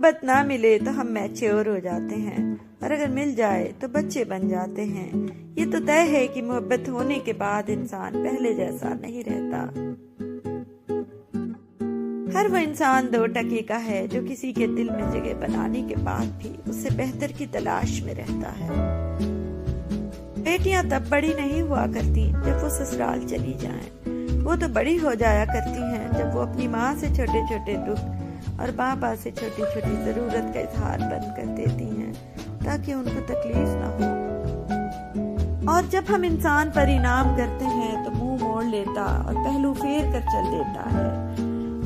محبت نہ ملے تو ہم میچور ہو جاتے ہیں، اور اگر مل جائے تو بچے بن جاتے ہیں۔ یہ تو طے ہے کہ محبت ہونے کے بعد انسان پہلے جیسا نہیں رہتا۔ ہر وہ انسان 2 ٹکے کا ہے جو کسی کے دل میں جگہ بنانے کے بعد بھی اس سے بہتر کی تلاش میں رہتا ہے۔ بیٹیاں تب بڑی نہیں ہوا کرتی جب وہ سسرال چلی جائیں، وہ تو بڑی ہو جایا کرتی ہیں جب وہ اپنی ماں سے چھوٹے چھوٹے دکھ اور بابا سے چھوٹی چھوٹی ضرورت کا اظہار بند کر دیتی ہیں تاکہ ان کو تکلیف نہ ہو۔ اور جب ہم انسان پر انعام کرتے ہیں تو منہ موڑ لیتا اور پہلو پھیر کر چل دیتا ہے،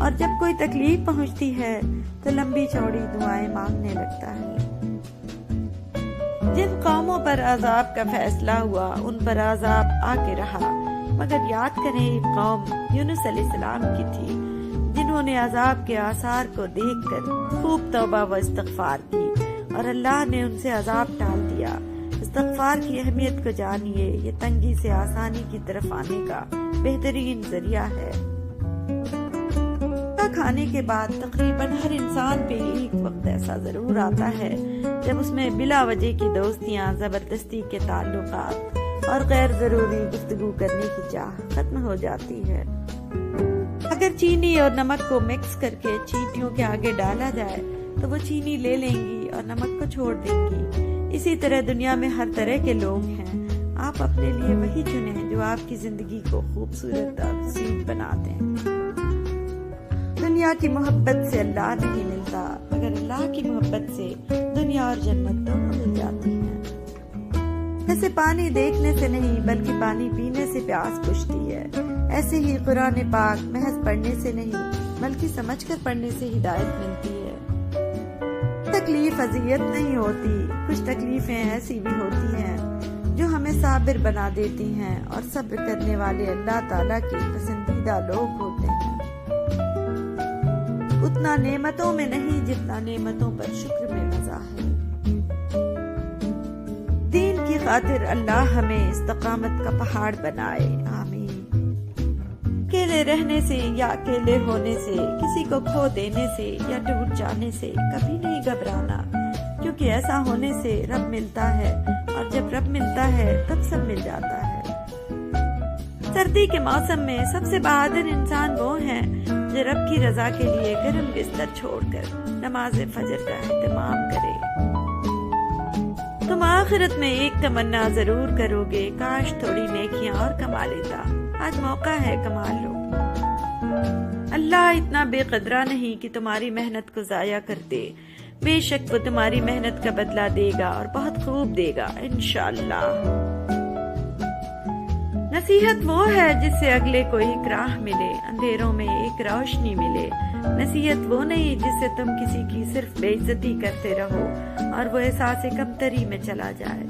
اور جب کوئی تکلیف پہنچتی ہے تو لمبی چوڑی دعائیں مانگنے لگتا ہے۔ جن قوموں پر عذاب کا فیصلہ ہوا ان پر عذاب آ کے رہا، مگر یاد کریں ایک قوم یونس علیہ السلام کی تھی جنہوں نے عذاب کے آثار کو دیکھ کر خوب توبہ و استغفار کی، اور اللہ نے ان سے عذاب ٹال دیا۔ استغفار کی اہمیت کو جانیے، یہ تنگی سے آسانی کی طرف آنے کا بہترین ذریعہ ہے۔ کھانے کے بعد تقریباً ہر انسان پہ ایک وقت ایسا ضرور آتا ہے جب اس میں بلا وجہ کی دوستیاں، زبردستی کے تعلقات اور غیر ضروری گفتگو کرنے کی چاہ ختم ہو جاتی ہے۔ اگر چینی اور نمک کو مکس کر کے چیٹیوں کے آگے ڈالا جائے تو وہ چینی لے لیں گی اور نمک کو چھوڑ دیں گی۔ اسی طرح دنیا میں ہر طرح کے لوگ ہیں، آپ اپنے لیے وہی چنیں جو آپ کی زندگی کو خوبصورت اور سیدھ بنا دیں۔ دنیا کی محبت سے اللہ نہیں ملتا، مگر اللہ کی محبت سے دنیا اور جنت دونوں مل جاتی ہیں۔ ایسے پانی دیکھنے سے نہیں بلکہ پانی پینے سے پیاس بجھتی ہے، ایسے ہی قرآن پاک محض پڑھنے سے نہیں بلکہ سمجھ کر پڑھنے سے ہدایت ملتی ہے۔ تکلیف اذیت نہیں ہوتی، کچھ تکلیفیں ایسی بھی ہوتی ہیں جو ہمیں صابر بنا دیتی ہیں، اور صبر کرنے والے اللہ تعالیٰ کے پسندیدہ لوگ ہوتے ہیں۔ اتنا نعمتوں میں نہیں جتنا نعمتوں پر شکر میں مزہ ہے۔ دین کی خاطر اللہ ہمیں استقامت کا پہاڑ بنائے، آمین۔ اکیلے رہنے سے یا اکیلے ہونے سے، کسی کو کھو دینے سے یا ٹوٹ جانے سے کبھی نہیں گھبرانا، کیونکہ ایسا ہونے سے رب ملتا ہے، اور جب رب ملتا ہے تب سب مل جاتا ہے۔ سردی کے موسم میں سب سے بہادر انسان وہ ہیں جو رب کی رضا کے لیے گرم بستر چھوڑ کر نماز فجر کا اہتمام کرے۔ تم آخرت میں ایک تمنا ضرور کرو گے، کاش تھوڑی نیکیاں اور کما لیتا، آج موقع ہے کما لو۔ اللہ اتنا بے قدرہ نہیں کہ تمہاری محنت کو ضائع کر دے، بے شک وہ تمہاری محنت کا بدلہ دے گا اور بہت خوب دے گا انشاءاللہ۔ نصیحت وہ ہے جس سے اگلے کو ایک راہ ملے، اندھیروں میں ایک روشنی ملے۔ نصیحت وہ نہیں جس سے تم کسی کی صرف بے عزتی کرتے رہو اور وہ احساس کمتری میں چلا جائے۔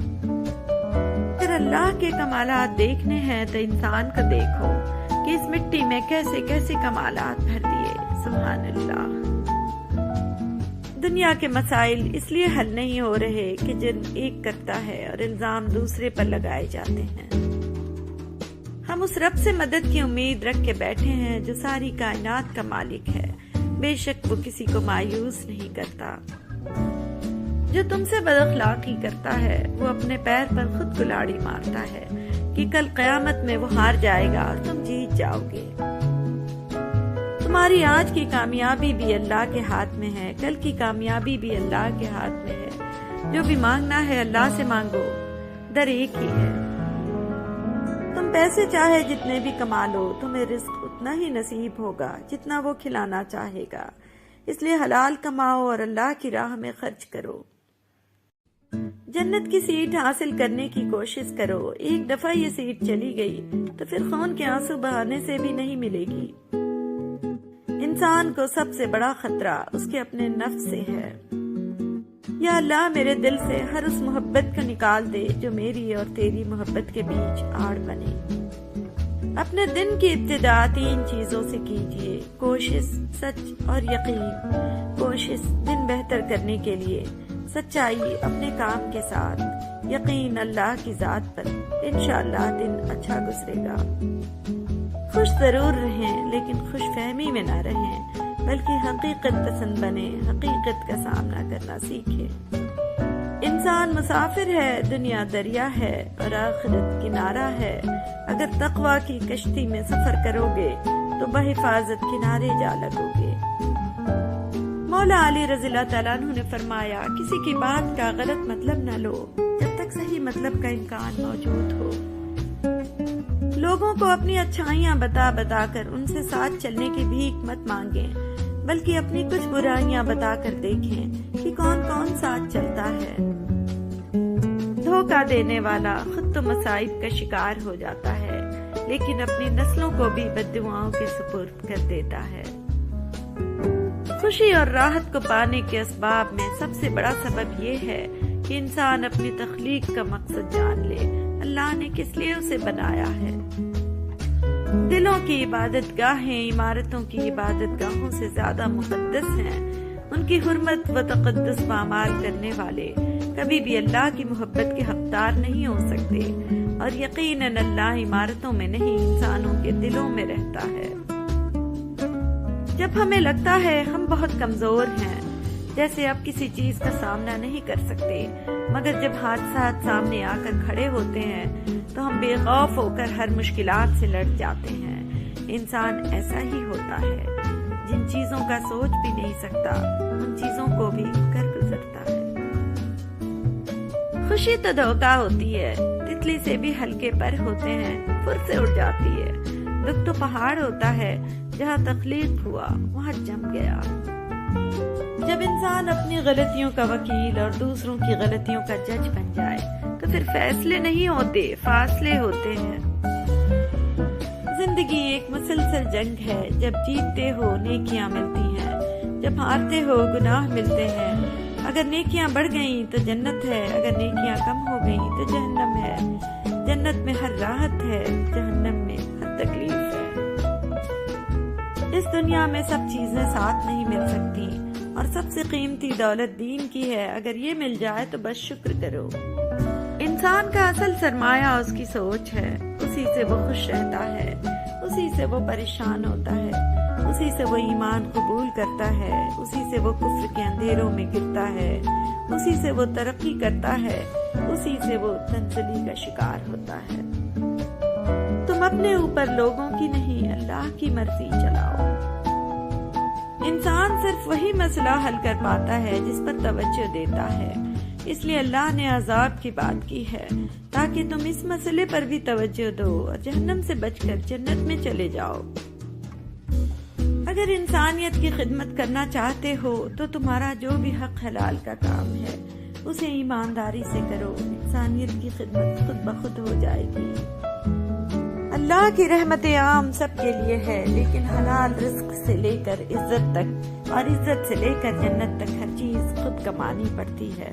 اگر اللہ کے کمالات دیکھنے ہیں تو انسان کو دیکھو کہ اس مٹی میں کیسے کیسے کمالات بھر دیے، سبحان اللہ۔ دنیا کے مسائل اس لیے حل نہیں ہو رہے کہ جن ایک کرتا ہے اور الزام دوسرے پر لگائے جاتے ہیں۔ ہم اس رب سے مدد کی امید رکھ کے بیٹھے ہیں جو ساری کائنات کا مالک ہے، بے شک وہ کسی کو مایوس نہیں کرتا۔ جو تم سے بد اخلاقی کرتا ہے وہ اپنے پیر پر خود کلاڑی مارتا ہے کہ کل قیامت میں وہ ہار جائے گا اور تم جیت جاؤ گے۔ تمہاری آج کی کامیابی بھی اللہ کے ہاتھ میں ہے، کل کی کامیابی بھی اللہ کے ہاتھ میں ہے۔ جو بھی مانگنا ہے اللہ سے مانگو، در ایک ہی ہے۔ تم پیسے چاہے جتنے بھی کما لو، تمہیں رزق اتنا ہی نصیب ہوگا جتنا وہ کھلانا چاہے گا، اس لیے حلال کماؤ اور اللہ کی راہ میں خرچ کرو۔ جنت کی سیٹ حاصل کرنے کی کوشش کرو، ایک دفعہ یہ سیٹ چلی گئی تو پھر خون کے آنسو بہانے سے بھی نہیں ملے گی۔ انسان کو سب سے بڑا خطرہ اس کے اپنے نفس سے ہے۔ یا اللہ میرے دل سے ہر اس محبت کو نکال دے جو میری اور تیری محبت کے بیچ آڑ بنے۔ اپنے دن کی ابتدا 3 چیزوں سے کیجیے، کوشش، سچ اور یقین۔ کوشش دن بہتر کرنے کے لیے، سچائی اپنے کام کے ساتھ، یقین اللہ کی ذات پر، انشاءاللہ دن اچھا گزرے گا۔ خوش ضرور رہیں لیکن خوش فہمی میں نہ رہیں، بلکہ حقیقت پسند بنے، حقیقت کا سامنا کرنا سیکھے۔ انسان مسافر ہے، دنیا دریا ہے اور آخرت کنارہ ہے۔ اگر تقویٰ کی کشتی میں سفر کرو گے تو بحفاظت کنارے جا لگو گے۔ مولا علی رضی اللہ تعالیٰ عنہ نے فرمایا، کسی کی بات کا غلط مطلب نہ لو جب تک صحیح مطلب کا امکان موجود ہو۔ لوگوں کو اپنی اچھائیاں بتا بتا کر ان سے ساتھ چلنے کی بھیک مت مانگیں، بلکہ اپنی کچھ برائیاں بتا کر دیکھیں کہ کون کون ساتھ چلتا ہے۔ دھوکہ دینے والا خود تو مصائب کا شکار ہو جاتا ہے، لیکن اپنی نسلوں کو بھی بددعاؤں کے سپرد کر دیتا ہے۔ خوشی اور راحت کو پانے کے اسباب میں سب سے بڑا سبب یہ ہے کہ انسان اپنی تخلیق کا مقصد جان لے، اللہ نے کس لیے اسے بنایا ہے۔ دلوں کی عبادت گاہیں عمارتوں کی عبادت گاہوں سے زیادہ مقدس ہیں۔ ان کی حرمت و تقدس پامال کرنے والے کبھی بھی اللہ کی محبت کے حقدار نہیں ہو سکتے، اور یقیناً اللہ عمارتوں میں نہیں انسانوں کے دلوں میں رہتا ہے۔ جب ہمیں لگتا ہے ہم بہت کمزور ہیں، جیسے اب کسی چیز کا سامنا نہیں کر سکتے، مگر جب حادثات سامنے آ کر کھڑے ہوتے ہیں تو ہم بے خوف ہو کر ہر مشکلات سے لڑ جاتے ہیں۔ انسان ایسا ہی ہوتا ہے، جن چیزوں کا سوچ بھی نہیں سکتا ان چیزوں کو بھی کر گزرتا ہے۔ خوشی تو دھوکہ ہوتی ہے، تتلی سے بھی ہلکے پر ہوتے ہیں، پھر سے اڑ جاتی ہے۔ دکھ تو پہاڑ ہوتا ہے، جہاں تخلیق ہوا وہاں جم گیا۔ جب انسان اپنی غلطیوں کا وکیل اور دوسروں کی غلطیوں کا جج بن جائے تو پھر فیصلے نہیں ہوتے، فاصلے ہوتے ہیں۔ زندگی ایک مسلسل جنگ ہے، جب جیتتے ہو نیکیاں ملتی ہیں، جب ہارتے ہو گناہ ملتے ہیں۔ اگر نیکیاں بڑھ گئیں تو جنت ہے، اگر نیکیاں کم ہو گئیں تو جہنم ہے۔ جنت میں ہر راحت ہے، جہنم میں ہر تکلیف ہے۔ اس دنیا میں سب چیزیں ساتھ نہیں مل سکتی، اور سب سے قیمتی دولت دین کی ہے۔ اگر یہ مل جائے تو بس شکر کرو۔ انسان کا اصل سرمایہ اس کی سوچ ہے، اسی سے وہ خوش رہتا ہے، اسی سے وہ پریشان ہوتا ہے، اسی سے وہ ایمان قبول کرتا ہے، اسی سے وہ کفر کے اندھیروں میں گرتا ہے، اسی سے وہ ترقی کرتا ہے، اسی سے وہ تنزلی کا شکار ہوتا ہے۔ تم اپنے اوپر لوگوں کی نہیں اللہ کی مرضی چلاؤ۔ انسان صرف وہی مسئلہ حل کر پاتا ہے جس پر توجہ دیتا ہے، اس لیے اللہ نے عذاب کی بات کی ہے تاکہ تم اس مسئلے پر بھی توجہ دو اور جہنم سے بچ کر جنت میں چلے جاؤ۔ اگر انسانیت کی خدمت کرنا چاہتے ہو تو تمہارا جو بھی حق حلال کا کام ہے اسے ایمانداری سے کرو، انسانیت کی خدمت خود بخود ہو جائے گی۔ اللہ کی رحمت عام سب کے لیے ہے، لیکن حلال رزق سے لے کر عزت تک اور عزت سے لے کر جنت تک ہر چیز خود کمانی پڑتی ہے۔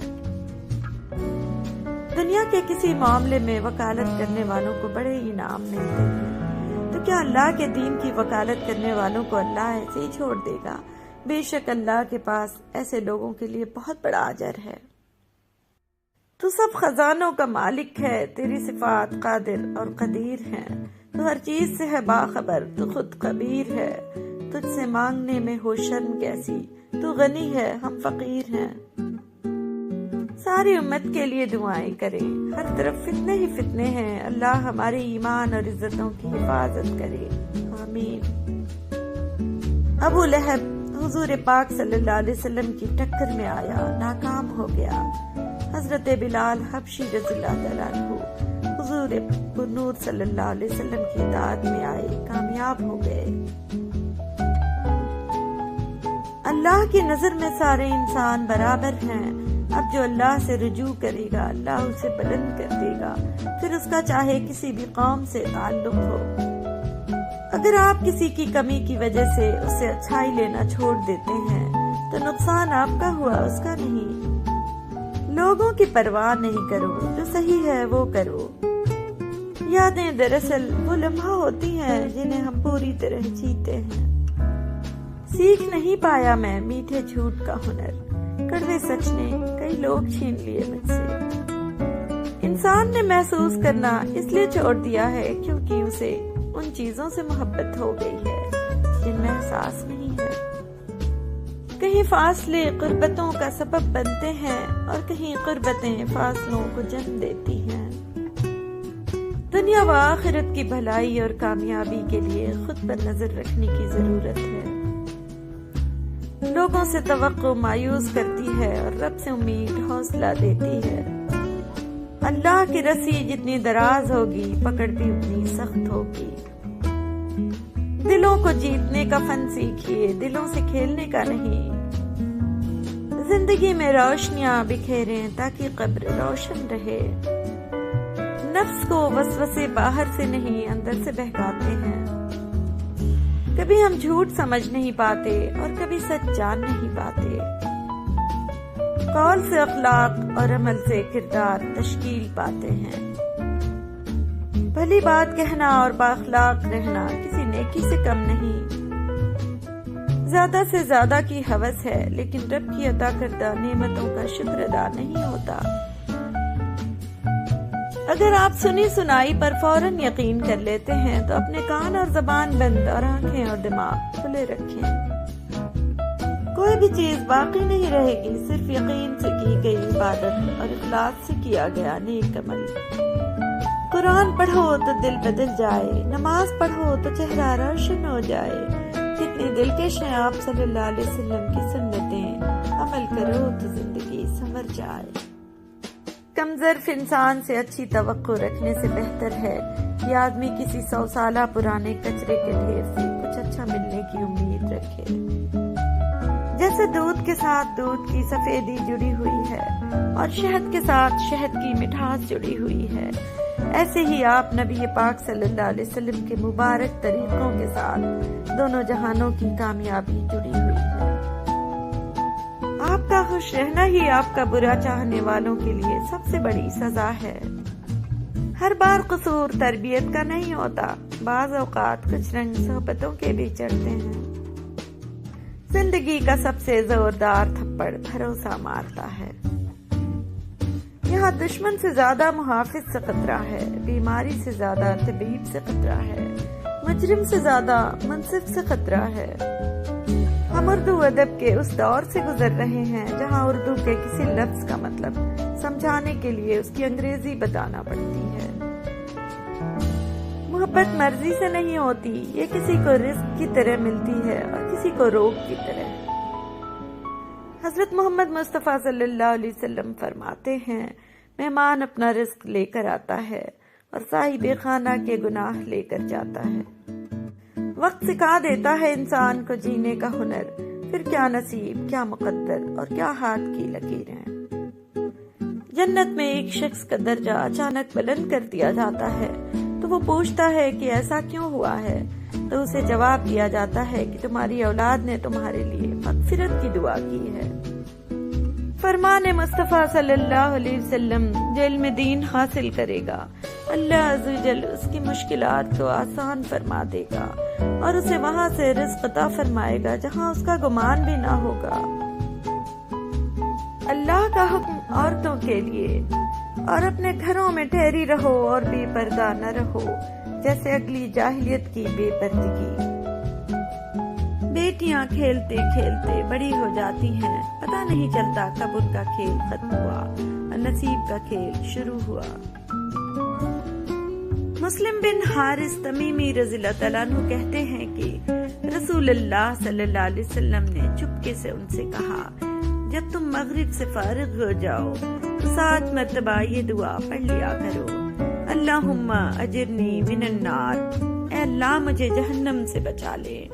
دنیا کے کسی معاملے میں وکالت کرنے والوں کو بڑے انعام ملتے ہیں، تو کیا اللہ کے دین کی وکالت کرنے والوں کو اللہ ایسے ہی چھوڑ دے گا؟ بے شک اللہ کے پاس ایسے لوگوں کے لیے بہت بڑا اجر ہے۔ تو سب خزانوں کا مالک ہے، تیری صفات قادر اور قدیر ہیں، تو ہر چیز سے ہے باخبر، تو خود خبیر ہے، تجھ سے مانگنے میں ہو شرم کیسی، تو غنی ہے ہم فقیر ہیں۔ ساری امت کے لیے دعائیں کریں، ہر طرف فتنے ہی فتنے ہیں، اللہ ہمارے ایمان اور عزتوں کی حفاظت کرے، آمین۔ ابو لہب حضور پاک صلی اللہ علیہ وسلم کی ٹکر میں آیا، ناکام ہو گیا۔ حضرت بلال حبشی رضی اللہ تعالیٰ عنہ حضور نور صلی اللہ علیہ وسلم کی اطاعت میں آئے، کامیاب ہو گئے۔ اللہ کی نظر میں سارے انسان برابر ہیں۔ اب جو اللہ سے رجوع کرے گا اللہ اسے بلند کر دے گا، پھر اس کا چاہے کسی بھی قوم سے تعلق ہو۔ اگر آپ کسی کی کمی کی وجہ سے اس سے اچھائی لینا چھوڑ دیتے ہیں تو نقصان آپ کا ہوا، اس کا نہیں۔ لوگوں کی پرواہ نہیں کرو، جو صحیح ہے وہ کرو۔ یادیں دراصل وہ لمحہ ہوتی ہیں جنہیں ہم پوری طرح جیتے ہیں۔ سیکھ نہیں پایا میں میٹھے جھوٹ کا ہنر، کڑوے سچ نے کئی لوگ چھین لیے مجھ سے۔ انسان نے محسوس کرنا اس لیے چھوڑ دیا ہے کیونکہ اسے ان چیزوں سے محبت ہو گئی ہے جن میں احساس نہیں ہے۔ کہیں فاصلے قربتوں کا سبب بنتے ہیں اور کہیں قربتیں فاصلوں کو جنم دیتی ہیں۔ دنیا و آخرت کی بھلائی اور کامیابی کے لیے خود پر نظر رکھنے کی ضرورت ہے۔ لوگوں سے توقع مایوس کرتی ہے اور رب سے امید حوصلہ دیتی ہے۔ اللہ کی رسی جتنی دراز ہوگی پکڑ بھی اتنی سخت ہوگی۔ دلوں کو جیتنے کا فن سیکھیے، دلوں سے کھیلنے کا نہیں۔ زندگی میں روشنیاں بکھیریں تاکہ قبر روشن رہے۔ نفس کو وسوسے باہر سے نہیں اندر سے بہکاتے ہیں۔ کبھی ہم جھوٹ سمجھ نہیں پاتے اور کبھی سچ جان نہیں پاتے۔ قول سے اخلاق اور عمل سے کردار تشکیل پاتے ہیں۔ بھلی بات کہنا اور بااخلاق رہنا کسی نیکی سے کم نہیں۔ زیادہ سے زیادہ کی ہوس ہے لیکن رب کی عطا کردہ نعمتوں کا شکر ادا نہیں ہوتا۔ اگر آپ سنی سنائی پر فوراً یقین کر لیتے ہیں تو اپنے کان اور زبان بند اور آنکھیں اور دماغ کھلے رکھیں۔ کوئی بھی چیز باقی نہیں رہے گی، صرف یقین سے کی گئی عبادت اور اخلاص سے کیا گیا نیک عمل۔ قرآن پڑھو تو دل بدل جائے، نماز پڑھو تو چہرہ روشن ہو جائے۔ کتنی دلکش ہیں آپ صلی اللہ علیہ وسلم کی سنتیں، عمل کرو تو زندگی سنور جائے۔ کم ظرف انسان سے اچھی توقع رکھنے سے بہتر ہے کہ آدمی کسی 100 سالہ پرانے کچرے کے ڈھیر سے کچھ اچھا ملنے کی امید رکھے۔ جیسے دودھ کے ساتھ دودھ کی سفیدی جڑی ہوئی ہے اور شہد کے ساتھ شہد کی مٹھاس جڑی ہوئی ہے، ایسے ہی آپ نبی پاک صلی اللہ علیہ وسلم کے مبارک طریقوں کے ساتھ دونوں جہانوں کی کامیابی جڑی ہوئی ہے۔ آپ کا خوش رہنا ہی آپ کا برا چاہنے والوں کے لیے سب سے بڑی سزا ہے۔ ہر بار قصور تربیت کا نہیں ہوتا، بعض اوقات کچھ رنگ صحبتوں کے بھی چڑھتے ہیں۔ زندگی کا سب سے زوردار تھپڑ بھروسہ مارتا ہے۔ یہاں دشمن سے زیادہ محافظ سے خطرہ ہے، بیماری سے زیادہ طبیب سے خطرہ ہے، مجرم سے زیادہ منصف سے خطرہ ہے۔ ہم اردو ادب کے اس دور سے گزر رہے ہیں جہاں اردو کے کسی لفظ کا مطلب سمجھانے کے لیے اس کی انگریزی بتانا پڑتی ہے۔ محبت مرضی سے نہیں ہوتی، یہ کسی کو رزق کی طرح ملتی ہے اور کسی کو روگ کی طرح۔ حضرت محمد مصطفیٰ صلی اللہ علیہ وسلم فرماتے ہیں، مہمان اپنا رزق لے کر آتا ہے اور صاحب خانہ کے گناہ لے کر جاتا ہے۔ وقت سکھا دیتا ہے انسان کو جینے کا ہنر، پھر کیا نصیب، کیا مقدر اور کیا ہاتھ کی لکیریں۔ جنت میں ایک شخص کا درجہ اچانک بلند کر دیا جاتا ہے تو وہ پوچھتا ہے کہ ایسا کیوں ہوا ہے، تو اسے جواب دیا جاتا ہے کہ تمہاری اولاد نے تمہارے لیے مغفرت کی دعا کی ہے۔ فرمان مصطفیٰ صلی اللہ علیہ وسلم، جو علم دین حاصل کرے گا اللہ عز و جل اس کی مشکلات کو آسان فرما دے گا اور اسے وہاں سے رزق عطا فرمائے گا جہاں اس کا گمان بھی نہ ہوگا۔ اللہ کا حکم عورتوں کے لیے، اور اپنے گھروں میں ٹھہری رہو اور بے پردہ نہ رہو جیسے اگلی جاہلیت کی بے پردگی۔ بیٹیاں کھیلتے کھیلتے بڑی ہو جاتی ہیں، پتہ نہیں چلتا کب ان کا کھیل ختم ہوا اور نصیب کا کھیل شروع ہوا۔ مسلم بن حارث تمیمی رضی اللہ تعالیٰ عنہ کہتے ہیں کہ رسول اللہ صلی اللہ علیہ وسلم نے چپکے سے ان سے کہا، جب تم مغرب سے فارغ ہو جاؤ تو 7 مرتبہ یہ دعا پڑھ لیا کرو، اللہم اجرنی من النار، اے اللہ مجھے جہنم سے بچا لے۔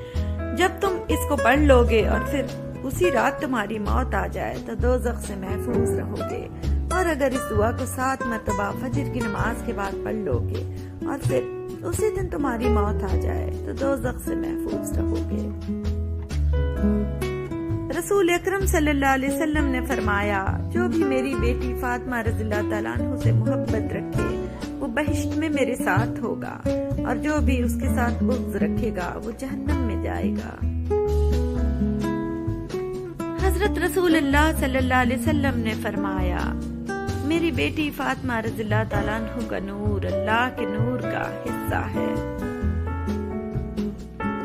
جب تم اس کو پڑھ لو گے اور پھر اسی رات تمہاری موت آ جائے تو دوزخ سے محفوظ رہو گے، اور اگر اس دعا کو 7 مرتبہ فجر کی نماز کے بعد پڑھ لو گے اور پھر اسی دن تمہاری موت آ جائے تو دوزخ سے محفوظ رہو گے۔ رسول اکرم صلی اللہ علیہ وسلم نے فرمایا، جو بھی میری بیٹی فاطمہ رضی اللہ تعالیٰ عنہ سے محبت رکھے وہ بہشت میں میرے ساتھ ہوگا، اور جو بھی اس کے ساتھ بغض رکھے گا وہ جہنم میں جائے گا۔ حضرت رسول اللہ صلی اللہ علیہ وسلم نے فرمایا، میری بیٹی فاطمہ رضی اللہ تعالیٰ عنہ کا نور اللہ کے نور کا حصہ ہے۔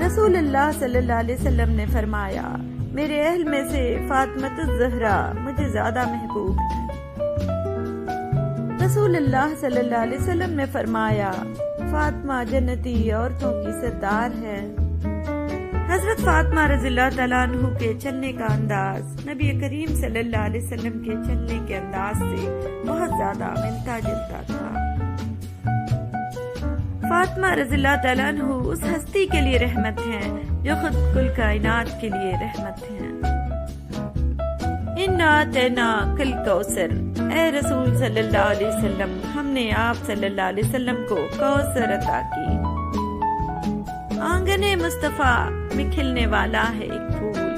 رسول اللہ صلی اللہ علیہ وسلم نے فرمایا، میرے اہل میں سے فاطمہ الزہرا مجھے زیادہ محبوب ہے۔ رسول اللہ صلی اللہ علیہ وسلم نے فرمایا فاطمہ جنتی عورتوں کی سردار ہے۔ حضرت فاطمہ رضی اللہ تعالیٰ عنہ کے چلنے کا انداز نبی کریم صلی اللہ علیہ وسلم کے چلنے کے انداز سے بہت زیادہ ملتا جلتا تھا۔ فاطمہ رضی اللہ تعالیٰ عنہ اس ہستی کے لیے رحمت ہیں جو خود کل کائنات کے لیے رحمت ہیں۔ اِنَّا أَعْطَيْنَاكَ الْكَوْثَرَ، اے رسول صلی اللہ علیہ وسلم، ہم نے آپ صلی اللہ علیہ وسلم کو کوثر عطا کی۔ آنگن مصطفیٰ میں کھلنے والا ہے ایک پھول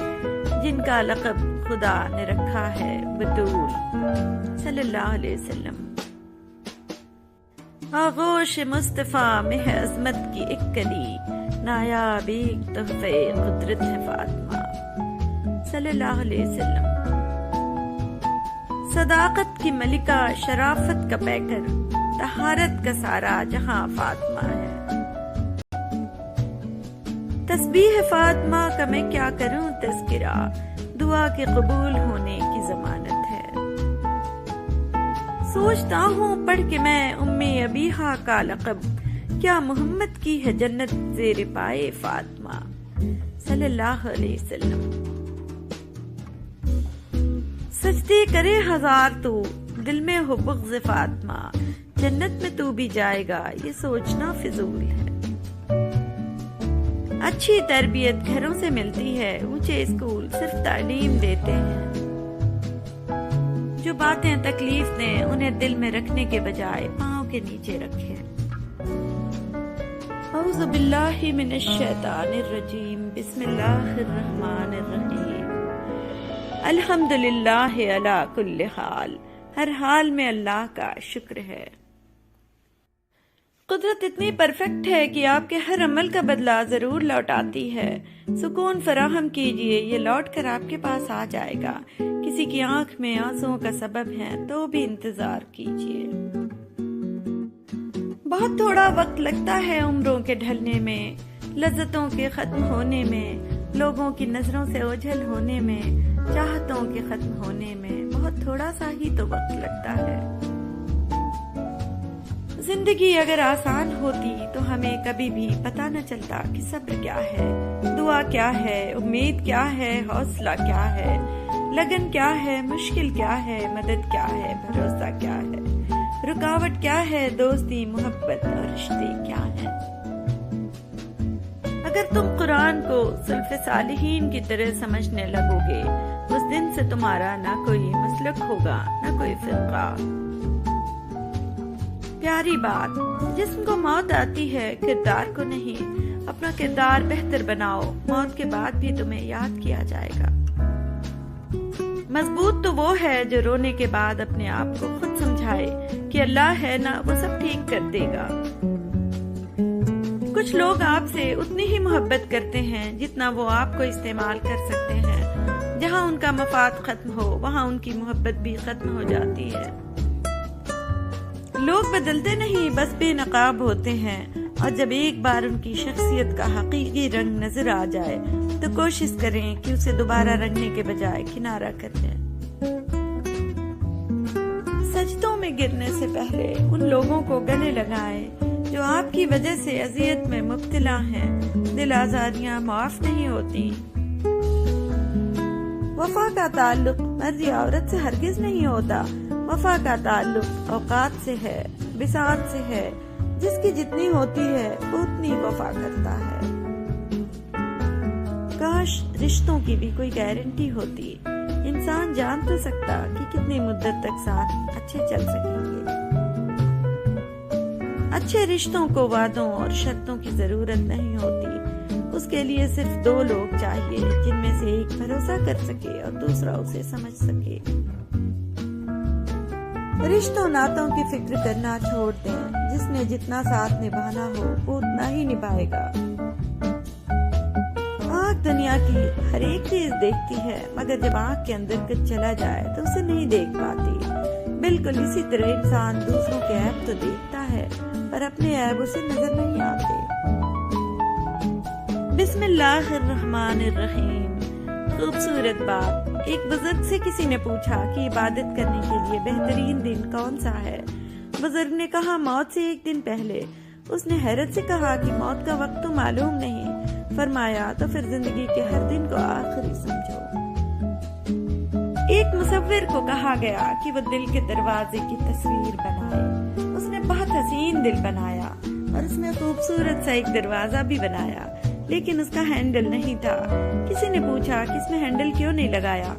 جن کا لقب خدا نے رکھا ہے بطول صلی اللہ علیہ وسلم۔ آغوش مصطفیٰ میں ہے عظمت کی ایک کلی، نایاب ایک تحفہ قدرت ہے فاطمہ صلی اللہ علیہ وسلم۔ صداقت کی ملکہ، شرافت کا پیکر، طہارت کا سارا جہاں فاطمہ ہے۔ تسبیح فاطمہ کا میں کیا کروں تذکرہ، دعا کے قبول ہونے کی ضمانت ہے۔ سوچتا ہوں پڑھ کے میں امی ابیہا کا لقب، کیا محمد کی ہے جنت زیر پائے فاطمہ صلی اللہ علیہ وسلم۔ سجدے کرے ہزار تو دل میں ہو بغض فاطمہ، جنت میں تو بھی جائے گا یہ سوچنا فضول ہے۔ اچھی تربیت گھروں سے ملتی ہے، اونچے اسکول صرف تعلیم دیتے ہیں۔ جو باتیں تکلیف دیں انہیں دل میں رکھنے کے بجائے پاؤں کے نیچے رکھیں۔ اعوذ باللہ من الشیطان الرجیم، بسم اللہ الرحمن الرحیم۔ الحمدللہ علی کل حال، ہر حال میں اللہ کا شکر ہے۔ قدرت اتنی پرفیکٹ ہے کہ آپ کے ہر عمل کا بدلہ ضرور لوٹاتی ہے۔ سکون فراہم کیجئے، یہ لوٹ کر آپ کے پاس آ جائے گا۔ کسی کی آنکھ میں آنسوؤں کا سبب ہے تو بھی انتظار کیجئے۔ بہت تھوڑا وقت لگتا ہے عمروں کے ڈھلنے میں، لذتوں کے ختم ہونے میں، لوگوں کی نظروں سے اوجھل ہونے میں، چاہتوں کے ختم ہونے میں بہت تھوڑا سا ہی تو وقت لگتا ہے۔ زندگی اگر آسان ہوتی تو ہمیں کبھی بھی پتہ نہ چلتا کہ صبر کیا ہے، دعا کیا ہے، امید کیا ہے، حوصلہ کیا ہے، لگن کیا ہے، مشکل کیا ہے، مدد کیا ہے، بھروسہ کیا ہے، رکاوٹ کیا ہے، دوستی، محبت اور رشتے کیا ہیں۔ اگر تم قرآن کو سلف صالحین کی طرح سمجھنے لگو گے، اس دن سے تمہارا نہ کوئی مسلک ہوگا نہ کوئی فرقہ۔ پیاری بات، جسم کو موت آتی ہے کردار کو نہیں۔ اپنا کردار بہتر بناؤ، موت کے بعد بھی تمہیں یاد کیا جائے گا۔ مضبوط تو وہ ہے جو رونے کے بعد اپنے آپ کو خود سمجھائے کہ اللہ ہے نا، وہ سب ٹھیک کر دے گا۔ کچھ لوگ آپ سے اتنی ہی محبت کرتے ہیں جتنا وہ آپ کو استعمال کر سکتے ہیں۔ جہاں ان کا مفاد ختم ہو وہاں ان کی محبت بھی ختم ہو جاتی ہے۔ لوگ بدلتے نہیں، بس بے نقاب ہوتے ہیں، اور جب ایک بار ان کی شخصیت کا حقیقی رنگ نظر آ جائے تو کوشش کریں کہ اسے دوبارہ رنگنے کے بجائے کنارہ کر دیں۔ سجدوں میں گرنے سے پہلے ان لوگوں کو گلے لگائیں جو آپ کی وجہ سے اذیت میں مبتلا ہیں۔ دل آزاریاں معاف نہیں ہوتی۔ وفا کا تعلق مرد یا عورت سے ہرگز نہیں ہوتا۔ وفا کا تعلق اوقات سے ہے، بساط سے ہے۔ جس کی جتنی ہوتی ہے وہ اتنی وفا کرتا ہے۔ کاش رشتوں کی بھی کوئی گارنٹی ہوتی، انسان جان تو سکتا کہ کتنی مدت تک ساتھ اچھے چل سکیں گے۔ اچھے رشتوں کو وعدوں اور شرطوں کی ضرورت نہیں ہوتی، اس کے لیے صرف دو لوگ چاہیے جن میں سے ایک بھروسہ کر سکے اور دوسرا اسے سمجھ سکے۔ رشتوں ناتوں کی فکر کرنا چھوڑ دیں، جس نے جتنا ساتھ نبھانا ہو وہ اتنا ہی نبھائے گا۔ آنکھ دنیا کی ہر ایک چیز دیکھتی ہے، مگر جب آنکھ کے اندر کچھ چلا جائے تو اسے نہیں دیکھ پاتی۔ بالکل اسی طرح انسان دوسروں کے عیب تو دیکھتا ہے پر اپنے عیب اسے نظر نہیں آتے۔ بسم اللہ الرحمن الرحیم۔ خوبصورت بات۔ ایک بزرگ سے کسی نے پوچھا کہ عبادت کرنے کے لیے بہترین دن کون سا ہے؟ بزرگ نے کہا موت سے ایک دن پہلے۔ اس نے حیرت سے کہا کہ موت کا وقت تو معلوم نہیں۔ فرمایا تو پھر زندگی کے ہر دن کو آخری سمجھو۔ ایک مصور کو کہا گیا کہ وہ دل کے دروازے کی تصویر بنائے۔ اس نے بہت حسین دل بنایا اور اس میں خوبصورت سا ایک دروازہ بھی بنایا، لیکن اس کا ہینڈل نہیں تھا۔ کسی نے پوچھا کہ اس میں ہینڈل کیوں نہیں لگایا؟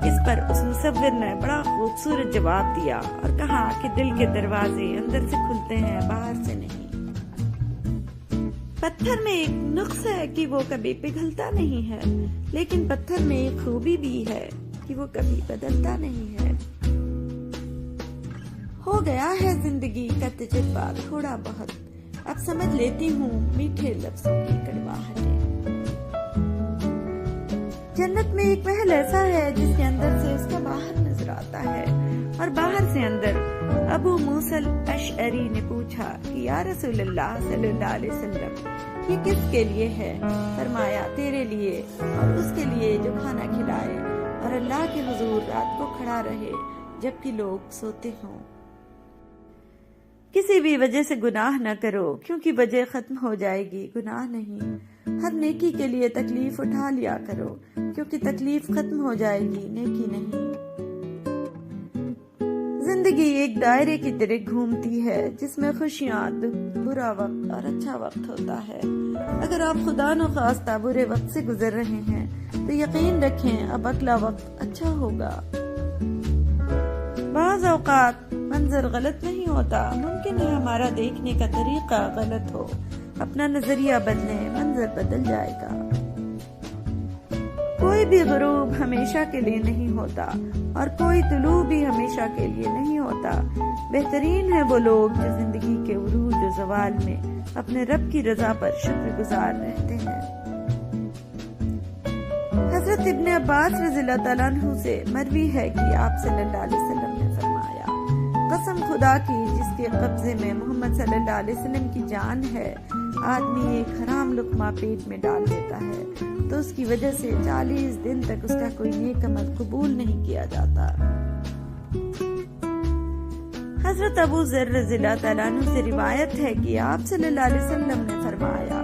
اس پر اس مصور نے بڑا خوبصورت جواب دیا اور کہا کہ دل کے دروازے اندر سے کھلتے ہیں، باہر سے نہیں۔ پتھر میں ایک نقص ہے کہ وہ کبھی پگھلتا نہیں ہے، لیکن پتھر میں ایک خوبی بھی ہے کہ وہ کبھی بدلتا نہیں ہے۔ ہو گیا ہے زندگی کا تجربہ تھوڑا بہت، اب سمجھ لیتی ہوں میٹھے لفظوں کی کڑواہٹیں۔ جنت میں ایک محل ایسا ہے جس کے اندر سے اس کا باہر نظر آتا ہے اور باہر سے اندر۔ ابو موسیٰ الاشعری نے پوچھا کہ یا رسول اللہ صلی اللہ علیہ وسلم، یہ کس کے لیے ہے؟ فرمایا تیرے لیے اور اس کے لیے جو کھانا کھلائے اور اللہ کے حضور رات کو کھڑا رہے جبکہ لوگ سوتے ہوں۔ کسی بھی وجہ سے گناہ نہ کرو، کیونکہ وجہ ختم ہو جائے گی، گناہ نہیں۔ ہر نیکی کے لیے تکلیف اٹھا لیا کرو، کیونکہ تکلیف ختم ہو جائے گی، نیکی نہیں۔ زندگی ایک دائرے کی طرح گھومتی ہے جس میں خوشیاں، دکھ، برا وقت اور اچھا وقت ہوتا ہے۔ اگر آپ خدا نخواستہ برے وقت سے گزر رہے ہیں تو یقین رکھیں اب اگلا وقت اچھا ہوگا۔ بعض اوقات منظر غلط نہیں ہوتا، ممکن ہے ہمارا دیکھنے کا طریقہ غلط ہو۔ اپنا نظریہ بدلیں، منظر بدل جائے گا۔ کوئی بھی غروب ہمیشہ کے لیے نہیں ہوتا اور کوئی طلوع بھی ہمیشہ کے لیے نہیں ہوتا۔ بہترین ہے وہ لوگ جو زندگی کے عروج و زوال میں اپنے رب کی رضا پر شکر گزار رہتے ہیں۔ حضرت ابن عباس رضی اللہ تعالیٰ عنہ سے مروی ہے کہ آپ صلی اللہ علیہ وسلم نے فرمایا، قسم خدا کی جس کے قبضے میں محمد صلی اللہ علیہ وسلم کی جان ہے، آدمی ایک حرام لقمہ پیٹ میں ڈال دیتا ہے تو اس کی وجہ سے 40 دن تک اس کا کوئی نیک عمل قبول نہیں کیا جاتا۔ حضرت ابو ذر رضی اللہ تعالیٰ عنہ سے روایت ہے کہ آپ صلی اللہ علیہ وسلم نے فرمایا،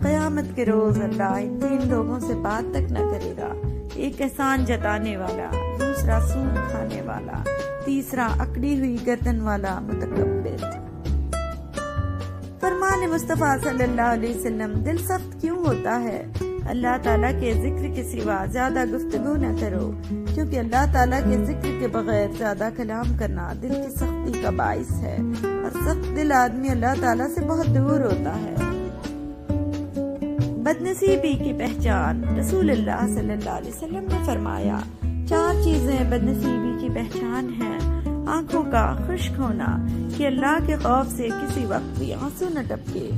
قیامت کے روز اللہ ان 3 لوگوں سے بات تک نہ کرے گا، ایک احسان جتانے والا، دوسرا سود کھانے والا، تیسرا اکڑی ہوئی گردن والا متکبر۔ فرمان مصطفیٰ صلی اللہ علیہ وسلم، دل سخت کیوں ہوتا ہے؟ اللہ تعالیٰ کے ذکر کے سوا زیادہ گفتگو نہ کرو، کیونکہ اللہ تعالیٰ کے ذکر کے بغیر زیادہ کلام کرنا دل کی سختی کا باعث ہے، اور سخت دل آدمی اللہ تعالیٰ سے بہت دور ہوتا ہے۔ بدنصیبی کی پہچان، رسول اللہ صلی اللہ علیہ وسلم نے فرمایا، 4 چیزیں بدنصیبی کی پہچان ہیں۔ آنکھوں کا خشک ہونا کہ اللہ کے خوف سے کسی وقت بھی آنسو نہ ٹپکے،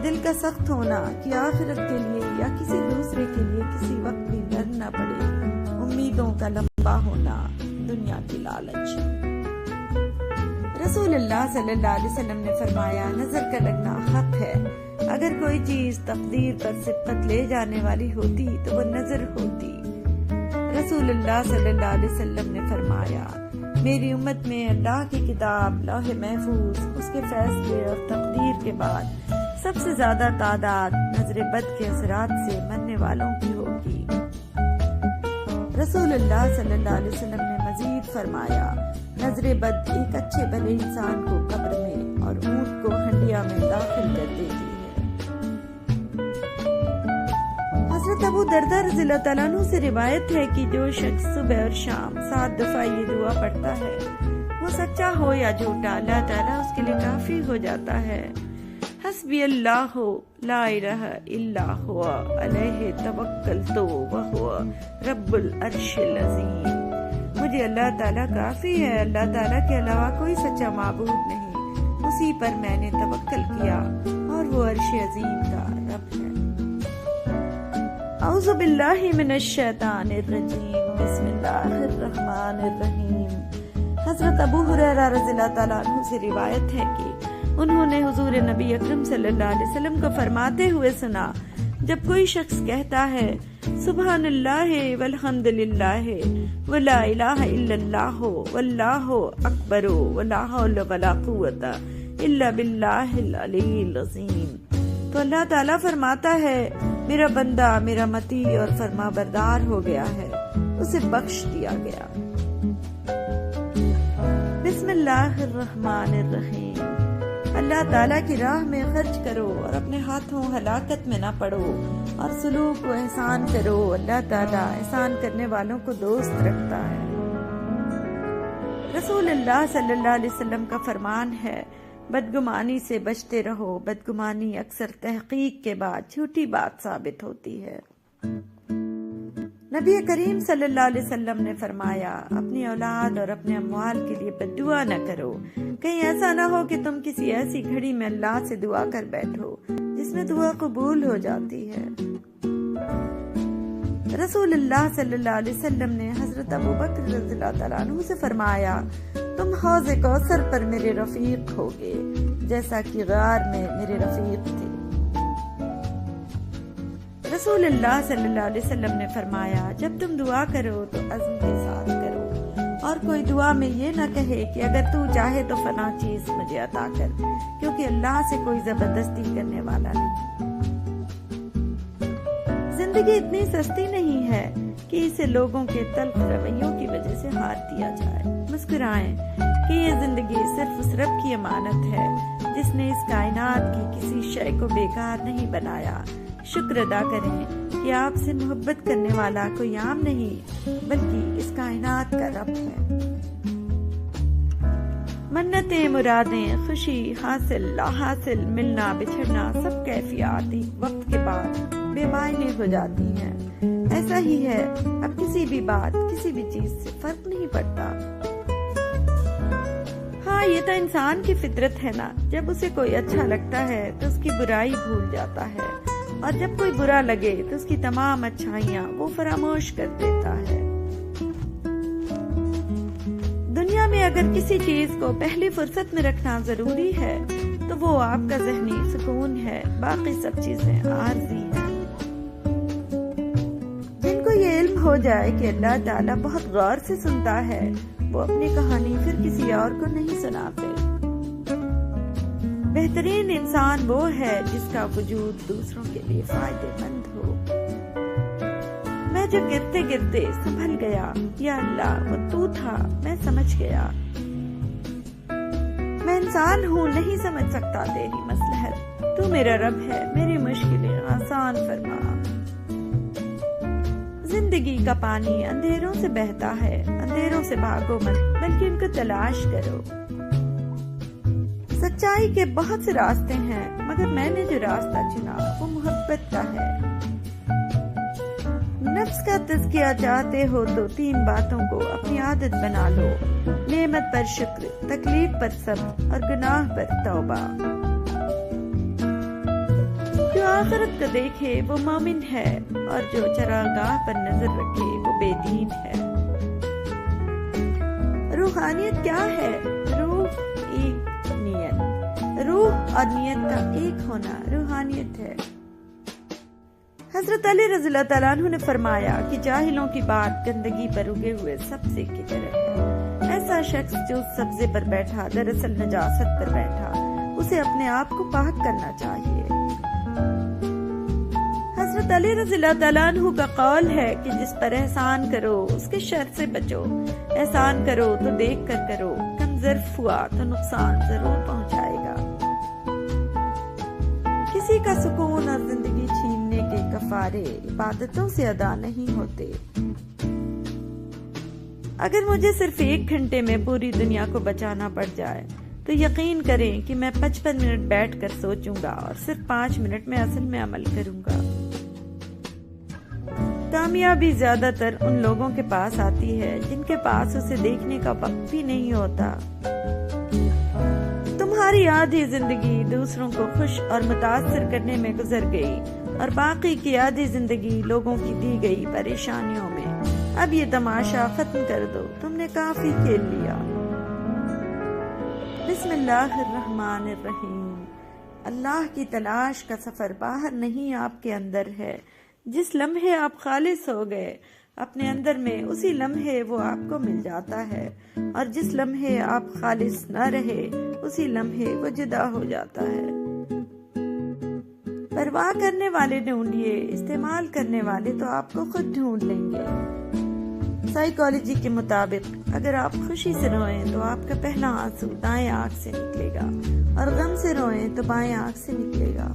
دل کا سخت ہونا کہ آخرت کے لیے یا کسی دوسرے کے لیے کسی وقت بھی لڑنا پڑے، امیدوں کا لمبا ہونا، دنیا کی لالچ۔ رسول اللہ صلی اللہ علیہ وسلم نے فرمایا، نظر کا لگنا حق ہے۔ اگر کوئی چیز تقدیر پر سبقت لے جانے والی ہوتی تو وہ نظر ہوتی۔ رسول اللہ صلی اللہ علیہ وسلم نے فرمایا، میری امت میں اللہ کی کتاب لوح محفوظ، اس کے فیصلے اور تقدیر کے بعد سب سے زیادہ تعداد نظر بد کے اثرات سے مرنے والوں کی ہوگی۔ رسول اللہ صلی اللہ علیہ وسلم نے مزید فرمایا، نظر بد ایک اچھے بھلے انسان کو قبر میں اور اونٹ کو ہنڈیا میں داخل کر دیتی ہے۔ حضرت ابو دردہ رضی اللہ تعالیٰ عنہ سے روایت ہے کہ جو شخص صبح اور شام 7 دفعہ یہ دعا پڑھتا ہے، وہ سچا ہو یا جھوٹا، اللہ تعالیٰ اس کے لیے کافی ہو جاتا ہے۔ حسبی اللہ لا الہ الا ہوا علیہ توکلت وہو رب العرش العظیم۔ مجھے اللہ تعالیٰ کافی ہے، اللہ تعالیٰ کے علاوہ کوئی سچا معبود نہیں، اسی پر میں نے توکل کیا اور وہ عرش عظیم کا رب ہے۔ اعوذ باللہ من الشیطان الرجیم، بسم اللہ الرحمن الرحیم۔ حضرت ابو ہریرہ رضی اللہ تعالیٰ عنہ سے روایت ہے کہ انہوں نے حضور نبی اکرم صلی اللہ علیہ وسلم کو فرماتے ہوئے سنا، جب کوئی شخص کہتا ہے سبحان اللہ والحمد للہ ولا الہ الا اللہ واللہ اکبر ولا حول ولا قوت الا باللہ العلی العظیم۔ تو اللہ تعالیٰ فرماتا ہے میرا بندہ میرا مطیع اور فرما بردار ہو گیا ہے، اسے بخش دیا گیا۔ بسم اللہ الرحمن الرحیم۔ اللہ تعالیٰ کی راہ میں خرچ کرو اور اپنے ہاتھوں ہلاکت میں نہ پڑو، اور سلوک و احسان کرو، اللہ تعالیٰ احسان کرنے والوں کو دوست رکھتا ہے۔ رسول اللہ صلی اللہ علیہ وسلم کا فرمان ہے بدگمانی سے بچتے رہو، بدگمانی اکثر تحقیق کے بعد جھوٹی بات ثابت ہوتی ہے۔ نبی کریم صلی اللہ علیہ وسلم نے فرمایا اپنی اولاد اور اپنے اموال کے لیے بد دعا نہ کرو، کہیں ایسا نہ ہو کہ تم کسی ایسی گھڑی میں اللہ سے دعا کر بیٹھو جس میں دعا قبول ہو جاتی ہے۔ رسول اللہ صلی اللہ علیہ وسلم نے حضرت ابوبکر رضی اللہ تعالیٰ عنہ سے فرمایا تم حوض کوثر پر میرے رفیق ہوگے جیسا کہ غار میں میرے رفیق تھے۔ رسول اللہ صلی اللہ علیہ وسلم نے فرمایا جب تم دعا کرو تو عزم کے ساتھ کرو، اور کوئی دعا میں یہ نہ کہے کہ اگر تو چاہے تو فلاں چیز مجھے عطا کر، کیونکہ اللہ سے کوئی زبردستی کرنے والا نہیں۔ زندگی اتنی سستی نہیں ہے کہ اسے لوگوں کے تلخ رویوں کی وجہ سے ہار دیا جائے۔ مسکرائیں کہ یہ زندگی صرف اس رب کی امانت ہے جس نے اس کائنات کی کسی شے کو بیکار نہیں بنایا۔ شکر ادا کریں کہ آپ سے محبت کرنے والا کوئی عام نہیں بلکہ اس کائنات کا رب ہے۔ منتیں، مرادیں، خوشی، حاصل، لا حاصل، ملنا، بچھڑنا، سب کیفیات ایک وقت کے بعد بے معنی ہو جاتی ہیں۔ ایسا ہی ہے، اب کسی بھی بات کسی بھی چیز سے فرق نہیں پڑتا۔ ہاں یہ تو انسان کی فطرت ہے نا، جب اسے کوئی اچھا لگتا ہے تو اس کی برائی بھول جاتا ہے، اور جب کوئی برا لگے تو اس کی تمام اچھائیاں وہ فراموش کر دیتا ہے۔ دنیا میں اگر کسی چیز کو پہلی فرصت میں رکھنا ضروری ہے تو وہ آپ کا ذہنی سکون ہے، باقی سب چیزیں عارضی ہیں۔ جن کو یہ علم ہو جائے کہ اللہ تعالیٰ بہت غور سے سنتا ہے، وہ اپنی کہانی پھر کسی اور کو نہیں سناتے۔ بہترین انسان وہ ہے جس کا وجود دوسروں کے لیے فائدے مند ہو۔ میں جو گرتے گرتے سنبھل گیا، یا اللہ وہ تو تھا، میں سمجھ گیا۔ میں انسان ہوں، نہیں سمجھ سکتا تیری مصلحت، تو میرا رب ہے، میری مشکلیں آسان فرما۔ زندگی کا پانی اندھیروں سے بہتا ہے، اندھیروں سے بھاگو مت بلکہ ان کو تلاش کرو۔ سچائی کے بہت سے راستے ہیں، مگر میں نے جو راستہ چنا وہ محبت کا ہے۔ نفس کا تزکیہ چاہتے ہو تو 3 باتوں کو اپنی عادت بنا لو: نعمت پر شکر، تکلیف پر صبر اور گناہ پر توبہ۔ جو آخرت کو دیکھے وہ مومن ہے، اور جو چراگاہ پر نظر رکھے وہ بے دین ہے۔ روحانیت کیا ہے؟ روح ایک نیت، روح اور نیت کا ایک ہونا روحانیت ہے۔ حضرت علی رضی اللہ تعالیٰ عنہ نے فرمایا کہ جاہلوں کی بات گندگی پر اگے ہوئے سبزے کی طرح ہے۔ ایسا شخص جو سبزے پر بیٹھا دراصل نجاست پر بیٹھا، اسے اپنے آپ کو پاک کرنا چاہیے۔ حضرت علی رضی اللہ تعالیٰ عنہ کا قول ہے کہ جس پر احسان کرو اس کے شر سے بچو، احسان کرو تو دیکھ کر کرو، کم ظرف ہوا تو نقصان ضرور پہنچائے گا۔ کسی کا سکون اور زندگی چھیننے کے کفارے عبادتوں سے ادا نہیں ہوتے۔ اگر مجھے صرف 1 گھنٹے میں پوری دنیا کو بچانا پڑ جائے تو یقین کریں کہ میں 55 منٹ بیٹھ کر سوچوں گا اور صرف 5 منٹ میں اصل میں عمل کروں گا۔ کامیابی زیادہ تر ان لوگوں کے پاس آتی ہے جن کے پاس اسے دیکھنے کا وقت بھی نہیں ہوتا۔ تمہاری آدھی زندگی دوسروں کو خوش اور متاثر کرنے میں گزر گئی، اور باقی کی آدھی زندگی لوگوں کی دی گئی پریشانیوں میں۔ اب یہ تماشا ختم کر دو، تم نے کافی کھیل لیا۔ بسم اللہ الرحمن الرحیم۔ اللہ کی تلاش کا سفر باہر نہیں، آپ کے اندر ہے۔ جس لمحے آپ خالص ہو گئے اپنے اندر میں، اسی لمحے وہ آپ کو مل جاتا ہے، اور جس لمحے آپ خالص نہ رہے اسی لمحے وہ جدا ہو جاتا ہے۔ پرواہ کرنے والے ڈھونڈیے، استعمال کرنے والے تو آپ کو خود ڈھونڈ لیں گے۔ سائیکالوجی کے مطابق اگر آپ خوشی سے روئیں تو آپ کا پہلا آنسو دائیں آنکھ سے نکلے گا، اور غم سے روئیں تو بائیں آنکھ سے نکلے گا۔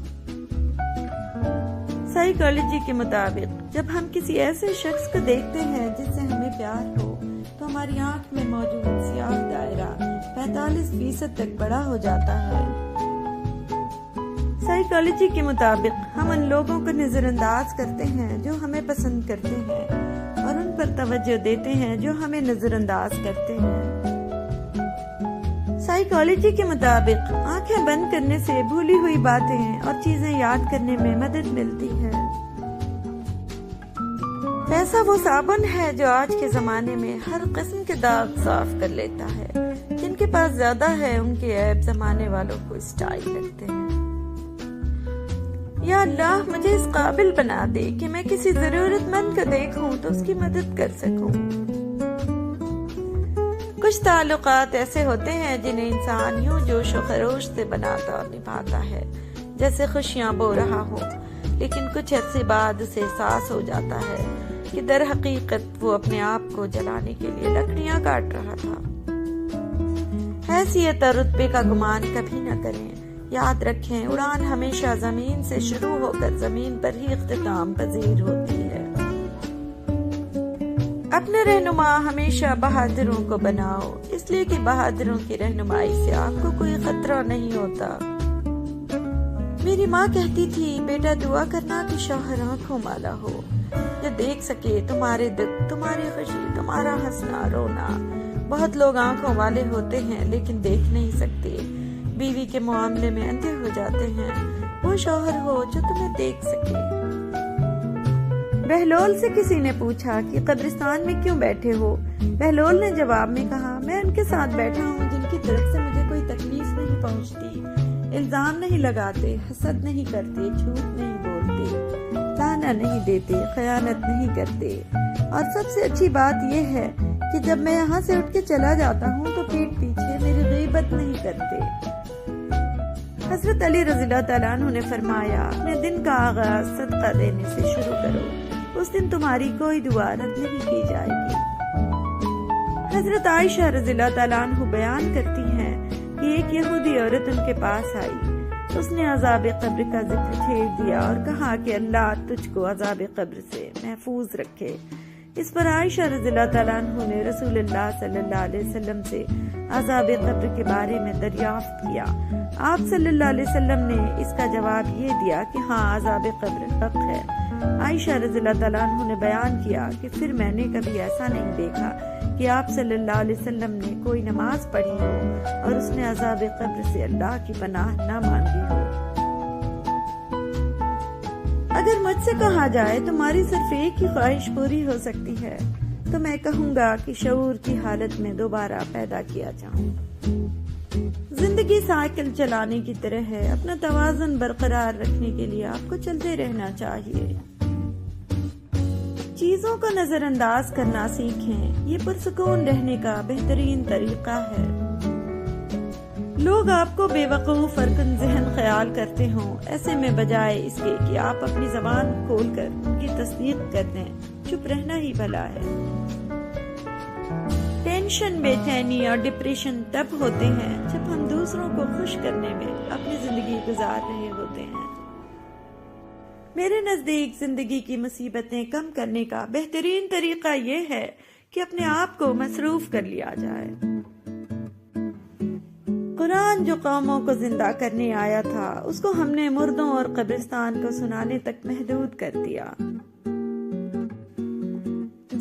سائیکالوجی کے مطابق جب ہم کسی ایسے شخص کو دیکھتے ہیں جس سے ہمیں پیار ہو تو ہماری آنکھ میں موجود سیاہ دائرہ 45% تک بڑا ہو جاتا ہے۔ سائیکالوجی کے مطابق ہم ان لوگوں کو نظر انداز کرتے ہیں جو ہمیں پسند کرتے ہیں، اور ان پر توجہ دیتے ہیں جو ہمیں نظر انداز کرتے ہیں۔ سائیکالوجی کے مطابق آنکھیں بند کرنے سے بھولی ہوئی باتیں اور چیزیں یاد کرنے میں مدد ملتی ہے۔ پیسہ وہ صابن ہے جو آج کے زمانے میں ہر قسم کے داغ صاف کر لیتا ہے۔ جن کے پاس زیادہ ہے ان کے عیب زمانے والوں کو اسٹائل لگتے ہیں۔ یا اللہ مجھے اس قابل بنا دے کہ میں کسی ضرورت مند کو دیکھوں تو اس کی مدد کر سکوں۔ کچھ تعلقات ایسے ہوتے ہیں جنہیں انسان یوں جوش و خروش سے بناتا اور نبھاتا ہے جیسے خوشیاں بو رہا ہو، لیکن کچھ عرصے بعد اسے احساس ہو جاتا ہے کہ در حقیقت وہ اپنے آپ کو جلانے کے لیے لکڑیاں کاٹ رہا تھا۔ حیثیت اور رتبے کا گمان کبھی نہ کریں۔ یاد رکھیں، اڑان ہمیشہ زمین سے شروع ہو کر زمین پر ہی اختتام پذیر ہوتی ہے۔ اپنے رہنما ہمیشہ بہادروں کو بناؤ، اس لیے کہ بہادروں کی رہنمائی سے آپ کو کوئی خطرہ نہیں ہوتا۔ میری ماں کہتی تھی، بیٹا دعا کرنا کہ شوہر آنکھوں والا ہو، جو دیکھ سکے تمہارے دکھ، تمہاری خوشی، تمہارا ہنسنا رونا۔ بہت لوگ آنکھوں والے ہوتے ہیں لیکن دیکھ نہیں سکتے، بیوی کے معاملے میں اندھے ہو جاتے ہیں۔ وہ شوہر ہو جو تمہیں دیکھ سکے۔ بہلول سے کسی نے پوچھا کہ قبرستان میں کیوں بیٹھے ہو؟ بہلول نے جواب میں کہا، میں ان کے ساتھ بیٹھا ہوں جن کی طرف سے مجھے کوئی تکلیف نہیں پہنچتی، الزام نہیں لگاتے، حسد نہیں کرتے، جھوٹ نہیں بولتے، تانا نہیں دیتے، خیانت نہیں کرتے، اور سب سے اچھی بات یہ ہے کہ جب میں یہاں سے اٹھ کے چلا جاتا ہوں تو پیٹ پیچھے میری غیبت نہیں کرتے۔ حضرت علی رضی اللہ تعالیٰ عنہ نے فرمایا، اپنے دن کا آغاز صدقہ دینے سے شروع کرو، اس دن تمہاری کوئی دعا رد نہیں کی جائے گی۔ حضرت عائشہ رضی اللہ تعالیٰ عنہ بیان کرتی ہیں کہ ایک یہودی عورت ان کے پاس آئی، اس نے عذاب قبر کا ذکر چھیڑ دیا اور کہا کہ اللہ تجھ کو عذاب قبر سے محفوظ رکھے۔ اس پر عائشہ رضی اللہ تعالیٰ عنہ نے رسول اللہ صلی اللہ علیہ وسلم سے عذاب قبر کے بارے میں دریافت کیا۔ آپ صلی اللہ علیہ وسلم نے اس کا جواب یہ دیا کہ ہاں، عذاب قبر حق ہے۔ عائشہ رضی اللہ تعالیٰ عنہ نے بیان کیا کہ پھر میں نے کبھی ایسا نہیں دیکھا کہ آپ صلی اللہ علیہ وسلم نے کوئی نماز پڑھی ہو اور اس نے عذاب قبر سے اللہ کی پناہ نہ مانگی ہو۔ اگر مجھ سے کہا جائے تمہاری صرف ایک ہی خواہش پوری ہو سکتی ہے تو میں کہوں گا کہ شعور کی حالت میں دوبارہ پیدا کیا جاؤں۔ زندگی سائیکل چلانے کی طرح ہے، اپنا توازن برقرار رکھنے کے لیے آپ کو چلتے رہنا چاہیے۔ چیزوں کو نظر انداز کرنا سیکھیں، یہ پرسکون رہنے کا بہترین طریقہ ہے۔ لوگ آپ کو بے وقوف اور کن ذہن خیال کرتے ہوں، ایسے میں بجائے اس کے کہ آپ اپنی زبان کھول کر ان کی تصدیق کر دیں، چپ رہنا ہی بھلا ہے۔ ٹینشن، بے چینی اور ڈپریشن تب ہوتے ہیں جب ہم دوسروں کو خوش کرنے میں اپنی زندگی گزار رہے ہوتے ہیں۔ میرے نزدیک زندگی کی مصیبتیں کم کرنے کا بہترین طریقہ یہ ہے کہ اپنے آپ کو مصروف کر لیا جائے۔ قرآن جو قوموں کو زندہ کرنے آیا تھا، اس کو ہم نے مردوں اور قبرستان کو سنانے تک محدود کر دیا۔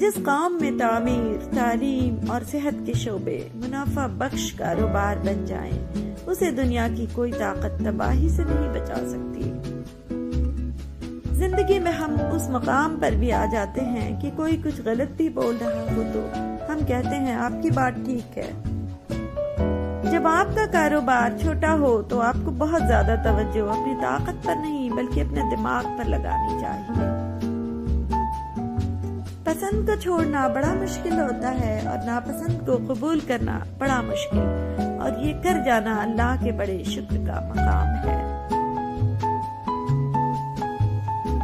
جس قوم میں تعمیر، تعلیم اور صحت کے شعبے منافع بخش کاروبار بن جائیں، اسے دنیا کی کوئی طاقت تباہی سے نہیں بچا سکتی۔ زندگی میں ہم اس مقام پر بھی آ جاتے ہیں کہ کوئی کچھ غلط بھی بول رہا ہو تو ہم کہتے ہیں آپ کی بات ٹھیک ہے۔ جب آپ کا کاروبار چھوٹا ہو تو آپ کو بہت زیادہ توجہ اپنی طاقت پر نہیں بلکہ اپنے دماغ پر لگانی چاہیے۔ پسند کو چھوڑنا بڑا مشکل ہوتا ہے اور ناپسند کو قبول کرنا بڑا مشکل، اور یہ کر جانا اللہ کے بڑے شکر کا مقام ہے۔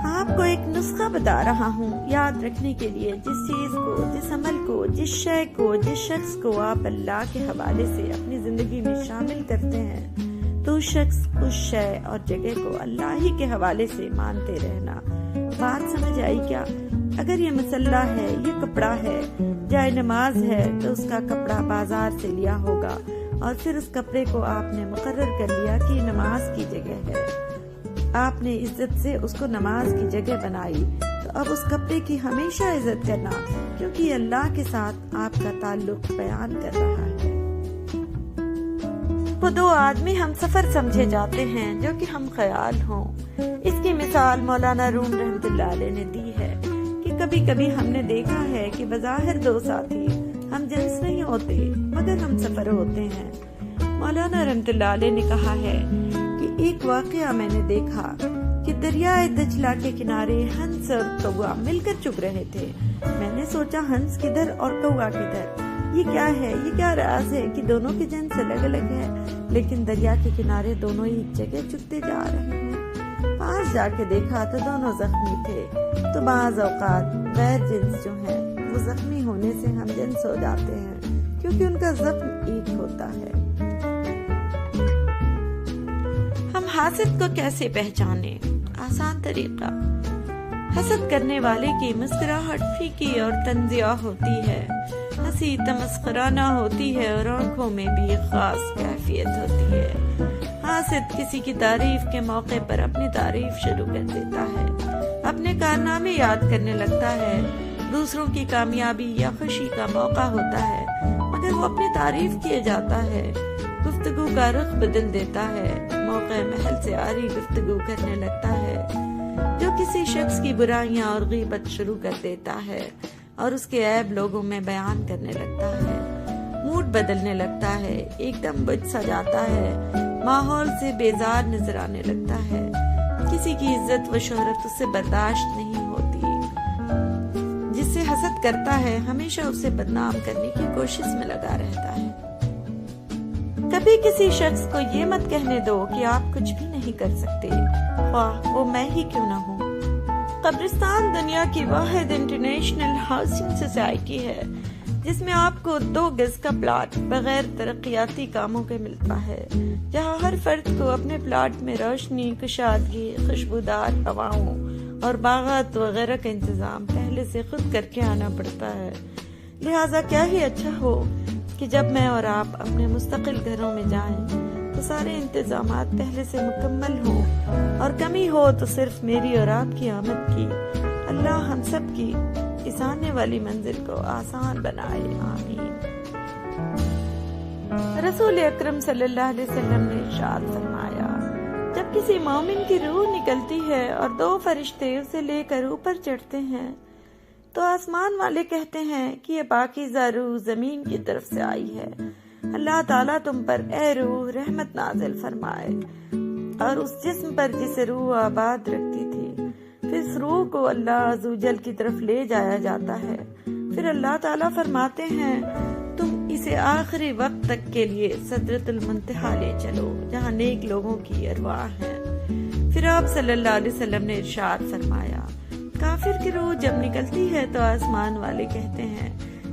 آپ کو ایک نسخہ بتا رہا ہوں یاد رکھنے کے لیے، جس چیز کو، جس عمل کو، جس شے کو، جس شخص کو آپ اللہ کے حوالے سے اپنی زندگی میں شامل کرتے ہیں، تو اس شخص، اس شے اور جگہ کو اللہ ہی کے حوالے سے مانتے رہنا۔ بات سمجھ آئی کیا؟ اگر یہ مسلح ہے، یہ کپڑا ہے، جائے نماز ہے، تو اس کا کپڑا بازار سے لیا ہوگا اور پھر اس کپڑے کو آپ نے مقرر کر لیا کہ یہ نماز کی جگہ ہے۔ آپ نے عزت سے اس کو نماز کی جگہ بنائی، تو اب اس کپڑے کی ہمیشہ عزت کرنا، کیونکہ یہ اللہ کے ساتھ آپ کا تعلق بیان کر رہا ہے۔ وہ دو آدمی ہم سفر سمجھے جاتے ہیں جو کہ ہم خیال ہوں۔ اس کی مثال مولانا روم رحمۃ اللہ علیہ نے دی ہے کہ کبھی کبھی ہم نے دیکھا ہے کہ بظاہر دو ساتھی ہم جنس نہیں ہوتے مگر ہم سفر ہوتے ہیں۔ مولانا رحمۃ اللہ علیہ نے کہا ہے کہ ایک واقعہ میں نے دیکھا کہ دریائے دجلہ کے کنارے ہنس اور کوا مل کر چگ رہے تھے۔ میں نے سوچا ہنس کدھر اور کوا کدھر، یہ کیا ہے، یہ کیا راز ہے کہ دونوں کے جنس الگ الگ ہے، لیکن دریا کے کنارے دونوں ایک جگہ چگتے جا رہے ہیں۔ پاس جا کے دیکھا تو دونوں زخمی تھے۔ تو بعض اوقات غیر جنس جو ہیں وہ زخمی ہونے سے ہم جنس ہو جاتے ہیں، کیونکہ ان کا زخم ایک ہوتا ہے۔ ہم حاسد کو کیسے پہچانے؟ آسان طریقہ، حسد کرنے والے کی مسکراہٹ پھیکی اور طنزیہ ہوتی ہے، ہنسی تمسخرانہ ہوتی ہے اور آنکھوں میں بھی ایک خاص کیفیت ہوتی ہے۔ حاسد کسی کی تعریف کے موقع پر اپنی تعریف شروع کر دیتا ہے، اپنے کارنامے یاد کرنے لگتا ہے، دوسروں کی کامیابی یا خوشی کا موقع ہوتا ہے مگر وہ اپنی تعریف کیے جاتا ہے، گفتگو کا رخ بدل دیتا ہے، موقع محل سے آری گفتگو کرنے لگتا ہے، جو کسی شخص کی برائیاں اور غیبت شروع کر دیتا ہے اور اس کے عیب لوگوں میں بیان کرنے لگتا ہے، موڈ بدلنے لگتا ہے، ایک دم بجھ سا جاتا ہے، ماحول سے بیزار نظر آنے لگتا ہے، کسی کی عزت و شہرت اس سے برداشت نہیں ہوتی، جس سے حسد کرتا ہے ہمیشہ اسے بدنام کرنے کی کوشش میں لگا رہتا ہے۔ کبھی کسی شخص کو یہ مت کہنے دو کہ آپ کچھ بھی نہیں کر سکتے، خواہ وہ میں ہی کیوں نہ ہوں۔ قبرستان دنیا کی واحد انٹرنیشنل ہاؤسنگ سوسائٹی ہے جس میں آپ کو 2 گز کا پلاٹ بغیر ترقیاتی کاموں کے ملتا ہے، جہاں ہر فرد کو اپنے پلاٹ میں روشنی، کشادگی، خوشبودار ہواؤں اور باغات وغیرہ کا انتظام پہلے سے خود کر کے آنا پڑتا ہے۔ لہٰذا کیا ہی اچھا ہو کہ جب میں اور آپ اپنے مستقل گھروں میں جائیں تو سارے انتظامات پہلے سے مکمل ہوں، اور کمی ہو تو صرف میری اور آپ کی آمد کی۔ اللہ ہم سب کی اس آنے والی منزل کو آسان بنائے، آمین۔ رسول اکرم صلی اللہ علیہ وسلم نے ارشاد فرمایا، جب کسی مومن کی روح نکلتی ہے اور 2 فرشتے اسے لے کر اوپر چڑھتے ہیں تو آسمان والے کہتے ہیں کہ یہ پاکیزہ روح زمین کی طرف سے آئی ہے، اللہ تعالیٰ تم پر اے روح رحمت نازل فرمائے۔ اور اس جسم پر جسے روح آباد رکھتی تھی، پھر اس روح کو اللہ عزوجل کی طرف لے جایا جاتا ہے، پھر اللہ تعالیٰ فرماتے ہیں تم اسے آخری وقت تک کے لیے سدرۃ المنتہا لے چلو جہاں نیک لوگوں کی ارواح ہیں۔ پھر آپ صلی اللہ علیہ وسلم نے ارشاد فرمایا، کافر کی روح جب نکلتی ہے تو آسمان والے کہتے ہیں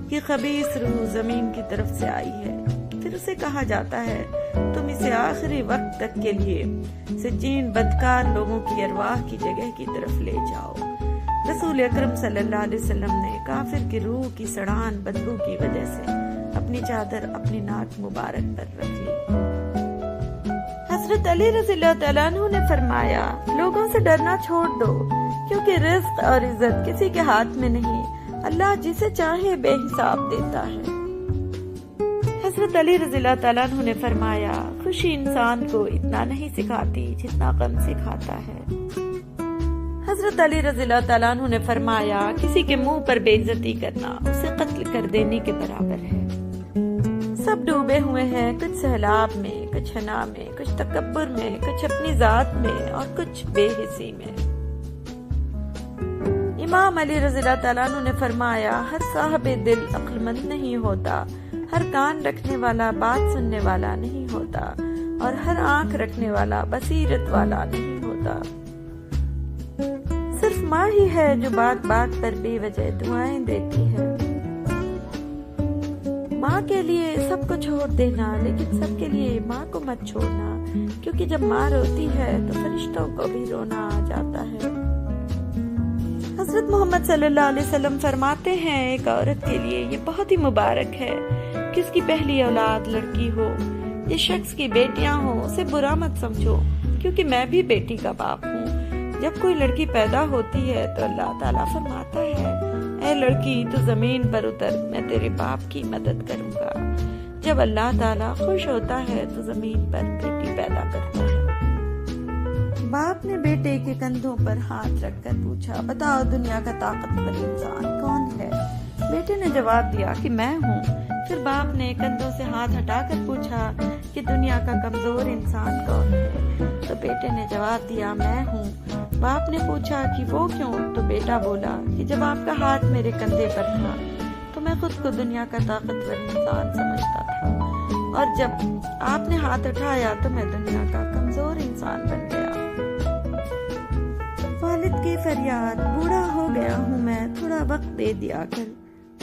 کہ خبیث روح زمین کی طرف سے آئی ہے، پھر اسے کہا جاتا ہے تم اسے آخری وقت تک کے لیے سجین بدکار لوگوں کی ارواح کی جگہ کی طرف لے جاؤ۔ رسول اکرم صلی اللہ علیہ وسلم نے کافر کی روح کی سڑان بدبو کی وجہ سے اپنی چادر اپنی ناک مبارک پر رکھ لی۔ حضرت علی رضی اللہ تعالیٰ عنہ نے فرمایا، لوگوں سے ڈرنا چھوڑ دو، کیونکہ رزق اور عزت کسی کے ہاتھ میں نہیں، اللہ جسے چاہے بے حساب دیتا ہے۔ حضرت علی رضی اللہ تعالیٰ عنہ نے فرمایا، خوشی انسان کو اتنا نہیں سکھاتی جتنا غم سکھاتا ہے۔ حضرت علی رضی اللہ تعالیٰ عنہ نے فرمایا، کسی کے منہ پر بے عزتی کرنا اسے قتل کر دینے کے برابر ہے۔ سب ڈوبے ہوئے ہیں، کچھ سیلاب میں، کچھ حنا میں، کچھ تکبر میں، کچھ اپنی ذات میں اور کچھ بے حسی میں۔ امام علی رضی اللہ تعالیٰ عنہ نے فرمایا، ہر صاحب دل عقل مند نہیں ہوتا، ہر کان رکھنے والا بات سننے والا نہیں ہوتا، اور ہر آنکھ رکھنے والا بصیرت والا نہیں ہوتا۔ صرف ماں ہی ہے جو بات بات پر بے وجہ دعائیں دیتی ہے۔ ماں کے لیے سب کو چھوڑ دینا، لیکن سب کے لیے ماں کو مت چھوڑنا، کیونکہ جب ماں روتی ہے تو فرشتوں کو بھی رونا آ جاتا ہے۔ حضرت محمد صلی اللہ علیہ وسلم فرماتے ہیں، ایک عورت کے لیے یہ بہت ہی مبارک ہے کہ اس کی پہلی اولاد لڑکی ہو۔ جس شخص کی بیٹیاں ہوں اسے برا مت سمجھو، کیونکہ میں بھی بیٹی کا باپ ہوں۔ جب کوئی لڑکی پیدا ہوتی ہے تو اللہ تعالیٰ فرماتا ہے، اے لڑکی تو زمین پر اتر، میں تیرے باپ کی مدد کروں گا۔ جب اللہ تعالیٰ خوش ہوتا ہے تو زمین پر بیٹی پیدا کرتا ہے۔ باپ نے بیٹے کے کندھوں پر ہاتھ رکھ کر پوچھا، بتاؤ دنیا کا طاقتور انسان کون ہے؟ بیٹے نے جواب دیا کہ میں ہوں۔ پھر باپ نے کندھوں سے ہاتھ ہٹا کر پوچھا کہ دنیا کا کمزور انسان کون ہے؟ تو بیٹے نے جواب دیا، میں ہوں۔ باپ نے پوچھا کہ وہ کیوں؟ تو بیٹا بولا کہ جب آپ کا ہاتھ میرے کندھے پر تھا تو میں خود کو دنیا کا طاقتور انسان سمجھتا تھا، اور جب آپ نے ہاتھ اٹھایا تو میں دنیا کا کمزور انسان بن گیا۔ والد کی فریاد، بوڑھا ہو گیا ہوں میں، تھوڑا وقت دے دیا کر،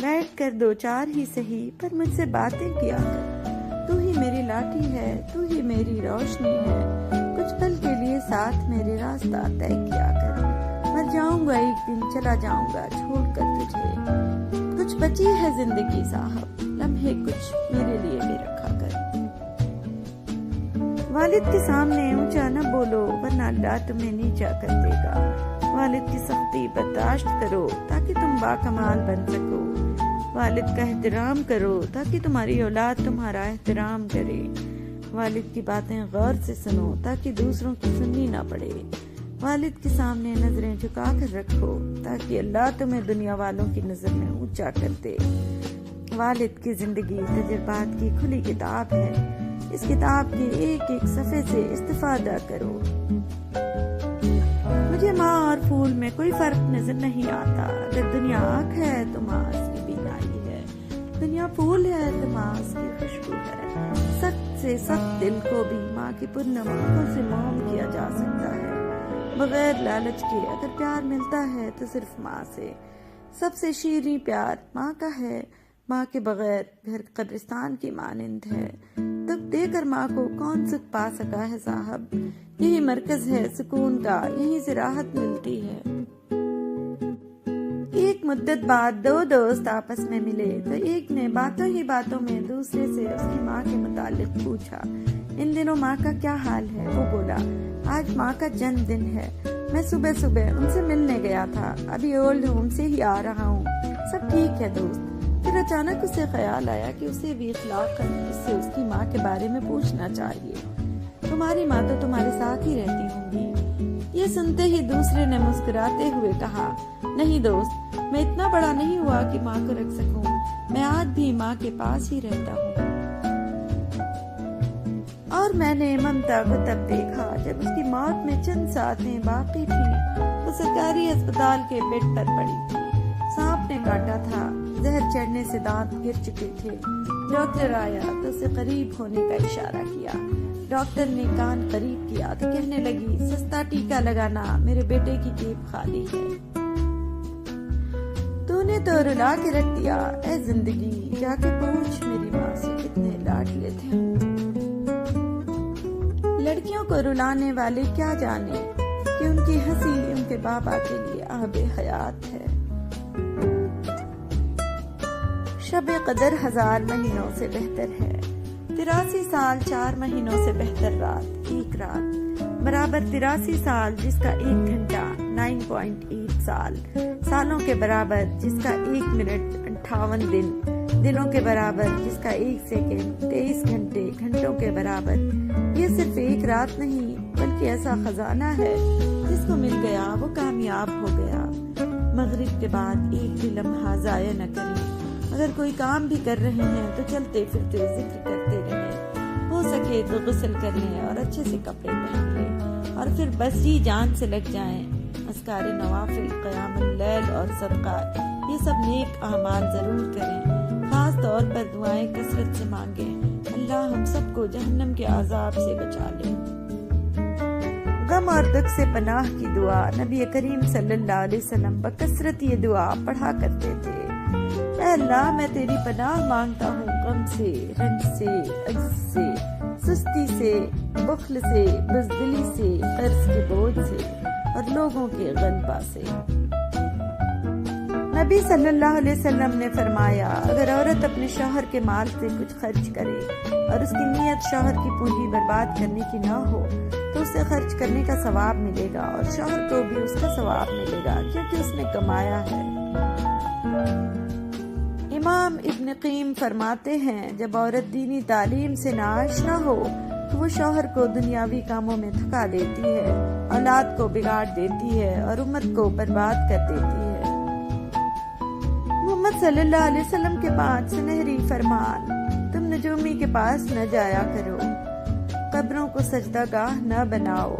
بیٹھ کر دو چار ہی سہی پر مجھ سے باتیں کیا کر۔ تو ہی میری لاٹھی ہے، تو ہی میری روشنی ہے، کچھ پل کے لیے ساتھ میرے راستہ طے کیا کر۔ مر جاؤں گا ایک دن، چلا جاؤں گا چھوڑ کر تجھے، کچھ بچی ہے زندگی صاحب، لمحے کچھ میرے لیے بھی رکھا کر۔ والد کے سامنے اونچا نہ بولو ورنہ اللہ تمہیں نیچا کر دے گا۔ والد کی سختی برداشت کرو تاکہ تم باکمال بن سکو۔ والد کا احترام کرو تاکہ تمہاری اولاد تمہارا احترام کرے۔ والد کی باتیں غور سے سنو تاکہ دوسروں کی سننی نہ پڑے۔ والد کے سامنے نظریں جھکا کر رکھو تاکہ اللہ تمہیں دنیا والوں کی نظر میں اونچا کر دے۔ والد کی زندگی تجربات کی کھلی کتاب ہے، اس کتاب کے ایک ایک صفحے سے استفادہ کرو۔ مجھے ماں اور پھول میں کوئی فرق نظر نہیں آتا۔ اگر دنیا آنکھ ہے تو ماں اس کی بینائی ہے، دنیا پھول ہے تو ماں اس کی خوشبو ہے۔ سخت سے سخت دل کو بھی ماں کی پرنم آنکھوں سے موم کیا جا سکتا ہے۔ بغیر لالچ کے اگر پیار ملتا ہے تو صرف ماں سے۔ سب سے شیریں پیار ماں کا ہے، ماں کے بغیر گھر قبرستان کی مانند ہے۔ تب دے کر ماں کو کون سکھ پا سکا ہے صاحب، یہی مرکز ہے سکون کا، یہیں سے راحت ملتی ہے۔ ایک مدت بعد دو دوست آپس میں ملے تو ایک نے باتوں ہی باتوں میں دوسرے سے اس کی ماں کے متعلق پوچھا، ان دنوں ماں کا کیا حال ہے؟ وہ بولا، آج ماں کا جنم دن ہے، میں صبح صبح ان سے ملنے گیا تھا، ابھی اولڈ ہوم سے ہی آ رہا ہوں، سب ٹھیک ہے دوست۔ پھر اچانک اسے خیال آیا کہ اسے بھی اخلاقاً اس سے اس کی ماں کے بارے میں پوچھنا چاہیے۔ تمہاری ماں تو تمہارے ساتھ ہی رہتی ہوں گی۔ یہ سنتے ہی دوسرے نے مسکراتے ہوئے کہا، نہیں دوست، میں اتنا بڑا نہیں ہوا کہ ماں کو رکھ سکوں، میں آج بھی ماں کے پاس ہی رہتا ہوں۔ اور میں نے ممتا کو تب دیکھا جب اس کی موت میں چند ساعتیں باقی تھیں، وہ سرکاری اسپتال کے بیڈ پر پڑی تھی، سانپ نے کاٹا تھا، زہر چڑھنے سے دانت گر چکے تھے۔ ڈاکٹر آیا تو اسے قریب ہونے کا اشارہ کیا۔ ڈاکٹر نے کان قریب کیا تو کہنے لگی، سستا ٹیکا لگانا، میرے بیٹے کی جیب خالی ہے۔ تو نے تو رلا کے رکھ دیا، اے زندگی جا کے پوچھ میری ماں سے کتنے لاڈلے تھے۔ لڑکیوں کو رلانے والے کیا جانے کہ ان کی ہنسی ان کے بابا کے لیے آب حیات ہے۔ شب قدر 1000 مہینوں سے بہتر ہے، 83 سال 4 مہینوں سے بہتر رات ایک رات برابر 83 سال جس کا 1 گھنٹہ 9.8 سال، سالوں کے برابر جس کا 1 منٹ 58 دن، دنوں کے برابر جس کا 1 سیکنڈ 23 گھنٹے، گھنٹوں کے برابر۔ یہ صرف ایک رات نہیں بلکہ ایسا خزانہ ہے جس کو مل گیا وہ کامیاب ہو گیا۔ مغرب کے بعد ایک بھی لمحہ ضائع نہ کریں، اگر کوئی کام بھی کر رہے ہیں تو چلتے پھرتے ذکر کرتے رہیں، ہو سکے تو غسل کر لیں اور اچھے سے کپڑے پہن لیں، اور پھر بس جی جان سے لگ جائیں اذکار نوافل، قیام اللیل اور صدقات، یہ سب نیک اعمال ضرور کریں۔ خاص طور پر دعائیں کثرت سے مانگیں، اللہ ہم سب کو جہنم کے عذاب سے بچا لے۔ غم اور دکھ سے پناہ کی دعا نبی کریم صلی اللہ علیہ وسلم بکثرت یہ دعا پڑھا کرتے تھے۔ اے اللہ، میں تیری پناہ مانگتا ہوں غم سے، رنج سے، عجز سے، سستی سے، بخل سے، بزدلی سے، قرض کے بوجھ سے اور لوگوں کے غلبہ سے۔ نبی صلی اللہ علیہ وسلم نے فرمایا، اگر عورت اپنے شوہر کے مال سے کچھ خرچ کرے اور اس کی نیت شوہر کی پونجی برباد کرنے کی نہ ہو تو اسے خرچ کرنے کا ثواب ملے گا اور شوہر کو بھی اس کا ثواب ملے گا، کیونکہ اس نے کمایا ہے۔ امام ابن قیم فرماتے ہیں، جب عورت دینی تعلیم سے ناآشنا ہو تو وہ شوہر کو دنیاوی کاموں میں تھکا دیتی ہے، اولاد کو بگاڑ دیتی ہے اور امت کو برباد کر دیتی ہے۔ محمد صلی اللہ علیہ وسلم کے 5 سنہری فرمان: تم نجومی کے پاس نہ جایا کرو، قبروں کو سجدہ گاہ نہ بناؤ،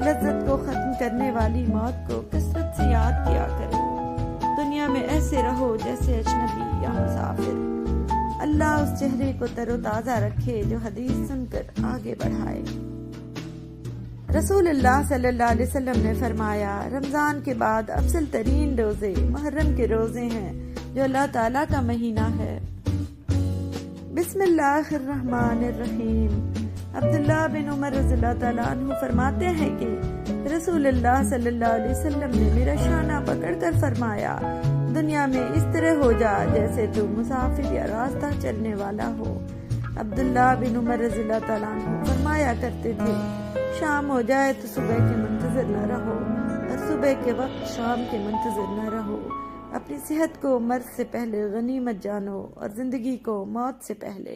لذت کو ختم کرنے والی موت کو کثرت سے یاد کیا کرو، دنیا میں ایسے رہو جیسے اجنبی یا مسافر، اللہ اس چہرے کو تر و تازہ رکھے جو حدیث سن کر آگے بڑھائے۔ رسول اللہ صلی اللہ علیہ وسلم نے فرمایا، رمضان کے بعد افضل ترین روزے محرم کے روزے ہیں جو اللہ تعالیٰ کا مہینہ ہے۔ بسم اللہ الرحمن الرحیم۔ عبداللہ بن عمر رضی اللہ تعالیٰ عنہ فرماتے ہیں کہ رسول اللہ صلی اللہ علیہ وسلم نے میرا شانہ پکڑ کر فرمایا، دنیا میں اس طرح ہو جا جیسے تو مسافر یا راستہ چلنے والا ہو۔ عبداللہ بن عمر رضی اللہ تعالیٰ عنہ فرمایا کرتے تھے، شام ہو جائے تو صبح کے منتظر نہ رہو اور صبح کے وقت شام کے منتظر نہ رہو، اپنی صحت کو مرض سے پہلے غنیمت جانو اور زندگی کو موت سے پہلے۔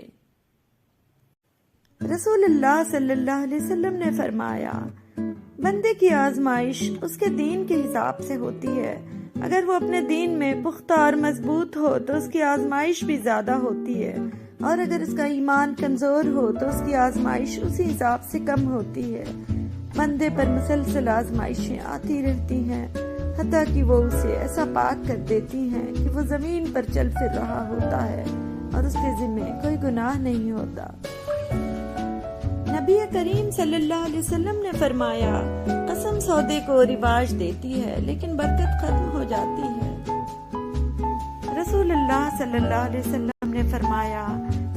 رسول اللہ صلی اللہ علیہ وسلم نے فرمایا، بندے کی آزمائش اس کے دین کے حساب سے ہوتی ہے، اگر وہ اپنے دین میں پختہ اور مضبوط ہو تو اس کی آزمائش بھی زیادہ ہوتی ہے، اور اگر اس کا ایمان کمزور ہو تو اس کی آزمائش اسی حساب سے کم ہوتی ہے۔ بندے پر مسلسل آزمائشیں آتی رہتی ہیں، حتیٰ کہ وہ اسے ایسا پاک کر دیتی ہیں کہ وہ زمین پر چل پھر رہا ہوتا ہے اور اس کے ذمے کوئی گناہ نہیں ہوتا۔ نبی کریم صلی اللہ علیہ وسلم نے فرمایا، قسم سودے کو رواج دیتی ہے لیکن برکت ختم ہو جاتی ہے۔ رسول اللہ صلی اللہ علیہ وسلم نے فرمایا،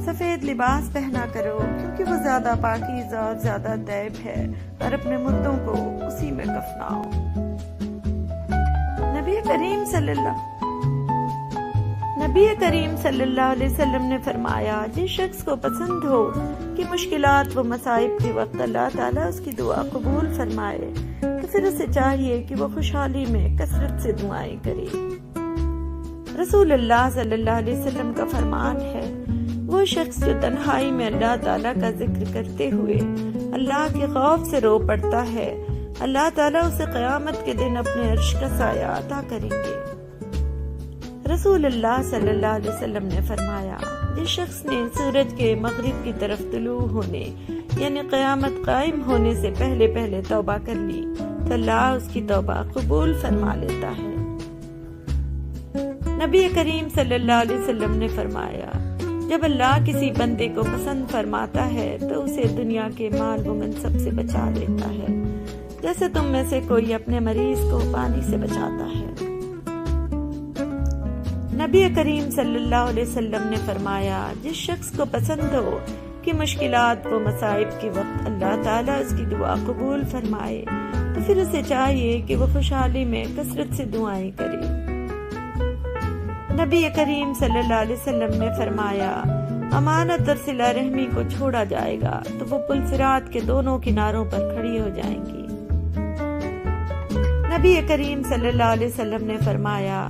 سفید لباس پہنا کرو کیونکہ وہ زیادہ پاکیزہ اور زیادہ طیب ہے، اور اپنے مردوں کو اسی میں کفناؤ۔ نبی کریم صلی اللہ علیہ وسلم نے فرمایا، جس شخص کو پسند ہو کہ مشکلات و مصائب کے وقت اللہ تعالیٰ اس کی دعا قبول فرمائے تو پھر اسے چاہیے کہ وہ خوشحالی میں کثرت سے دعائیں کرے۔ رسول اللہ صلی اللہ علیہ وسلم کا فرمان ہے، وہ شخص جو تنہائی میں اللہ تعالیٰ کا ذکر کرتے ہوئے اللہ کے خوف سے رو پڑتا ہے، اللہ تعالیٰ اسے قیامت کے دن اپنے عرش کا سایہ عطا کریں گے۔ رسول اللہ صلی اللہ علیہ وسلم نے فرمایا، جس شخص نے سورج کے مغرب کی طرف طلوع ہونے یعنی قیامت قائم ہونے سے پہلے پہلے توبہ کر لی تو اللہ اس کی توبہ قبول فرما لیتا ہے۔ نبی کریم صلی اللہ علیہ وسلم نے فرمایا، جب اللہ کسی بندے کو پسند فرماتا ہے تو اسے دنیا کے مال و منصب سے بچا لیتا ہے، جیسے تم میں سے کوئی اپنے مریض کو پانی سے بچاتا ہے۔ نبی کریم صلی اللہ علیہ وسلم نے فرمایا، جس شخص کو پسند ہو کہ مشکلات و مصائب کے وقت اللہ تعالیٰ اس کی دعا قبول فرمائے تو پھر اسے چاہیے کہ وہ خوشحالی میں کثرت سے دعائیں کرے۔ نبی کریم صلی اللہ علیہ وسلم نے فرمایا، امانت اور صلہ رحمی کو چھوڑا جائے گا تو وہ پل صراط کے دونوں کناروں پر کھڑی ہو جائیں گی۔ نبی کریم صلی اللہ علیہ وسلم نے فرمایا،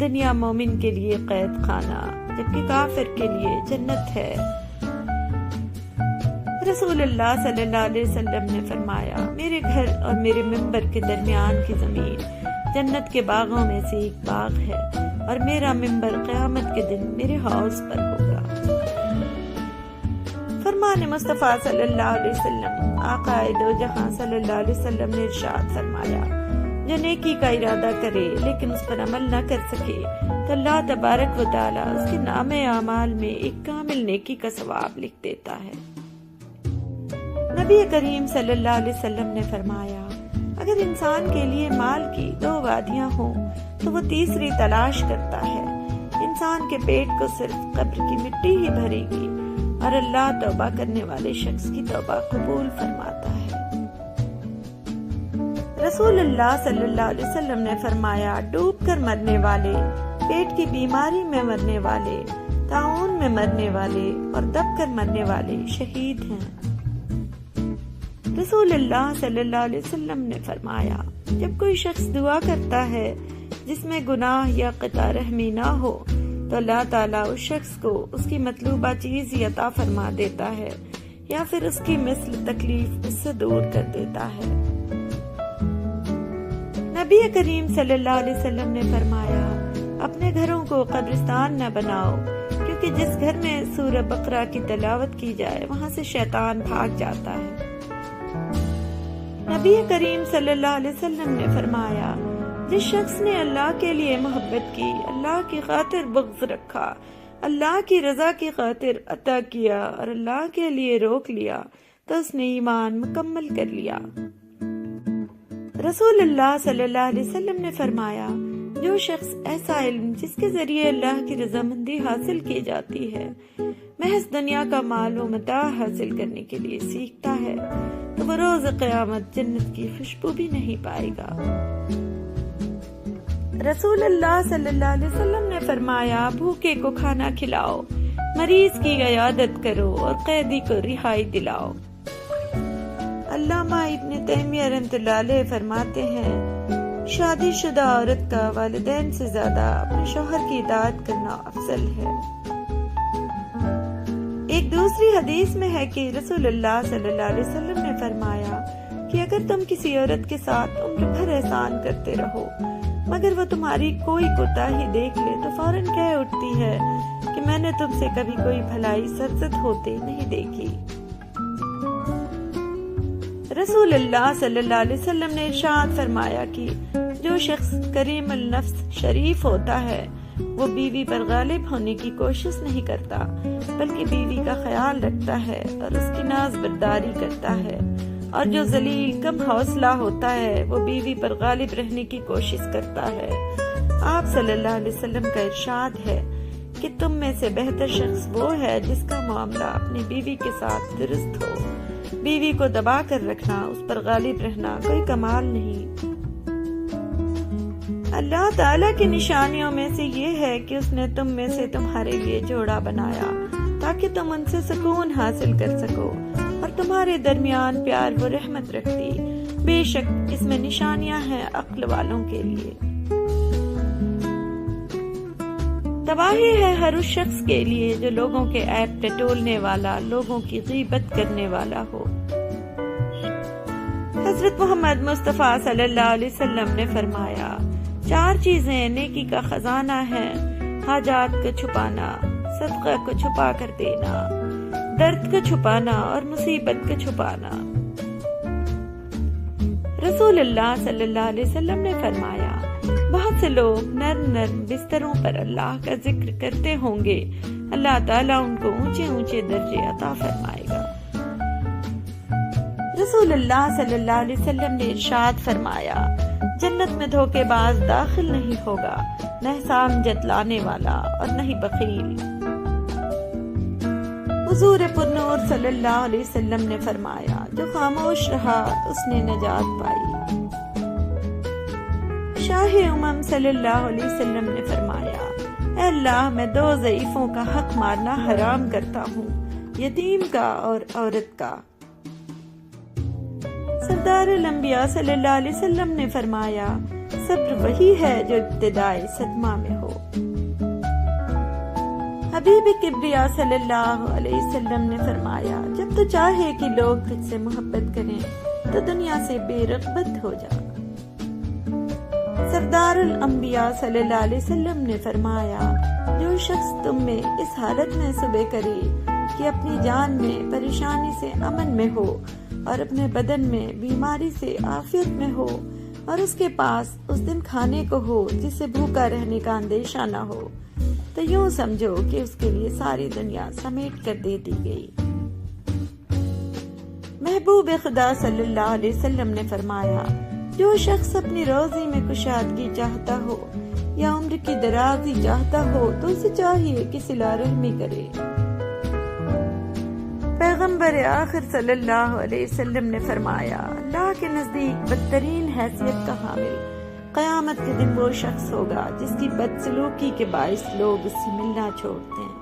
دنیا مومن کے لیے قید خانہ جبکہ کافر کے لیے جنت ہے۔ رسول اللہ صلی اللہ علیہ وسلم نے فرمایا، میرے گھر اور میرے ممبر کے درمیان کی زمین جنت کے باغوں میں سے ایک باغ ہے، اور میرا ممبر قیامت کے دن میرے حوض پر ہوگا۔ فرمان مصطفیٰ صلی اللہ علیہ وسلم، آقا دو جہاں صلی اللہ علیہ وسلم نے ارشاد فرمایا، جو نیکی کا ارادہ کرے لیکن اس پر عمل نہ کر سکے تو اللہ تبارک و تعالیٰ اس کے نامہ اعمال میں ایک کامل نیکی کا ثواب لکھ دیتا ہے۔ نبی کریم صلی اللہ علیہ وسلم نے فرمایا، اگر انسان کے لیے مال کی 2 وادیاں ہوں تو وہ تیسری تلاش کرتا ہے۔ انسان کے پیٹ کو صرف قبر کی مٹی ہی بھرے گی اور اللہ توبہ کرنے والے شخص کی توبہ قبول فرماتا ہے۔ رسول اللہ صلی اللہ علیہ وسلم نے فرمایا، ڈوب کر مرنے والے، پیٹ کی بیماری میں مرنے والے، طاعون میں مرنے والے اور دب کر مرنے والے شہید ہیں۔ رسول اللہ صلی اللہ علیہ وسلم نے فرمایا، جب کوئی شخص دعا کرتا ہے جس میں گناہ یا قطع رحمی نہ ہو تو اللہ تعالیٰ اس شخص کو اس کی مطلوبہ چیز ہی عطا فرما دیتا ہے یا پھر اس کی مثل تکلیف اس سے دور کر دیتا ہے۔ نبی کریم صلی اللہ علیہ وسلم نے فرمایا، اپنے گھروں کو قبرستان نہ بناؤ، کیونکہ جس گھر میں سورہ بقرہ کی تلاوت کی جائے وہاں سے شیطان بھاگ جاتا ہے۔ نبی کریم صلی اللہ علیہ وسلم نے فرمایا، جس شخص نے اللہ کے لیے محبت کی، اللہ کی خاطر بغض رکھا، اللہ کی رضا کی خاطر عطا کیا اور اللہ کے لیے روک لیا تو اس نے ایمان مکمل کر لیا۔ رسول اللہ صلی اللہ علیہ وسلم نے فرمایا، جو شخص ایسا علم جس کے ذریعے اللہ کی رضامندی حاصل کی جاتی ہے محض دنیا کا مال و متاع حاصل کرنے کے لیے سیکھتا ہے تو وہ روز قیامت جنت کی خوشبو بھی نہیں پائے گا۔ رسول اللہ صلی اللہ علیہ وسلم نے فرمایا، بھوکے کو کھانا کھلاؤ، مریض کی عیادت کرو اور قیدی کو رہائی دلاؤ۔ علامہ ابن تیمیہ رحمۃ اللہ علیہ فرماتے ہیں، شادی شدہ عورت کا والدین سے زیادہ اپنے شوہر کی اطاعت کرنا افضل ہے۔ ایک دوسری حدیث میں ہے کہ رسول اللہ صلی اللہ علیہ وسلم نے فرمایا کہ اگر تم کسی عورت کے ساتھ عمر بھر احسان کرتے رہو مگر وہ تمہاری کوئی کوتاہی دیکھ لے تو فوراً کہہ اٹھتی ہے کہ میں نے تم سے کبھی کوئی بھلائی سرزد ہوتے نہیں دیکھی۔ رسول اللہ صلی اللہ علیہ وسلم نے ارشاد فرمایا کہ جو شخص کریم النفس شریف ہوتا ہے وہ بیوی پر غالب ہونے کی کوشش نہیں کرتا بلکہ بیوی کا خیال رکھتا ہے اور اس کی ناز برداری کرتا ہے، اور جو ذلیل کم حوصلہ ہوتا ہے وہ بیوی پر غالب رہنے کی کوشش کرتا ہے۔ آپ صلی اللہ علیہ وسلم کا ارشاد ہے کہ تم میں سے بہتر شخص وہ ہے جس کا معاملہ اپنی بیوی کے ساتھ درست ہو۔ بیوی کو دبا کر رکھنا، اس پر غالب رہنا کوئی کمال نہیں۔ اللہ تعالیٰ کی نشانیوں میں سے یہ ہے کہ اس نے تم میں سے تمہارے لیے جوڑا بنایا تاکہ تم ان سے سکون حاصل کر سکو، اور تمہارے درمیان پیار و رحمت رکھتی۔ بے شک اس میں نشانیاں ہیں عقل والوں کے لیے۔ تباہی ہے ہر اس شخص کے لیے جو لوگوں کے عیب ٹٹولنے والا، لوگوں کی غیبت کرنے والا ہو۔ حضرت محمد مصطفیٰ صلی اللہ علیہ وسلم نے فرمایا، 4 چیزیں نیکی کا خزانہ ہیں: حاجات کو چھپانا، صدقہ کو چھپا کر دینا، درد کو چھپانا اور مصیبت کو چھپانا۔ رسول اللہ صلی اللہ علیہ وسلم نے فرمایا، بہت سے لوگ نرم نرم بستروں پر اللہ کا ذکر کرتے ہوں گے، اللہ تعالیٰ ان کو اونچے اونچے درجے عطا فرمائے گا۔ رسول اللہ صلی اللہ علیہ وسلم نے ارشاد فرمایا، جنت میں دھوکے باز داخل نہیں ہوگا، نہ احسان جتلانے والا اور نہ ہی بخیل۔ حضور پرنور صلی اللہ علیہ وسلم نے فرمایا، جو خاموش رہا اس نے نجات پائی۔ شاہ امم صلی اللہ علیہ وسلم نے فرمایا، اے اللہ میں 2 ضعیفوں کا حق مارنا حرام کرتا ہوں، یتیم کا اور عورت کا۔ سردار الانبیاء صلی اللہ علیہ وسلم نے فرمایا، صبر وہی ہے جو ابتدائی صدمہ میں ہو۔ حبیب کبریا صلی اللہ علیہ وسلم نے فرمایا، جب تو چاہے کہ لوگ تجھ سے محبت کریں تو دنیا سے بے رغبت ہو جا۔ سردار الانبیاء صلی اللہ علیہ وسلم نے فرمایا، جو شخص تم میں اس حالت میں صبح کرے کہ اپنی جان میں پریشانی سے امن میں ہو اور اپنے بدن میں بیماری سے عافیت میں ہو، اور اس کے پاس اس دن کھانے کو ہو جسے بھوکا رہنے کا اندیشہ نہ ہو، تو یوں سمجھو کہ اس کے لیے ساری دنیا سمیٹ کر دے دی گئی۔ محبوب خدا صلی اللہ علیہ وسلم نے فرمایا، جو شخص اپنی روزی میں کشادگی چاہتا ہو یا عمر کی درازی چاہتا ہو تو اسے چاہیے کہ صلہ رحمی کرے۔ پیغمبر آخر صلی اللہ علیہ وسلم نے فرمایا، اللہ کے نزدیک بدترین حیثیت کا حامل قیامت کے دن وہ شخص ہوگا جس کی بدسلوکی کے باعث لوگ اس سے ملنا چھوڑتے ہیں۔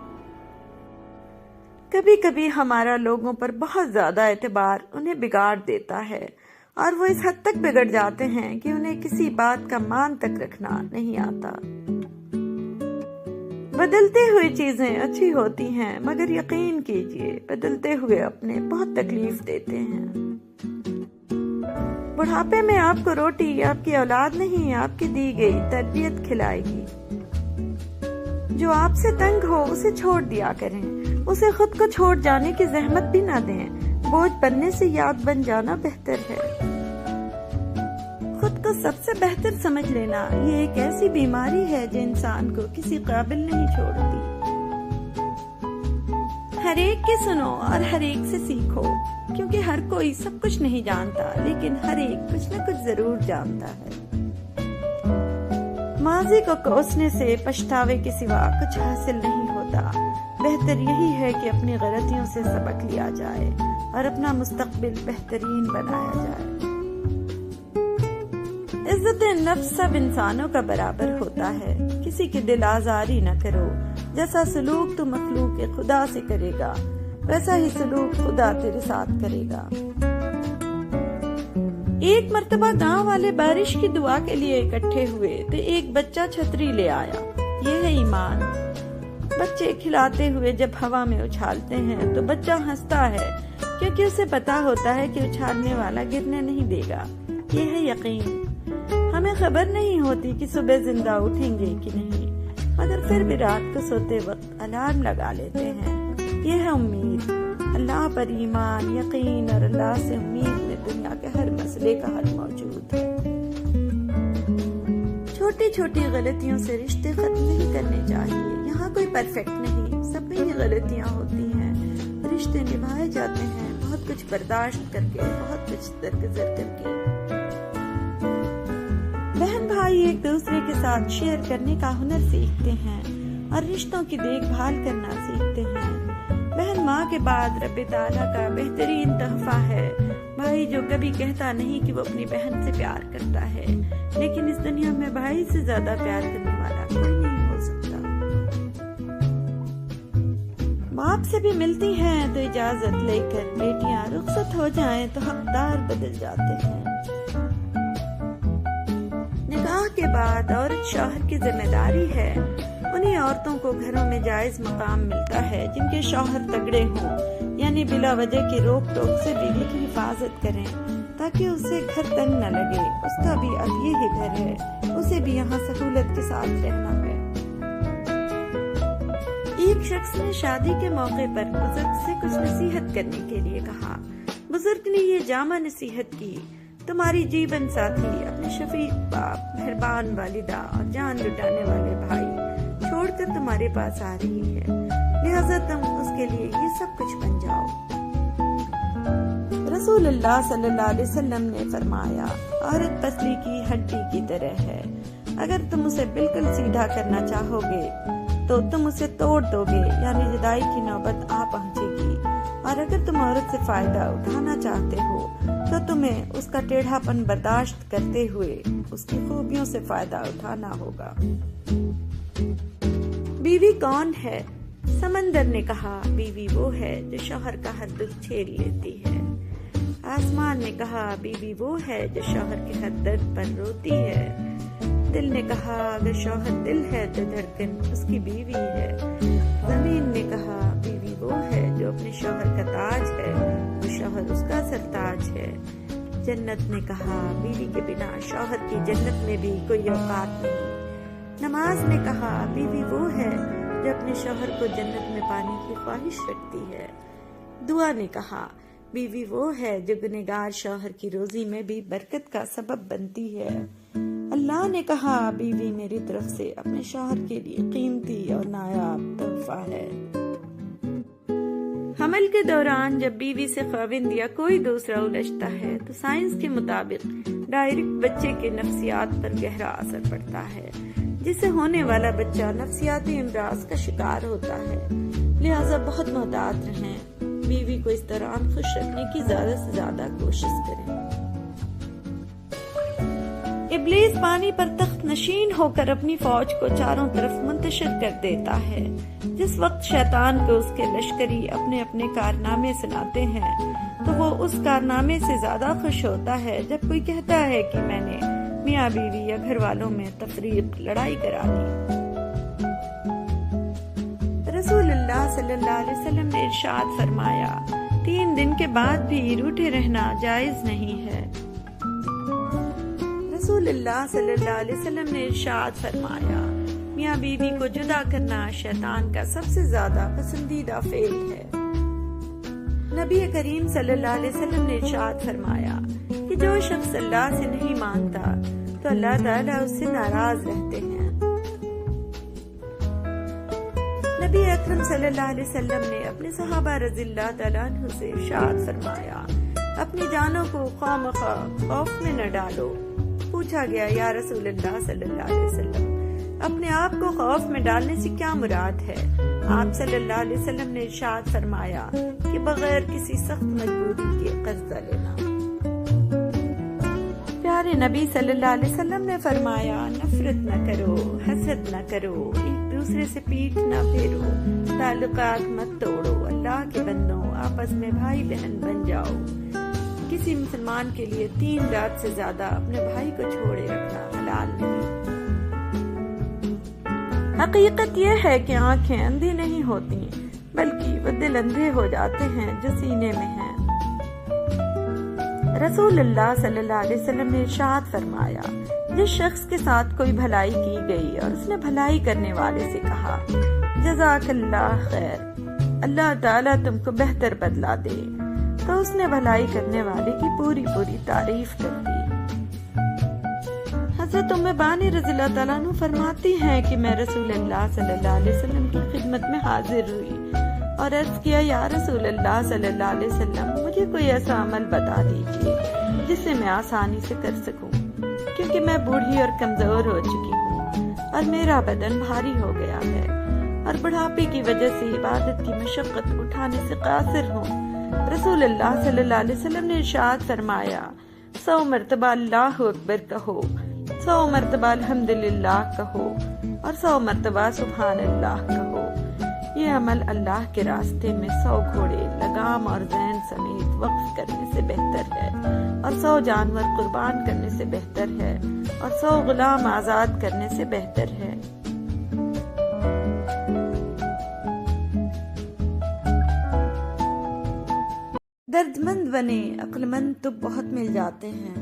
کبھی کبھی ہمارا لوگوں پر بہت زیادہ اعتبار انہیں بگاڑ دیتا ہے، اور وہ اس حد تک بگڑ جاتے ہیں کہ انہیں کسی بات کا مان تک رکھنا نہیں آتا۔ بدلتے ہوئے چیزیں اچھی ہوتی ہیں، مگر یقین کیجئے بدلتے ہوئے اپنے بہت تکلیف دیتے ہیں۔ بڑھاپے میں آپ کو روٹی آپ کی اولاد نہیں، آپ کی دی گئی تربیت کھلائے گی۔ جو آپ سے تنگ ہو اسے چھوڑ دیا کریں، اسے خود کو چھوڑ جانے کی زحمت بھی نہ دیں، بوجھ بننے سے یاد بن جانا بہتر ہے۔ خود کو سب سے بہتر سمجھ لینا یہ ایک ایسی بیماری ہے جو انسان کو کسی قابل نہیں چھوڑتی۔ ہر ایک کی سنو اور ہر ایک سے سیکھو، کیونکہ ہر کوئی سب کچھ نہیں جانتا، لیکن ہر ایک کچھ نہ کچھ ضرور جانتا ہے۔ ماضی کو کوسنے سے پچھتاوے کے سوا کچھ حاصل نہیں ہوتا۔ بہتر یہی ہے کہ اپنی غلطیوں سے سبق لیا جائے اور اپنا مستقبل بہترین بنایا جائے۔ عزت نفس سب انسانوں کا برابر ہوتا ہے، کسی کے دل آزاری نہ کرو۔ جیسا سلوک تو مخلوق خدا سے کرے گا، ویسا ہی سلوک خدا تیرے ساتھ کرے گا۔ ایک مرتبہ گاؤں والے بارش کی دعا کے لیے اکٹھے ہوئے تو ایک بچہ چھتری لے آیا۔ یہ ہے ایمان۔ بچے کھلاتے ہوئے جب ہوا میں اچھالتے ہیں تو بچہ ہنستا ہے، کیونکہ اسے پتا ہوتا ہے کہ اچھالنے والا گرنے نہیں دے گا۔ یہ ہے یقین۔ ہمیں خبر نہیں ہوتی کہ صبح زندہ اٹھیں گے کہ نہیں، مگر پھر بھی رات کو سوتے وقت الارم لگا لیتے ہیں۔ یہ ہے امید۔ اللہ پر ایمان، یقین اور اللہ سے امید میں دنیا کے ہر مسئلے کا حل موجود ہے۔ چھوٹی چھوٹی غلطیوں سے رشتے ختم نہیں کرنے چاہیے۔ یہاں کوئی پرفیکٹ نہیں، سب میں ہی غلطیاں ہوتی ہیں، رشتے نبھائے جاتے ہیں بہت کچھ برداشت کر کے، بہت کچھ درگزر کر کے۔ بہن بھائی ایک دوسرے کے ساتھ شیئر کرنے کا ہنر سیکھتے ہیں اور رشتوں کی دیکھ بھال کرنا سیکھتے ہیں۔ بہن ماں کے بعد رب تعالیٰ کا بہترین تحفہ ہے۔ بھائی جو کبھی کہتا نہیں کہ وہ اپنی بہن سے پیار کرتا ہے، لیکن اس دنیا میں بھائی سے زیادہ پیار کرنے والا کوئی نہیں ہو سکتا۔ باپ سے بھی ملتی ہیں تو اجازت لے کر بیٹیاں رخصت ہو جائیں تو حقدار بدل جاتے ہیں۔ نکاح کے بعد عورت شوہر کی ذمہ داری ہے۔ انہیں عورتوں کو گھروں میں جائز مقام ملتا ہے جن کے شوہر تگڑے ہوں، یعنی بلا وجہ کی روک ٹوک سے بیوی کی حفاظت کریں تاکہ اسے گھر تنگ نہ لگے۔ اس کا بھی اب یہ گھر ہے، اسے بھی یہاں سہولت کے ساتھ رہنا ہے۔ ایک شخص نے شادی کے موقع پر بزرگ سے کچھ نصیحت کرنے کے لیے کہا۔ بزرگ نے یہ جامع نصیحت کی، تمہاری جیون ساتھی، اپنے شفیق باپ، مہربان والدہ اور جان لٹانے والے بھائی چھوڑ کر تمہارے پاس آ رہی ہے، لہذا تم اس کے لیے یہ سب کچھ بن جاؤ۔ رسول اللہ صلی اللہ علیہ وسلم نے فرمایا، عورت پسلی کی ہڈی کی طرح ہے، اگر تم اسے بالکل سیدھا کرنا چاہو گے تو تم اسے توڑ دو گے، یعنی جدائی کی نوبت آ پہنچے گی، اور اگر تم عورت سے فائدہ اٹھانا چاہتے ہو تو تمہیں اس کا ٹیڑھا پن برداشت کرتے ہوئے اس کی خوبیوں سے فائدہ اٹھانا ہوگا۔ بیوی کون ہے؟ سمندر نے کہا، بیوی وہ ہے جو شوہر کا ہر دکھ جھیل لیتی ہے۔ آسمان نے کہا، بیوی وہ ہے جو شوہر کے ہر درد پر روتی ہے۔ دل نے کہا، اگر شوہر دل ہے تو دھڑکن اس کی بیوی ہے۔ زمین نے کہا، بیوی وہ ہے جو اپنے شوہر کا تاج ہے، وہ شوہر اس کا سرتاج ہے۔ جنت نے کہا، بیوی کے بنا شوہر کی جنت میں بھی کوئی اوقات نہیں۔ نماز نے کہا، بیوی وہ ہے جو اپنے شوہر کو جنت میں پانے کی خواہش رکھتی ہے۔ دعا نے کہا، بیوی وہ ہے جو گنہگار شوہر کی روزی میں بھی برکت کا سبب بنتی ہے۔ اللہ نے کہا بیوی میری طرف سے اپنے شوہر کے لیے قیمتی اور نایاب تحفہ ہے۔ حمل کے دوران جب بیوی سے خاوند یا کوئی دوسرا الجھتا ہے تو سائنس کے مطابق ڈائریکٹ بچے کے نفسیات پر گہرا اثر پڑتا ہے، جس سے ہونے والا بچہ نفسیاتی امراض کا شکار ہوتا ہے۔ لہٰذا بہت محتاط رہیں، بیوی کو اس دوران خوش رکھنے کی زیادہ سے زیادہ کوشش کریں۔ ابلیس پانی پر تخت نشین ہو کر اپنی فوج کو چاروں طرف منتشر کر دیتا ہے۔ جس وقت شیطان کو اس کے لشکری اپنے اپنے کارنامے سناتے ہیں تو وہ اس کارنامے سے زیادہ خوش ہوتا ہے جب کوئی کہتا ہے کہ میں نے میاں بیوی یا گھر والوں میں تفریق، لڑائی کرا دی۔ رسول اللہ صلی اللہ علیہ وسلم نے ارشاد فرمایا، 3 دن کے بعد بھی روٹھے رہنا جائز نہیں ہے۔ رسول اللہ صلی اللہ علیہ وسلم نے ارشاد فرمایا، میاں بیوی کو جدا کرنا شیطان کا سب سے زیادہ پسندیدہ فعل ہے۔ نبی کریم صلی اللہ علیہ وسلم نے ارشاد فرمایا کہ جو شخص اللہ سے نہیں مانتا تو اللہ تعالیٰ اس سے ناراض رہتے ہیں۔ نبی اکرم صلی اللہ علیہ وسلم نے اپنے صحابہ رضی اللہ تعالیٰ عنہ سے ارشاد فرمایا، اپنی جانوں کو خواہ خوف میں نہ ڈالو۔ پوچھا گیا، یا رسول اللہ صلی اللہ علیہ وسلم، اپنے آپ کو خوف میں ڈالنے سے کیا مراد ہے؟ آپ صلی اللہ علیہ وسلم نے ارشاد فرمایا کہ بغیر کسی سخت مجبوری کے قرضہ لینا۔ پیارے نبی صلی اللہ علیہ وسلم نے فرمایا، نفرت نہ کرو، حسد نہ کرو، ایک دوسرے سے پیٹھ نہ پھیرو، تعلقات مت توڑو، اللہ کے بندوں آپس میں بھائی بہن بن جاؤ۔ کسی مسلمان کے لیے 3 رات سے زیادہ اپنے بھائی کو چھوڑے رکھنا حلال نہیں۔ حقیقت یہ ہے کہ آنکھیں اندھی نہیں ہوتی بلکہ وہ دل اندھے ہو جاتے ہیں جو سینے میں ہیں۔ رسول اللہ صلی اللہ علیہ وسلم نے ارشاد فرمایا، جس شخص کے ساتھ کوئی بھلائی کی گئی اور اس نے بھلائی کرنے والے سے کہا، جزاک اللہ خیر، اللہ تعالیٰ تم کو بہتر بدلہ دے، تو اس نے بھلائی کرنے والے کی پوری تعریف کر دی۔ حضرت ام بانی رضی اللہ تعالیٰ عنہ فرماتی ہیں کہ میں رسول اللہ صلی اللہ علیہ وسلم کی خدمت میں حاضر ہوئی اور عرض کیا، یا رسول اللہ صلی اللہ علیہ وسلم، مجھے کوئی ایسا عمل بتا دیجیے جس سے میں آسانی سے کر سکوں، کیونکہ میں بوڑھی اور کمزور ہو چکی ہوں اور میرا بدن بھاری ہو گیا ہے اور بڑھاپے کی وجہ سے عبادت کی مشقت اٹھانے سے قاصر ہوں۔ رسول اللہ صلی اللہ علیہ وسلم نے ارشاد فرمایا، 100 مرتبہ اللہ اکبر کہو، 100 مرتبہ الحمدللہ کہو اور 100 مرتبہ سبحان اللہ کہو۔ یہ عمل اللہ کے راستے میں 100 گھوڑے لگام اور ذہن سمیت وقف کرنے سے بہتر ہے اور 100 جانور قربان کرنے سے بہتر ہے اور 100 غلام آزاد کرنے سے بہتر ہے۔ درد مند بنے عقل مند تو بہت مل جاتے ہیں۔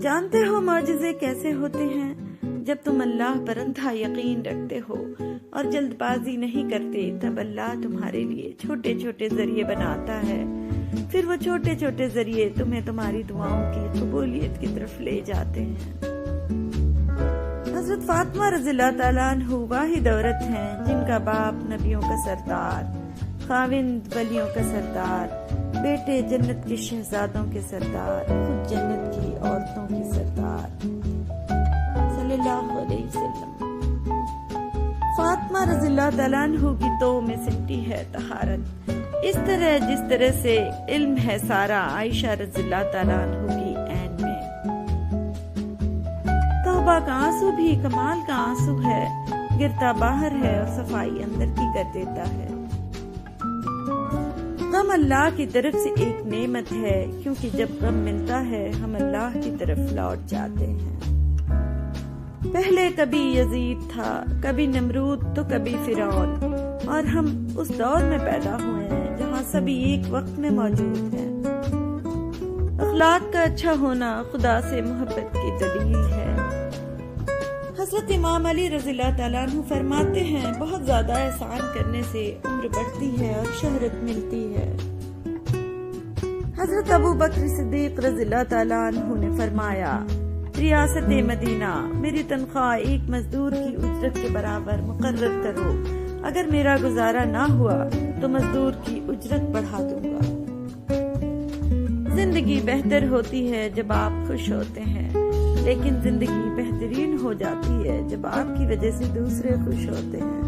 جانتے ہو معجزے کیسے ہوتے ہیں؟ جب تم اللہ پر اندھا یقین رکھتے ہو اور جلد بازی نہیں کرتے، تب اللہ تمہارے لیے چھوٹے چھوٹے ذریعے بناتا ہے، پھر وہ چھوٹے چھوٹے ذریعے تمہیں تمہاری دعاؤں کی قبولیت کی طرف لے جاتے ہیں۔ حضرت فاطمہ رضی اللہ تعالیٰ عنہ واحد عورت ہیں جن کا باپ نبیوں کا سردار، خاوند ولیوں کا سردار، بیٹے جنت کے شہزادوں کے سردار، خود جنت کی عورتوں کے سردار صلی اللہ علیہ وسلم۔ فاطمہ رضی اللہ تعالیٰ عنہ کی تو میں سمٹی ہے طہارت، اس طرح جس طرح سے علم ہے سارا عائشہ رضی اللہ تعالیٰ عنہ کی عین میں۔ توبہ کا آنسو بھی کمال کا آنسو ہے، گرتا باہر ہے اور صفائی اندر کی کر دیتا ہے۔ غم اللہ کی طرف سے ایک نعمت ہے، کیونکہ جب غم ملتا ہے ہم اللہ کی طرف لوٹ جاتے ہیں۔ پہلے کبھی یزید تھا، کبھی نمرود تو کبھی فرعون، اور ہم اس دور میں پیدا ہوئے ہیں جہاں سبھی ایک وقت میں موجود ہیں۔ اخلاق کا اچھا ہونا خدا سے محبت کی دلیل ہے۔ حضرت امام علی رضی اللہ تعالیٰ عنہ فرماتے ہیں، بہت زیادہ احسان کرنے سے عمر بڑھتی ہے اور شہرت ملتی ہے۔ حضرت ابو بکر صدیق رضی اللہ تعالیٰ عنہ نے فرمایا، ریاست مدینہ میری تنخواہ ایک مزدور کی اجرت کے برابر مقرر کرو، اگر میرا گزارا نہ ہوا تو مزدور کی اجرت بڑھا دوں گا۔ زندگی بہتر ہوتی ہے جب آپ خوش ہوتے ہیں، لیکن زندگی بہترین ہو جاتی ہے جب آپ کی وجہ سے دوسرے خوش ہوتے ہیں۔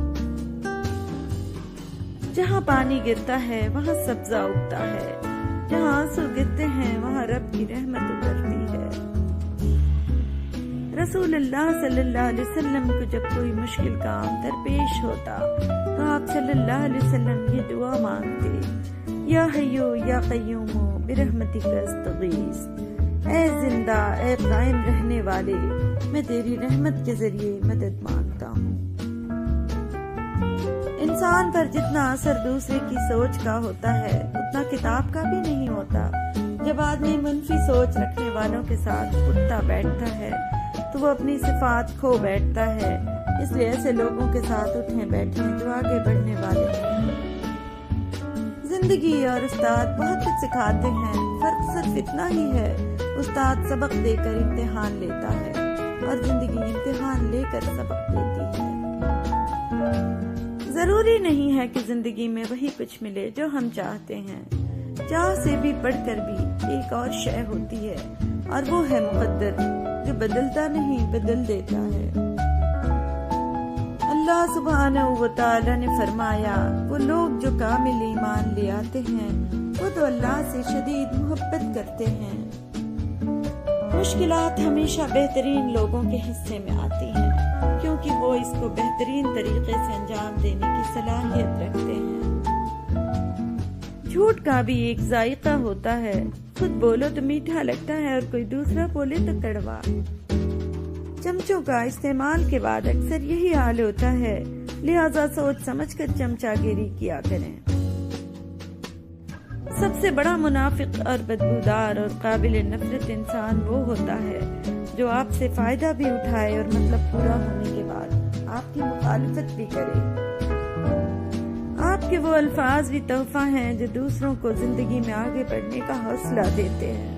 جہاں پانی گرتا ہے وہاں سبزہ اگتا ہے، جہاں آنسو گرتے ہیں وہاں رب کی رحمت اترتی ہے۔ رسول اللہ صلی اللہ علیہ وسلم کو جب کوئی مشکل کام درپیش ہوتا تو آپ صلی اللہ علیہ وسلم یہ دعا مانگتے، یا حیو یا قیوم برحمتک استغیث، اے زندہ اے قائم رہنے والے، میں تیری رحمت کے ذریعے مدد مانگتا ہوں۔ انسان پر جتنا اثر دوسرے کی سوچ کا ہوتا ہے اتنا کتاب کا بھی نہیں ہوتا۔ جب آدمی منفی سوچ رکھنے والوں کے ساتھ اٹھتا بیٹھتا ہے تو وہ اپنی صفات کھو بیٹھتا ہے، اس لیے ایسے لوگوں کے ساتھ اٹھیں بیٹھیں جو آگے بڑھنے والے ہیں۔ زندگی اور استاد بہت کچھ سکھاتے ہیں، فرق صرف اتنا ہی ہے، استاد سبق دے کر امتحان لیتا ہے اور زندگی امتحان لے کر سبق دیتی ہے۔ ضروری نہیں ہے کہ زندگی میں وہی کچھ ملے جو ہم چاہتے ہیں، چاہ سے بھی بڑھ کر بھی ایک اور شے ہوتی ہے اور وہ ہے مقدر، جو بدلتا نہیں بدل دیتا ہے۔ اللہ سبحانہ و تعالی نے فرمایا، وہ لوگ جو کامل ایمان لے آتے ہیں وہ تو اللہ سے شدید محبت کرتے ہیں۔ مشکلات ہمیشہ بہترین لوگوں کے حصے میں آتی ہیں، کیونکہ وہ اس کو بہترین طریقے سے انجام دینے کی صلاحیت رکھتے ہیں۔ جھوٹ کا بھی ایک ذائقہ ہوتا ہے، خود بولو تو میٹھا لگتا ہے اور کوئی دوسرا بولے تو کڑوا۔ چمچوں کا استعمال کے بعد اکثر یہی حال ہوتا ہے، لہذا سوچ سمجھ کر چمچہ گیری کیا کریں۔ سب سے بڑا منافق اور بدبودار اور قابل نفرت انسان وہ ہوتا ہے جو آپ سے فائدہ بھی اٹھائے اور مطلب پورا ہونے کے بعد آپ کی مخالفت بھی کرے۔ آپ کے وہ الفاظ بھی تحفہ ہیں جو دوسروں کو زندگی میں آگے بڑھنے کا حوصلہ دیتے ہیں۔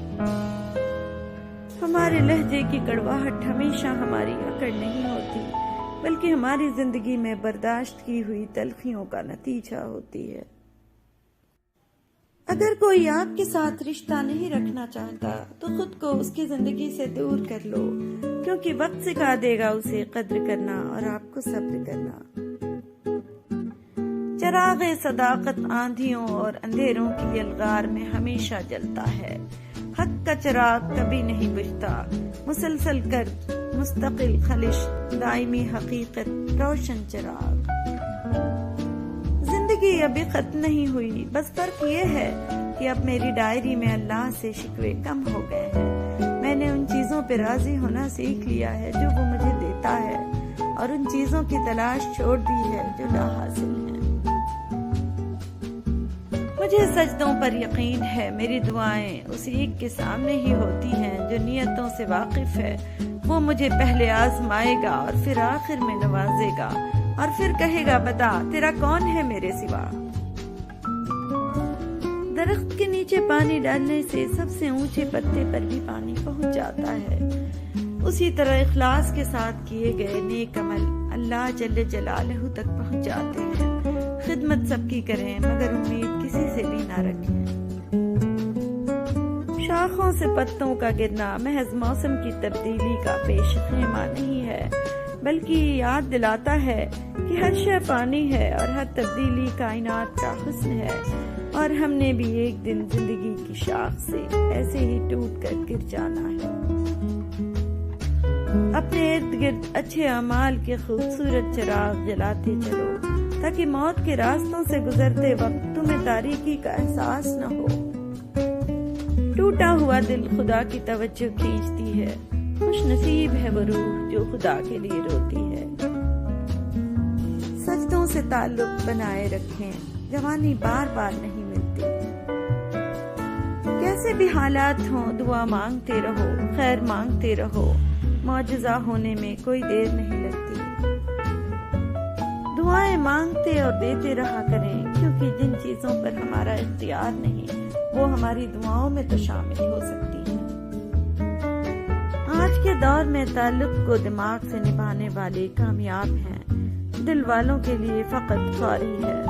ہمارے لہجے کی کڑواہٹ ہمیشہ ہماری اکڑ نہیں ہوتی، بلکہ ہماری زندگی میں برداشت کی ہوئی تلخیوں کا نتیجہ ہوتی ہے۔ اگر کوئی آپ کے ساتھ رشتہ نہیں رکھنا چاہتا تو خود کو اس کی زندگی سے دور کر لو، کیونکہ وقت سکھا دے گا اسے قدر کرنا اور آپ کو صبر کرنا۔ چراغ صداقت آندھیوں اور اندھیروں کی یلغار میں ہمیشہ جلتا ہے، حق کا چراغ کبھی نہیں بجھتا، مسلسل کر مستقل خلش، دائمی حقیقت، روشن چراغ۔ زندگی ابھی ختم نہیں ہوئی، بس فرق یہ ہے کہ اب میری ڈائری میں اللہ سے شکوے کم ہو گئے ہیں۔ میں نے ان چیزوں پہ راضی ہونا سیکھ لیا ہے جو وہ مجھے دیتا ہے، اور ان چیزوں کی تلاش چھوڑ دی ہے جو ناحاصل ہیں۔ مجھے سجدوں پر یقین ہے، میری دعائیں اس ایک کے سامنے ہی ہوتی ہیں جو نیتوں سے واقف ہے۔ وہ مجھے پہلے آزمائے گا اور پھر آخر میں نوازے گا، اور پھر کہے گا بتا تیرا کون ہے میرے سوا۔ درخت کے نیچے پانی ڈالنے سے سب سے اونچے پتے پر بھی پانی پہنچ جاتا ہے، اسی طرح اخلاص کے ساتھ کیے گئے نیک عمل اللہ جل جلالہ تک پہنچ جاتے ہیں۔ خدمت سب کی کریں مگر امید کسی سے بھی نہ رکھیں۔ شاخوں سے پتوں کا گرنا محض موسم کی تبدیلی کا پیش خیمہ نہیں ہے، بلکہ یہ یاد دلاتا ہے کہ ہر شے فانی ہے اور ہر تبدیلی کائنات کا حسن ہے، اور ہم نے بھی ایک دن زندگی کی شاخ سے ایسے ہی ٹوٹ کر گر جانا ہے۔ اپنے ارد گرد اچھے اعمال کے خوبصورت چراغ جلاتے چلو، تاکہ موت کے راستوں سے گزرتے وقت تمہیں تاریکی کا احساس نہ ہو۔ ٹوٹا ہوا دل خدا کی توجہ کھینچتی ہے، خوش نصیب ہے وہ روح جو خدا کے لیے روتی ہے۔ سجدوں سے تعلق بنائے رکھیں، جوانی بار بار نہیں ملتی۔ کیسے بھی حالات ہوں دعا مانگتے رہو، خیر مانگتے رہو، معجزہ ہونے میں کوئی دیر نہیں لگتی۔ دعائیں مانگتے اور دیتے رہا کریں، کیونکہ جن چیزوں پر ہمارا اختیار نہیں وہ ہماری دعاؤں میں تو شامل ہو سکتی ہیں۔ آج کے دور میں تعلق کو دماغ سے نبھانے والے کامیاب ہیں، دل والوں کے لیے فقط فوری ہے۔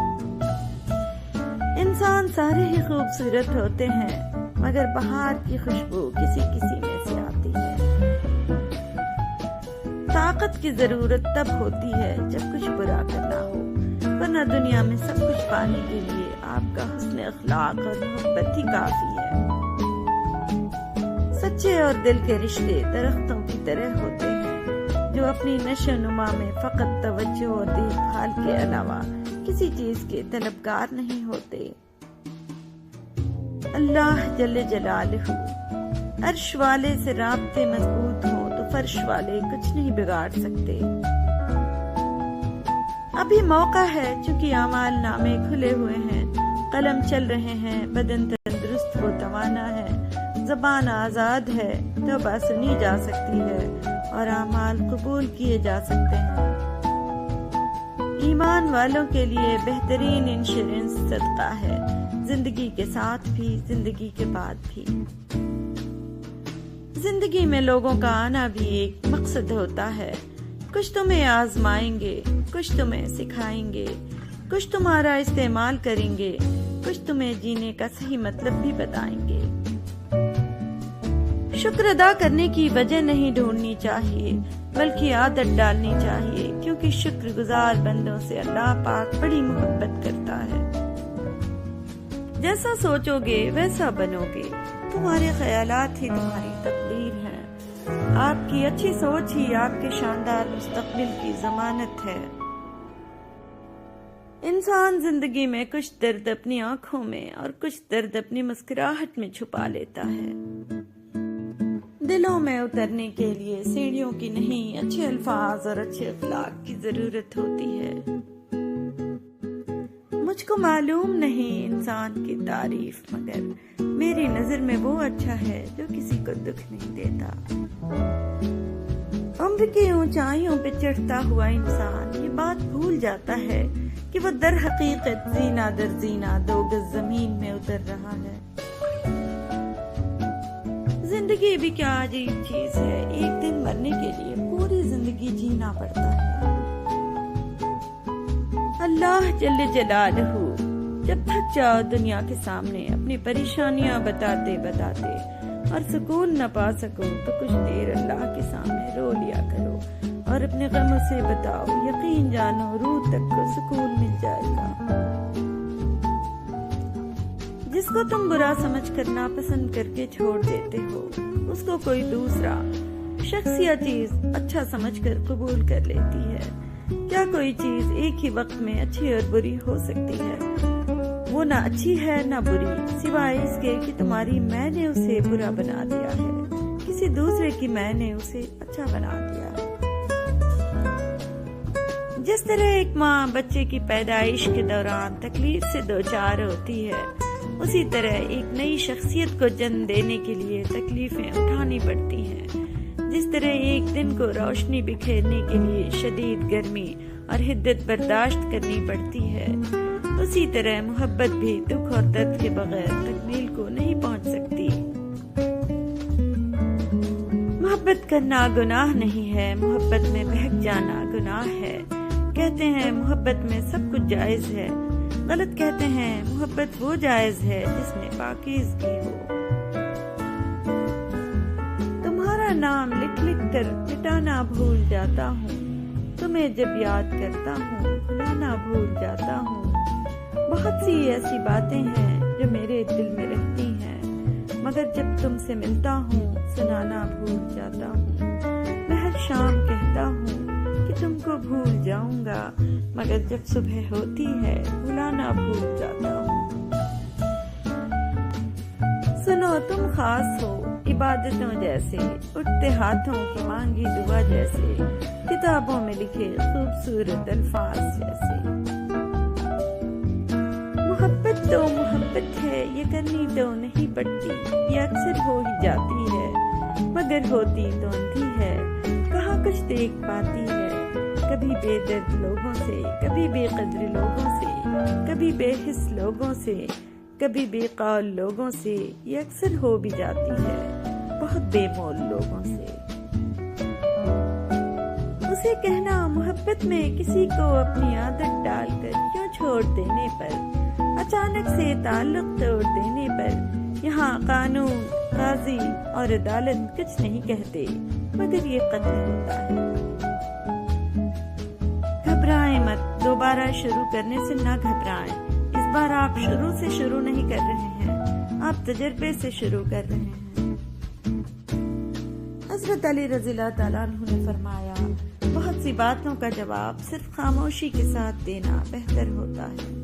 انسان سارے ہی خوبصورت ہوتے ہیں، مگر بہار کی خوشبو کسی کسی میں سے آتی ہے۔ طاقت کی ضرورت تب ہوتی ہے جب کچھ برا کرنا ہو، ورنہ دنیا میں سب کچھ پانے کے لیے آپ کا حسن اخلاق اور محبت ہی کافی ہے۔ سچے اور دل کے رشتے درختوں کی طرح ہوتے ہیں، جو اپنی نشو نما میں فقط توجہ اور دیکھ بھال کے علاوہ کسی چیز کے طلبگار نہیں ہوتے۔ اللہ جل جلالہ، عرش والے سے رابطے مضبوط ہوں تو فرش والے کچھ نہیں بگاڑ سکتے۔ ابھی موقع ہے، چونکہ اعمال نامے کھلے ہوئے ہیں، قلم چل رہے ہیں، بدن تندرست و توانا ہے، زبان آزاد ہے، توبہ سنی جا سکتی ہے اور اعمال قبول کیے جا سکتے ہیں۔ ایمان والوں کے لیے بہترین انشورنس صدقہ ہے، زندگی کے ساتھ بھی، زندگی کے بعد بھی۔ زندگی میں لوگوں کا آنا بھی ایک مقصد ہوتا ہے، کچھ تمہیں آزمائیں گے، کچھ تمہیں سکھائیں گے، کچھ تمہارا استعمال کریں گے، کچھ تمہیں جینے کا صحیح مطلب بھی بتائیں گے۔ شکر ادا کرنے کی وجہ نہیں ڈھونڈنی چاہیے، بلکہ عادت ڈالنی چاہیے، کیونکہ شکر گزار بندوں سے اللہ پاک بڑی محبت کرتا ہے۔ جیسا سوچو گے ویسا بنو گے، تمہارے خیالات ہی تمہاری تقدیر ہیں، آپ کی اچھی سوچ ہی آپ کے شاندار مستقبل کی ضمانت ہے۔ انسان زندگی میں کچھ درد اپنی آنکھوں میں اور کچھ درد اپنی مسکراہٹ میں چھپا لیتا ہے۔ دلوں میں اترنے کے لیے سیڑھیوں کی نہیں، اچھے الفاظ اور اچھے اخلاق کی ضرورت ہوتی ہے۔ مجھ کو معلوم نہیں انسان کی تعریف، مگر میری نظر میں وہ اچھا ہے جو کسی کو دکھ نہیں دیتا۔ عمر کی اونچائیوں پہ چڑھتا ہوا انسان یہ بات بھول جاتا ہے کہ وہ در حقیقت زینہ در زینہ 2 گز زمین میں اتر رہا ہے۔ زندگی بھی کیا عجیب چیز ہے، ایک دن مرنے کے لیے پوری زندگی جینا پڑتا ہے۔ اللہ جل جلالہ جب تھک جاؤ دنیا کے سامنے اپنی پریشانیاں بتاتے بتاتے اور سکون نہ پا سکو تو کچھ دیر اللہ کے سامنے رو لیا کرو اور اپنے غموں سے بتاؤ، یقین جانو روح تک کو سکون مل جائے گا۔ جس کو تم برا سمجھ کر ناپسند کر کے چھوڑ دیتے ہو، اس کو کوئی دوسرا شخص یا چیز اچھا سمجھ کر قبول کر لیتی ہے۔ کیا کوئی چیز ایک ہی وقت میں اچھی اور بری ہو سکتی ہے؟ وہ نہ اچھی ہے نہ بری، سوائے اس کے کہ تمہاری میں نے اسے برا بنا دیا ہے، کسی دوسرے کی میں نے اسے اچھا بنا دیا ہے۔ جس طرح ایک ماں بچے کی پیدائش کے دوران تکلیف سے دوچار ہوتی ہے، اسی طرح ایک نئی شخصیت کو جنم دینے کے لیے تکلیفیں اٹھانی پڑتی ہیں۔ جس طرح ایک دن کو روشنی بکھیرنے کے لیے شدید گرمی اور حدت برداشت کرنی پڑتی ہے، اسی طرح محبت بھی دکھ اور درد کے بغیر تکمیل کو نہیں پہنچ سکتی۔ محبت کرنا گناہ نہیں ہے، محبت میں بہک جانا گناہ ہے۔ کہتے ہیں محبت میں سب کچھ جائز ہے، غلط کہتے ہیں محبت وہ جائز ہے جس میں پاکیزگی ہو۔ تمہارا نام لکھ لکھ کر مٹانا بھول جاتا ہوں، تمہیں جب یاد کرتا ہوں بھلانا بھول جاتا ہوں۔ بہت سی ایسی باتیں ہیں جو میرے دل میں رہتی ہیں، مگر جب تم سے ملتا ہوں سنانا بھول جاتا ہوں۔ میں ہر شام کہتا ہوں کہ تم کو بھول جاؤں گا، مگر جب صبح ہوتی ہے بھلانا بھول جاتا ہوں۔ سنو تم خاص ہو عبادتوں جیسے، اٹھتے ہاتھوں کی مانگی دعا جیسے، کتابوں میں لکھے خوبصورت الفاظ جیسے۔ محبت تو محبت ہے، یہ کرنی تو نہیں پڑتی، یہ اکثر ہو ہی جاتی ہے، مگر ہوتی تو اندھی ہے، کہاں کچھ دیکھ پاتی ہے، کبھی بے درد لوگوں سے، کبھی بے قدر لوگوں سے، کبھی بے حس لوگوں سے، کبھی بے قول لوگوں سے، یہ اکثر ہو بھی جاتی ہے بہت بے مول لوگوں سے۔ اسے کہنا محبت میں کسی کو اپنی عادت ڈال کر یا چھوڑ دینے پر، اچانک سے تعلق توڑ دینے پر، یہاں قانون، قاضی اور عدالت کچھ نہیں کہتے مگر یہ قتل ہوتا ہے۔ گھبرائیں مت، دوبارہ شروع کرنے سے نہ گھبرائیں۔ اس بار آپ شروع سے شروع نہیں کر رہے ہیں، آپ تجربے سے شروع کر رہے ہیں۔ حضرت علی رضی اللہ تعالیٰ عنہ نے فرمایا، بہت سی باتوں کا جواب صرف خاموشی کے ساتھ دینا بہتر ہوتا ہے۔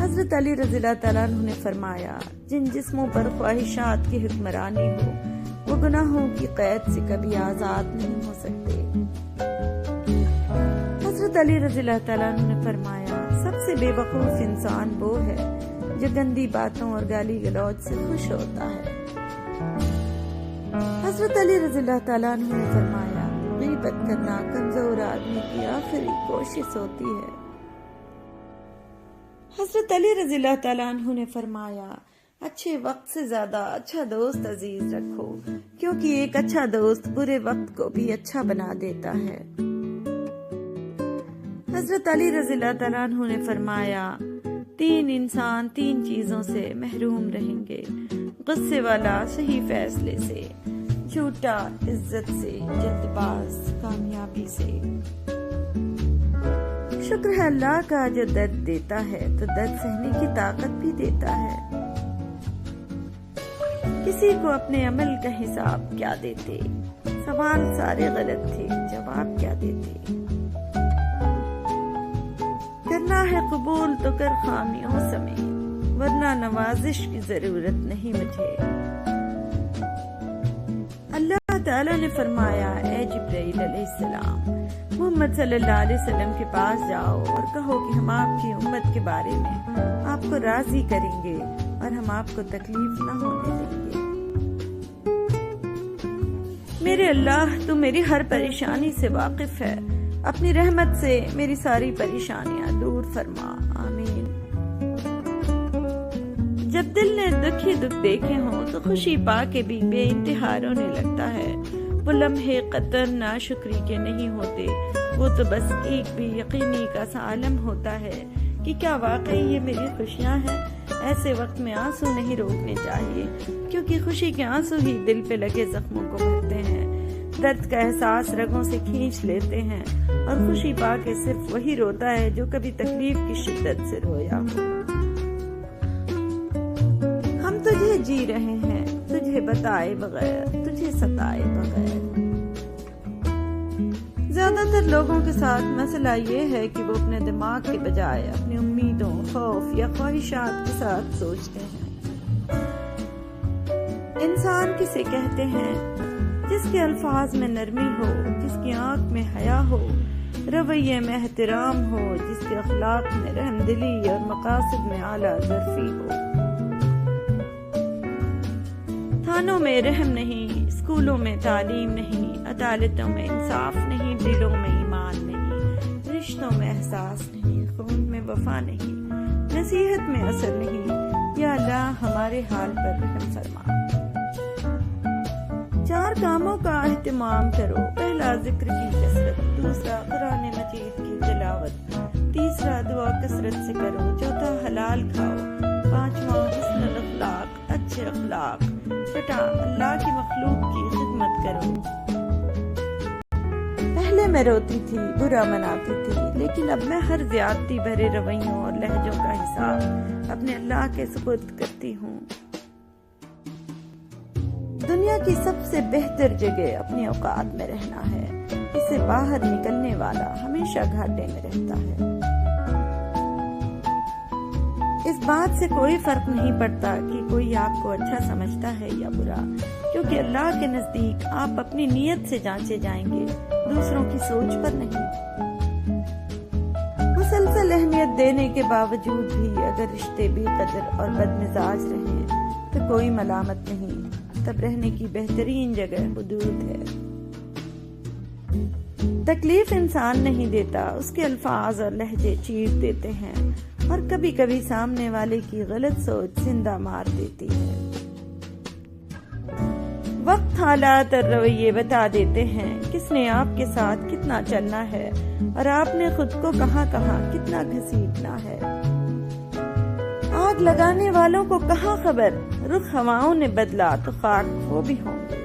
حضرت علی رضی اللہ تعالیٰ عنہ نے فرمایا، جن جسموں پر خواہشات کی حکمرانی ہو وہ گناہوں کی قید سے کبھی آزاد نہیں ہو سکتے۔ حضرت علی رضی اللہ تعالیٰ عنہ نے فرمایا، سب سے بے وقوف انسان وہ ہے جو گندی باتوں اور گالی گلوچ سے خوش ہوتا ہے۔ حضرت علی رضی اللہ تعالیٰ عنہ نے فرمایا، غیبت کرنا کمزور آدمی کی آخری کوشش ہوتی ہے۔ حضرت علی رضی اللہ تعالیٰ عنہ نے فرمایا، اچھے وقت سے زیادہ اچھا دوست عزیز رکھو، کیونکہ ایک اچھا دوست برے وقت کو بھی اچھا بنا دیتا ہے۔ حضرت علی رضی اللہ تعالیٰ عنہ نے فرمایا، 3 انسان 3 چیزوں سے محروم رہیں گے، غصے والا صحیح فیصلے سے، جھوٹا عزت سے، جلد باز کامیابی سے۔ شکر ہے اللہ کا جو درد دیتا ہے تو درد سہنے کی طاقت بھی دیتا ہے۔ کسی کو اپنے عمل کا حساب کیا دیتے، سوال سارے غلط تھے، جواب کیا دیتے۔ کرنا ہے قبول تو کر خامیوں سمیت، ورنہ نوازش کی ضرورت نہیں مجھے۔ اللہ تعالیٰ نے فرمایا، اے جبرائیل علیہ السلام، محمد صلی اللہ علیہ وسلم کے پاس جاؤ اور کہو کہ ہم آپ کی امت کے بارے میں آپ کو راضی کریں گے اور ہم آپ کو تکلیف نہ ہونے دیں گے۔ میرے اللہ، تو میری ہر پریشانی سے واقف ہے، اپنی رحمت سے میری ساری پریشانیاں دور فرما، آمین۔ جب دل نے دکھ ہی دکھ دیکھے ہوں تو خوشی پا کے بھی بے انتہا رونے لگتا ہے۔ وہ لمحے قطر ناشکری کے نہیں ہوتے، وہ تو بس ایک بھی یقینی کا سا عالم ہوتا ہے کہ کیا واقعی یہ میری خوشیاں ہیں۔ ایسے وقت میں آنسو نہیں روکنے چاہیے، کیونکہ خوشی کے آنسو ہی دل پہ لگے زخموں کو بھرتے ہیں، درد کا احساس رگوں سے کھینچ لیتے ہیں، اور خوشی پا کے صرف وہی روتا ہے جو کبھی تکلیف کی شدت سے رویا ہو۔ ہم تجھے جی رہے ہیں، تجھے بتائے بغیر، تجھے ستائے بغیر۔ زیادہ تر لوگوں کے ساتھ مسئلہ یہ ہے کہ وہ اپنے دماغ کے بجائے اپنی امیدوں، خوف یا خواہشات کے ساتھ سوچتے ہیں۔ انسان کسے کہتے ہیں؟ جس کے الفاظ میں نرمی ہو، جس کی آنکھ میں حیا ہو، رویے میں احترام ہو، جس کے اخلاق میں رحم دلی اور مقاصد میں اعلیٰ ظرفی ہو۔ تھانوں میں رحم نہیں، اسکولوں میں تعلیم نہیں، عدالتوں میں انصاف نہیں، دلوں میں ایمان نہیں، رشتوں میں احساس نہیں، خون میں وفا نہیں، نصیحت میں اثر نہیں۔ یا اللہ ہمارے حال پر رحم فرما۔ 4 کاموں کا اہتمام کرو، پہلا ذکر کی کثرت، دوسرا قرآن مجید کی تلاوت، تیسرا دعا کثرت سے کرو، چوتھا حلال کھاؤ، 5واں حسن الاخلاق، اچھے اخلاق، چھٹا اللہ کی مخلوق کی خدمت کرو۔ پہلے میں روتی تھی، برا مناتی تھی، لیکن اب میں ہر زیادتی بھرے رویوں اور لہجوں کا حساب اپنے اللہ کے سپرد کرتی ہوں۔ دنیا کی سب سے بہتر جگہ اپنے اوقات میں رہنا ہے، اس سے باہر نکلنے والا ہمیشہ گھاٹے میں رہتا ہے۔ اس بات سے کوئی فرق نہیں پڑتا کہ کوئی آپ کو اچھا سمجھتا ہے یا برا، کیونکہ اللہ کے نزدیک آپ اپنی نیت سے جانچے جائیں گے، دوسروں کی سوچ پر نہیں۔ مسلسل اہمیت دینے کے باوجود بھی اگر رشتے بے قدر اور بد مزاج رہیں تو کوئی ملامت نہیں، تب رہنے کی بہترین جگہ حدود ہے۔ تکلیف انسان نہیں دیتا، اس کے الفاظ اور لہجے چیر دیتے ہیں، اور کبھی کبھی سامنے والے کی غلط سوچ زندہ مار دیتی ہے۔ وقت، حالات اور رویے بتا دیتے ہیں کس نے آپ کے ساتھ کتنا چلنا ہے اور آپ نے خود کو کہاں کہاں کتنا گھسیٹنا ہے۔ آگ لگانے والوں کو کہاں خبر، رخ ہواؤں نے بدلا تو خاک وہ بھی ہوں گے۔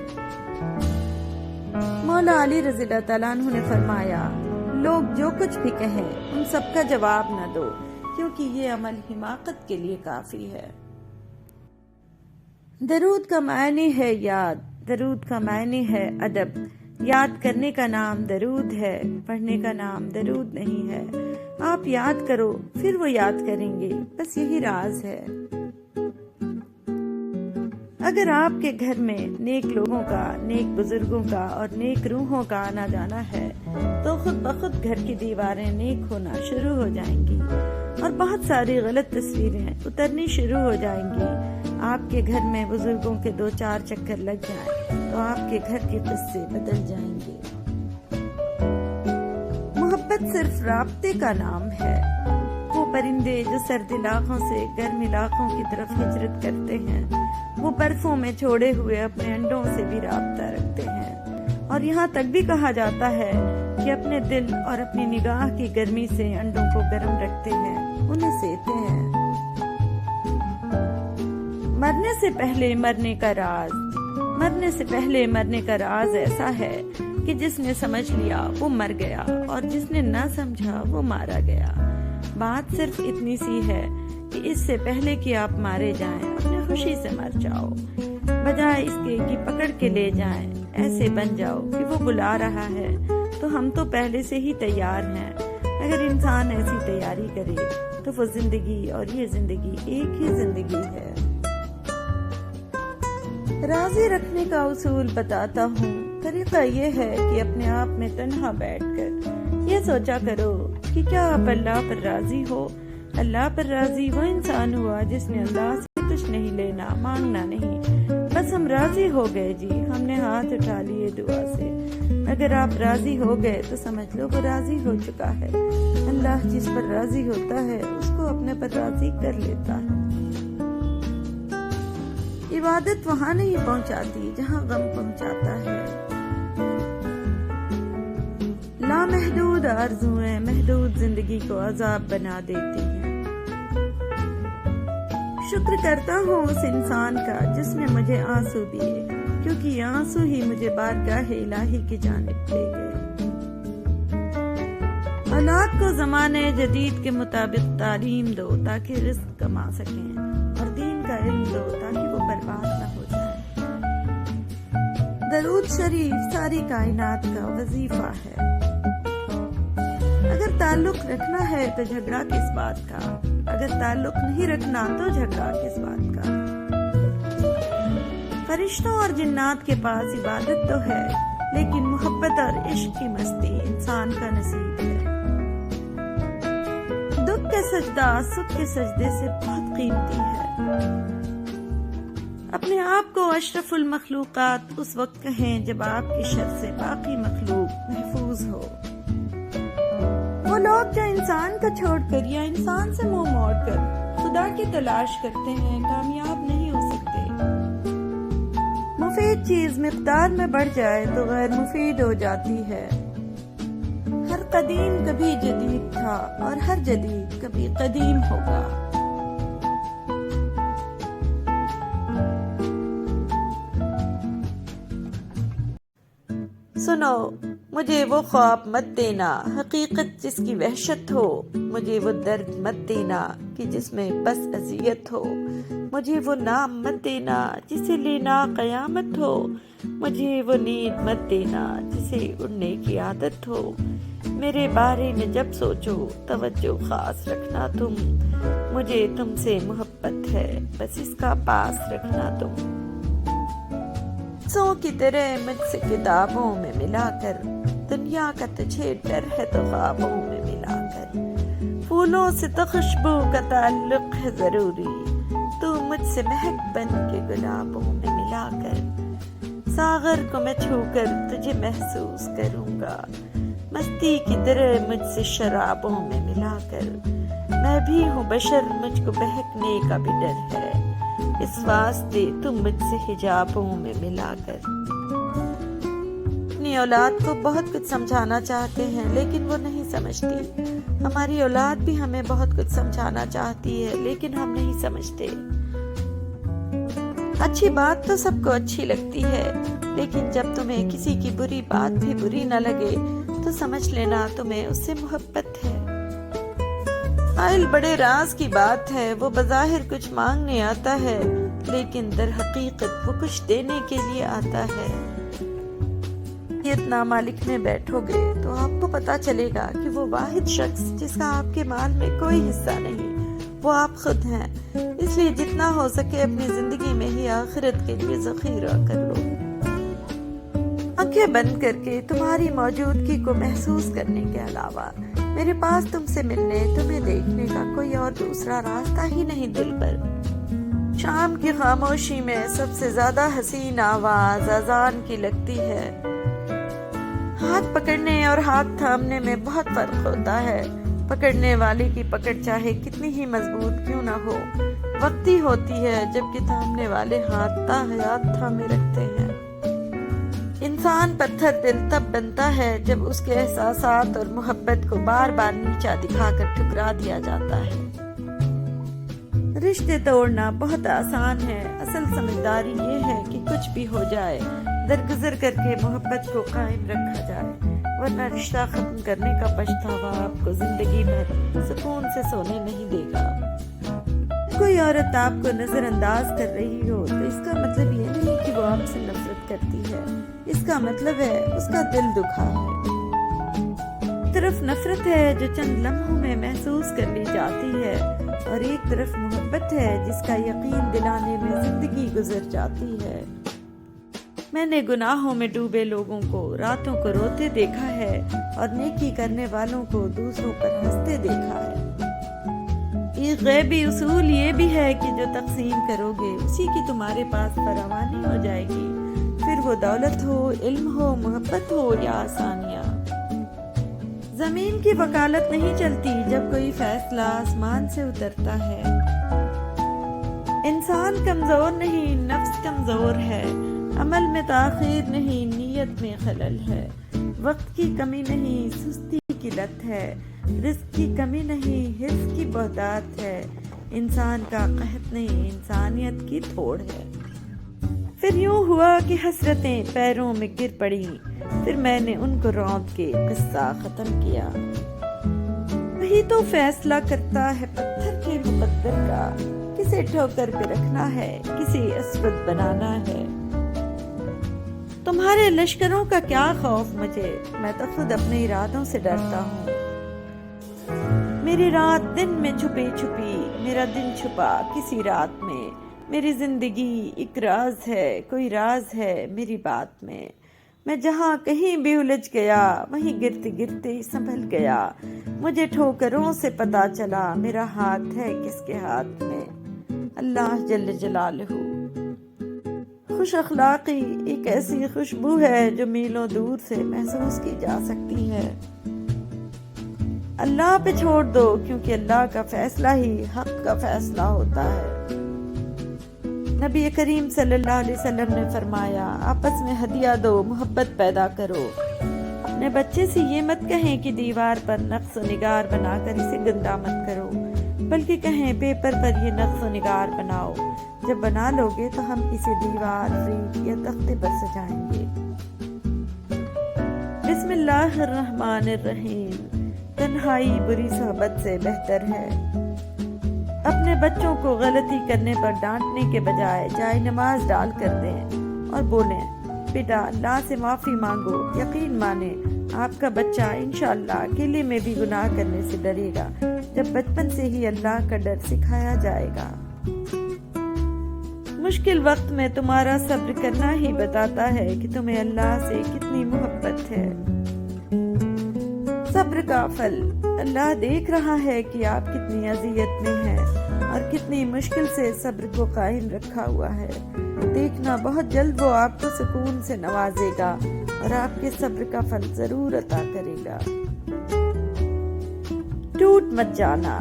مولا علی رضی اللہ تعالیٰ عنہ نے فرمایا، لوگ جو کچھ بھی کہیں ان سب کا جواب نہ دو، کیونکہ یہ عمل حماقت کے لیے کافی ہے۔ درود کا معنی ہے یاد، درود کا معنی ہے ادب۔ یاد کرنے کا نام درود ہے، پڑھنے کا نام درود نہیں ہے۔ آپ یاد کرو پھر وہ یاد کریں گے، بس یہی راز ہے۔ اگر آپ کے گھر میں نیک لوگوں کا، نیک بزرگوں کا اور نیک روحوں کا آنا جانا ہے تو خود بخود گھر کی دیواریں نیک ہونا شروع ہو جائیں گی اور بہت ساری غلط تصویریں اترنی شروع ہو جائیں گی۔ آپ کے گھر میں بزرگوں کے 2-4 چکر لگ جائیں تو آپ کے گھر کے قصے بدل جائیں گے۔ محبت صرف رابطے کا نام ہے۔ وہ پرندے جو سرد علاقوں سے گرم علاقوں کی طرف ہجرت کرتے ہیں، وہ برفوں میں چھوڑے ہوئے اپنے انڈوں سے بھی رابطہ رکھتے ہیں، اور یہاں تک بھی کہا جاتا ہے کہ اپنے دل اور اپنی نگاہ کی گرمی سے انڈوں کو گرم رکھتے ہیں، انہیں سیتے ہیں۔ مرنے سے پہلے مرنے کا راز، مرنے سے پہلے مرنے کا راز ایسا ہے کہ جس نے سمجھ لیا وہ مر گیا اور جس نے نہ سمجھا وہ مارا گیا۔ بات صرف اتنی سی ہے کہ اس سے پہلے کہ آپ مارے جائیں اپنے خوشی سے مر جاؤ، بجائے اس کے کہ پکڑ کے لے جائیں۔ ایسے بن جاؤ کہ وہ بلا رہا ہے تو ہم تو پہلے سے ہی تیار ہیں۔ اگر انسان ایسی تیاری کرے تو وہ زندگی اور یہ زندگی ایک ہی زندگی ہے۔ راضی رکھنے کا اصول بتاتا ہوں۔ طریقہ یہ ہے کہ اپنے آپ میں تنہا بیٹھ کر یہ سوچا کرو کہ کیا آپ اللہ پر راضی ہو۔ اللہ پر راضی وہ انسان ہوا جس نے اللہ سے کچھ نہیں لینا، مانگنا نہیں، بس ہم راضی ہو گئے جی، ہم نے ہاتھ اٹھا لیے دعا سے۔ اگر آپ راضی ہو گئے تو سمجھ لو وہ راضی ہو چکا ہے۔ اللہ جس پر راضی ہوتا ہے اس کو اپنے پر راضی کر لیتا ہے۔ عبادت وہاں نہیں پہنچاتی جہاں غم پہنچاتا ہے۔ لامحدود آرزوئیں محدود زندگی کو عذاب بنا دیتی ہیں۔ شکر کرتا ہوں اس انسان کا جس نے مجھے آنسو دیے، کیونکہ یہ آنسو ہی مجھے بارگاہ الہی کی جانب لے گئے۔ اولاد کو زمانے جدید کے مطابق تعلیم دو تاکہ رزق کما سکیں، اور دین کا علم دو تاکہ وہ برباد نہ ہو جائے۔ درود شریف ساری کائنات کا وظیفہ ہے۔ اگر تعلق رکھنا ہے تو جھگڑا کس بات کا، اگر تعلق نہیں رکھنا تو جھگڑا کس بات کا۔ فرشتوں اور جنات کے پاس عبادت تو ہے، لیکن محبت اور عشق کی مستی انسان کا نصیب ہے۔ دکھ کے سجدہ سکھ کے سجدے سے بہت قیمتی ہے۔ اپنے آپ کو اشرف المخلوقات اس وقت کہیں جب آپ کی شر سے باقی مخلوق محفوظ ہو۔ وہ لوگ جو انسان کو چھوڑ کر یا انسان سے منہ موڑ کر خدا کی تلاش کرتے ہیں، کامیاب نہیں ہو سکتے۔ مفید چیز مقدار میں بڑھ جائے تو غیر مفید ہو جاتی ہے۔ ہر قدیم کبھی جدید تھا اور ہر جدید کبھی قدیم ہوگا۔ سنو، مجھے وہ خواب مت دینا حقیقت جس کی وحشت ہو، مجھے وہ درد مت دینا کہ جس میں بس اذیت ہو، مجھے وہ نام مت دینا جسے لینا قیامت ہو، مجھے وہ نیند مت دینا جسے اڑنے کی عادت ہو۔ میرے بارے میں جب سوچو توجہ خاص رکھنا تم، مجھے تم سے محبت ہے بس اس کا پاس رکھنا تم۔ سو کی طرح مجھ سے کتابوں میں ملا کر، دنیا کا تجھے ڈر ہے تو خوابوں میں ملا کر۔ پھولوں سے تو خوشبو کا تعلق ہے ضروری، تو مجھ سے مہک بن کے گلابوں میں ملا کر۔ ساغر کو میں چھو کر تجھے محسوس کروں گا۔ گا، مستی کی طرح مجھ سے شرابوں میں ملا کر۔ میں بھی ہوں بشر، مجھ کو بہکنے کا بھی ڈر ہے، اس واسطے تم مجھ سے حجابوں میں ملا کر۔ اپنی اولاد کو بہت کچھ سمجھانا چاہتے ہیں لیکن وہ نہیں سمجھتی، ہماری اولاد بھی ہمیں بہت کچھ سمجھانا چاہتی ہے لیکن ہم نہیں سمجھتے۔ اچھی بات تو سب کو اچھی لگتی ہے، لیکن جب تمہیں کسی کی بری بات بھی بری نہ لگے تو سمجھ لینا تمہیں اس سے محبت ہے۔ قائل بڑے راز کی بات ہے، وہ بظاہر کچھ مانگنے آتا ہے لیکن در حقیقت وہ کچھ دینے کے لیے آتا ہے۔ نامہ لکھنے بیٹھو گے تو آپ کو پتا چلے گا کہ وہ واحد شخص جس کا آپ کے مال میں کوئی حصہ نہیں، وہ آپ خود ہیں۔ اس لیے جتنا ہو سکے اپنی زندگی میں ہی آخرت کے لیے ذخیرہ کر لو۔ آنکھیں بند کر کے تمہاری موجودگی کو محسوس کرنے کے علاوہ میرے پاس تم سے ملنے، تمہیں دیکھنے کا کوئی اور دوسرا راستہ ہی نہیں دل پر۔ شام کی خاموشی میں سب سے زیادہ حسین آواز اذان کی لگتی ہے۔ ہاتھ پکڑنے اور ہاتھ تھامنے میں بہت فرق ہوتا ہے۔ پکڑنے والے کی پکڑ چاہے کتنی ہی مضبوط کیوں نہ ہو، وقتی ہوتی ہے، جبکہ تھامنے والے ہاتھ تا حیات تھامے رکھتے ہیں۔ انسان پتھر دل تب بنتا ہے جب اس کے احساسات اور محبت کو بار بار نیچا دکھا کر ٹھکرا دیا جاتا ہے۔ رشتے توڑنا بہت آسان ہے، اصل سمجھداری یہ ہے کہ کچھ بھی ہو جائے درگزر کر کے محبت کو قائم رکھا جائے، ورنہ رشتہ ختم کرنے کا پچھتاوا آپ کو زندگی بھر سکون سے سونے نہیں دے گا۔ کوئی عورت آپ کو نظر انداز کر رہی ہو تو اس کا مطلب یہ نہیں کہ وہ آپ سے نفرت کرتی ہے، اس کا مطلب ہے اس کا دل دکھا ہے۔ ایک طرف نفرت ہے جو چند لمحوں میں محسوس کر لی جاتی ہے، اور ایک طرف محبت ہے جس کا یقین دلانے میں زندگی گزر جاتی ہے۔ میں نے گناہوں میں ڈوبے لوگوں کو راتوں کو روتے دیکھا ہے اور نیکی کرنے والوں کو دوسروں پر ہنستے دیکھا ہے۔ ایک غیبی اصول یہ بھی ہے کہ جو تقسیم کرو گے اسی کی تمہارے پاس فراوانی ہو جائے گی، پھر وہ دولت ہو، علم ہو، محبت ہو یا آسانیاں۔ زمین کی وکالت نہیں چلتی جب کوئی فیصلہ آسمان سے اترتا ہے۔ انسان کمزور نہیں، نفس کمزور ہے، عمل میں تاخیر نہیں، نیت میں خلل ہے، وقت کی کمی نہیں، سستی کی لت ہے، رزق کی کمی نہیں، حرص کی بہتات ہے، انسان کا قحط نہیں، انسانیت کی تھوڑ ہے۔ پھر یوں ہوا کہ حسرتیں پیروں میں گر پڑیں، پھر میں نے ان کو روند کے قصہ ختم کیا۔ وہی تو فیصلہ کرتا ہے پتھر کے مقدر کا، کسے ٹھوکر پہ رکھنا ہے، کسے اسود بنانا ہے۔ تمہارے لشکروں کا کیا خوف مجھے، میں تو خود اپنے ارادوں سے ڈرتا ہوں۔ میری رات دن میں چھپی چھپی، میرا دن چھپا کسی رات میں، میری زندگی ایک راز ہے، کوئی راز ہے میری بات میں۔ میں جہاں کہیں بھی الجھ گیا وہیں گرتے گرتے سنبھل گیا، مجھے ٹھوکروں سے پتا چلا میرا ہاتھ ہے کس کے ہاتھ میں۔ اللہ جل جلالہ۔ خوش اخلاقی ایک ایسی خوشبو ہے جو میلوں دور سے محسوس کی جا سکتی ہے۔ اللہ پہ چھوڑ دو کیونکہ اللہ کا فیصلہ ہی حق کا فیصلہ ہوتا ہے۔ نبی کریم صلی اللہ علیہ وسلم نے فرمایا، آپس میں ہدیہ دو، محبت پیدا کرو۔ اپنے بچے سے یہ مت کہیں کہ دیوار پر نقش و نگار بنا کر اسے گندا مت کرو، بلکہ کہیں پیپر پر یہ نقش و نگار بناؤ، جب بنا لوگے تو ہم اسے دیوار، فریج یا تختے پر سجائیں گے۔ بسم اللہ الرحمن الرحیم۔ تنہائی بری صحبت سے بہتر ہے۔ اپنے بچوں کو غلطی کرنے پر ڈانٹنے کے بجائے جائے نماز ڈال کر دیں اور بولیں، بیٹا اللہ سے معافی مانگو، یقین مانے آپ کا بچہ انشاءاللہ اکیلے میں بھی گناہ کرنے سے ڈرے گا، جب بچپن سے ہی اللہ کا ڈر سکھایا جائے گا۔ مشکل وقت میں تمہارا صبر کرنا ہی بتاتا ہے کہ تمہیں اللہ سے کتنی محبت ہے۔ صبر کا پھل اللہ دیکھ رہا ہے کہ آپ کتنی اذیت میں ہیں اور کتنی مشکل سے صبر کو قائم رکھا ہوا ہے۔ دیکھنا بہت جلد وہ آپ کو سکون سے نوازے گا اور آپ کے صبر کا پھل ضرور عطا کرے گا۔ ٹوٹ مت جانا،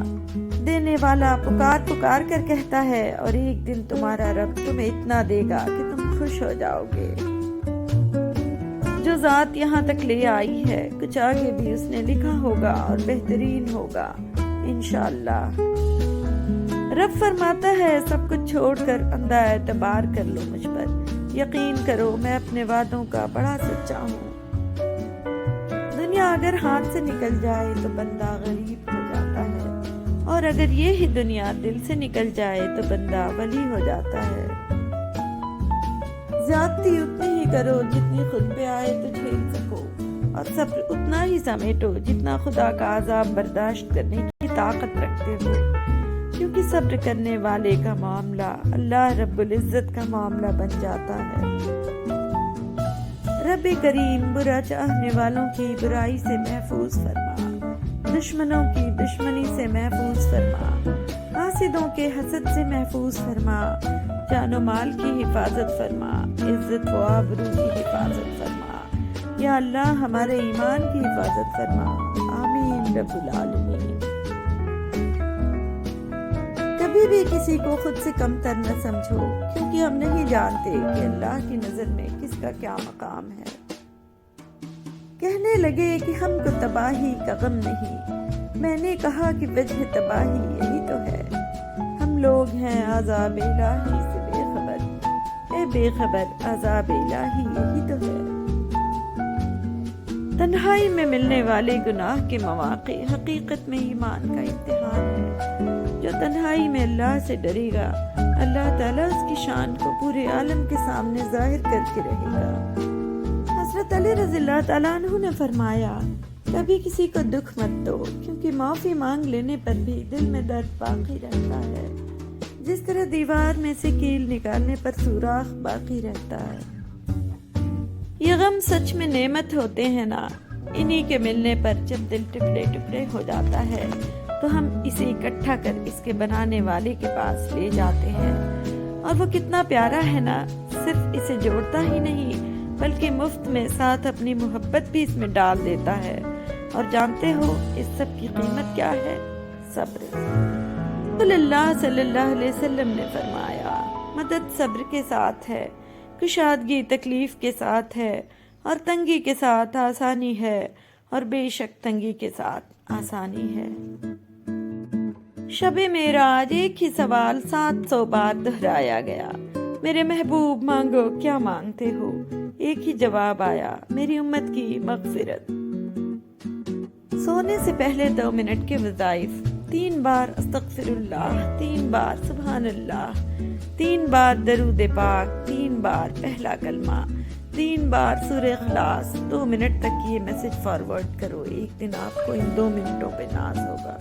دینے والا پکار پکار کر کہتا ہے، اور ایک دن تمہارا رب تمہیں اتنا دے گا کہ تم خوش ہو جاؤ گے۔ جو ذات یہاں تک لے آئی ہے، کچھ آگے بھی اس نے لکھا ہوگا اور بہترین ہوگا انشاءاللہ۔ رب فرماتا ہے، سب کچھ چھوڑ کر اندھا اعتبار کر لو مجھ پر، یقین کرو میں اپنے وعدوں کا بڑا سچا ہوں۔ دنیا اگر ہاتھ سے نکل جائے تو بندہ غریب ہو جاتا ہے، اور اگر یہی دنیا دل سے نکل جائے تو بندہ ولی ہو جاتا ہے۔ زیادتی اتنی ہی کرو جتنی خود پہ آئے تو جھیل سکو، اور صبر اتنا ہی سمیٹو جتنا خدا کا عذاب برداشت کرنے کی طاقت رکھتے ہو، کیونکہ صبر کرنے والے کا معاملہ اللہ رب العزت کا معاملہ بن جاتا ہے۔ رب کریم برا چاہنے والوں کی برائی سے محفوظ فرما، دشمنوں کی دشمنی سے محفوظ فرما، حاسدوں کے حسد سے محفوظ فرما، جان و مال کی حفاظت فرما، عزت و آبرو کی حفاظت فرما۔ یا اللہ ہمارے ایمان کی حفاظت فرما، آمین رب العالمین۔ کبھی بھی کسی کو خود سے کم تر نہ سمجھو، کیونکہ ہم نہیں جانتے کہ اللہ کی نظر میں کس کا کیا مقام ہے۔ کہنے لگے کہ ہم کو تباہی کا غم نہیں، میں نے کہا کہ وجہ تباہی یہی تو ہے، ہم لوگ ہیں عذاب الہی سے بے خبر، اے بے خبر عذاب الہی یہی تو ہے۔ تنہائی میں ملنے والے گناہ کے مواقع حقیقت میں ایمان کا امتحان ہے۔ جو تنہائی میں اللہ سے ڈرے گا، اللہ تعالیٰ اس کی شان کو پورے عالم کے سامنے ظاہر کر کے رہے گا۔ حضرت علی رضی اللہ تعالیٰ عنہ نے فرمایا، کبھی کسی کو دکھ مت دو، کیونکہ معافی مانگ لینے پر بھی دل میں درد باقی رہتا ہے، جس طرح دیوار میں سے کیل نکالنے پر سوراخ باقی رہتا ہے۔ یہ غم سچ میں نعمت ہوتے ہیں نا، انہی کے ملنے پر جب دل ٹکڑے ٹکڑے ہو جاتا ہے تو ہم اسے اکٹھا کر اس کے بنانے والے کے پاس لے جاتے ہیں، اور وہ کتنا پیارا ہے نا، صرف اسے جوڑتا ہی نہیں بلکہ مفت میں ساتھ اپنی محبت بھی اس میں ڈال دیتا ہے۔ اور جانتے ہو اس سب کی قیمت کیا ہے؟ صبر۔ رسول اللہ صلی اللہ علیہ وسلم نے فرمایا، مدد صبر کے ساتھ ہے، کشادگی تکلیف کے ساتھ ہے، اور تنگی کے ساتھ آسانی ہے، اور بے شک تنگی کے ساتھ آسانی ہے۔ شب معراج ایک ہی سوال 700 بار دہرایا گیا، میرے محبوب مانگو کیا مانگتے ہو؟ ایک ہی جواب آیا، میری امت کی مغفرت۔ سونے سے پہلے 2 منٹ کے وظائف، 3 بار استغفر اللہ، 3 بار سبحان اللہ، 3 بار درود پاک، 3 بار پہلا کلمہ، 3 بار سورہ اخلاص۔ 2 منٹ تک یہ میسج فارورڈ کرو، ایک دن آپ کو ان 2 منٹوں پہ ناز ہوگا۔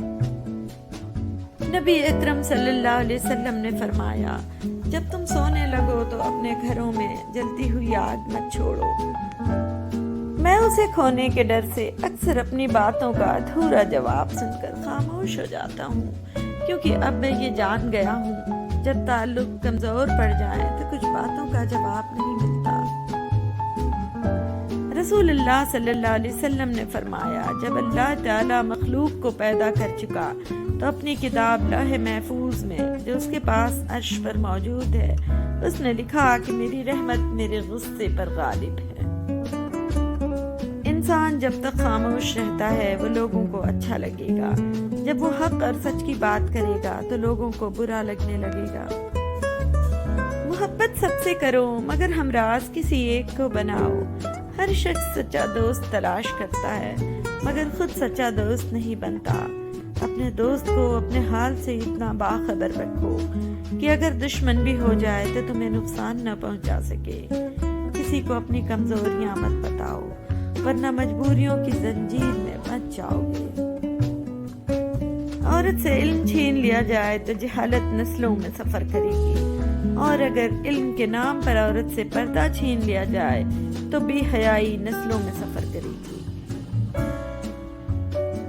نبی اکرم صلی اللہ علیہ وسلم نے فرمایا، جب تم سونے لگو تو اپنے گھروں میں جلتی ہوئی آگ مت چھوڑو۔ میں اسے کھونے کے ڈر سے اکثر اپنی باتوں کا ادھورا جواب سن کر خاموش ہو جاتا ہوں، کیونکہ اب میں یہ جان گیا ہوں، جب تعلق کمزور پڑ جائے تو کچھ باتوں کا جواب نہیں ملتا۔ رسول اللہ صلی اللہ علیہ وسلم نے فرمایا، جب اللہ تعالیٰ مخلوق کو پیدا کر چکا تو اپنی کتاب لوح محفوظ میں جو اس کے پاس عرش پر موجود ہے، اس نے لکھا کہ میری رحمت میرے غصے پر غالب ہے۔ انسان جب تک خاموش رہتا ہے وہ لوگوں کو اچھا لگے گا، جب وہ حق اور سچ کی بات کرے گا تو لوگوں کو برا لگنے لگے گا۔ محبت سب سے کرو مگر ہمراز کسی ایک کو بناؤ۔ ہر شخص سچا دوست تلاش کرتا ہے مگر خود سچا دوست نہیں بنتا۔ اپنے دوست کو اپنے حال سے اتنا باخبر رکھو کہ اگر دشمن بھی ہو جائے تو تمہیں نقصان نہ پہنچا سکے۔ کسی کو اپنی کمزوریاں مت بتاؤ ورنہ مجبوریوں کی زنجیر میں بچ جاؤ گے۔ عورت سے علم چھین لیا جائے تو جہالت نسلوں میں سفر کرے گی، اور اگر علم کے نام پر عورت سے پردہ چھین لیا جائے تو بے حیائی نسلوں میں سفر کرے گی۔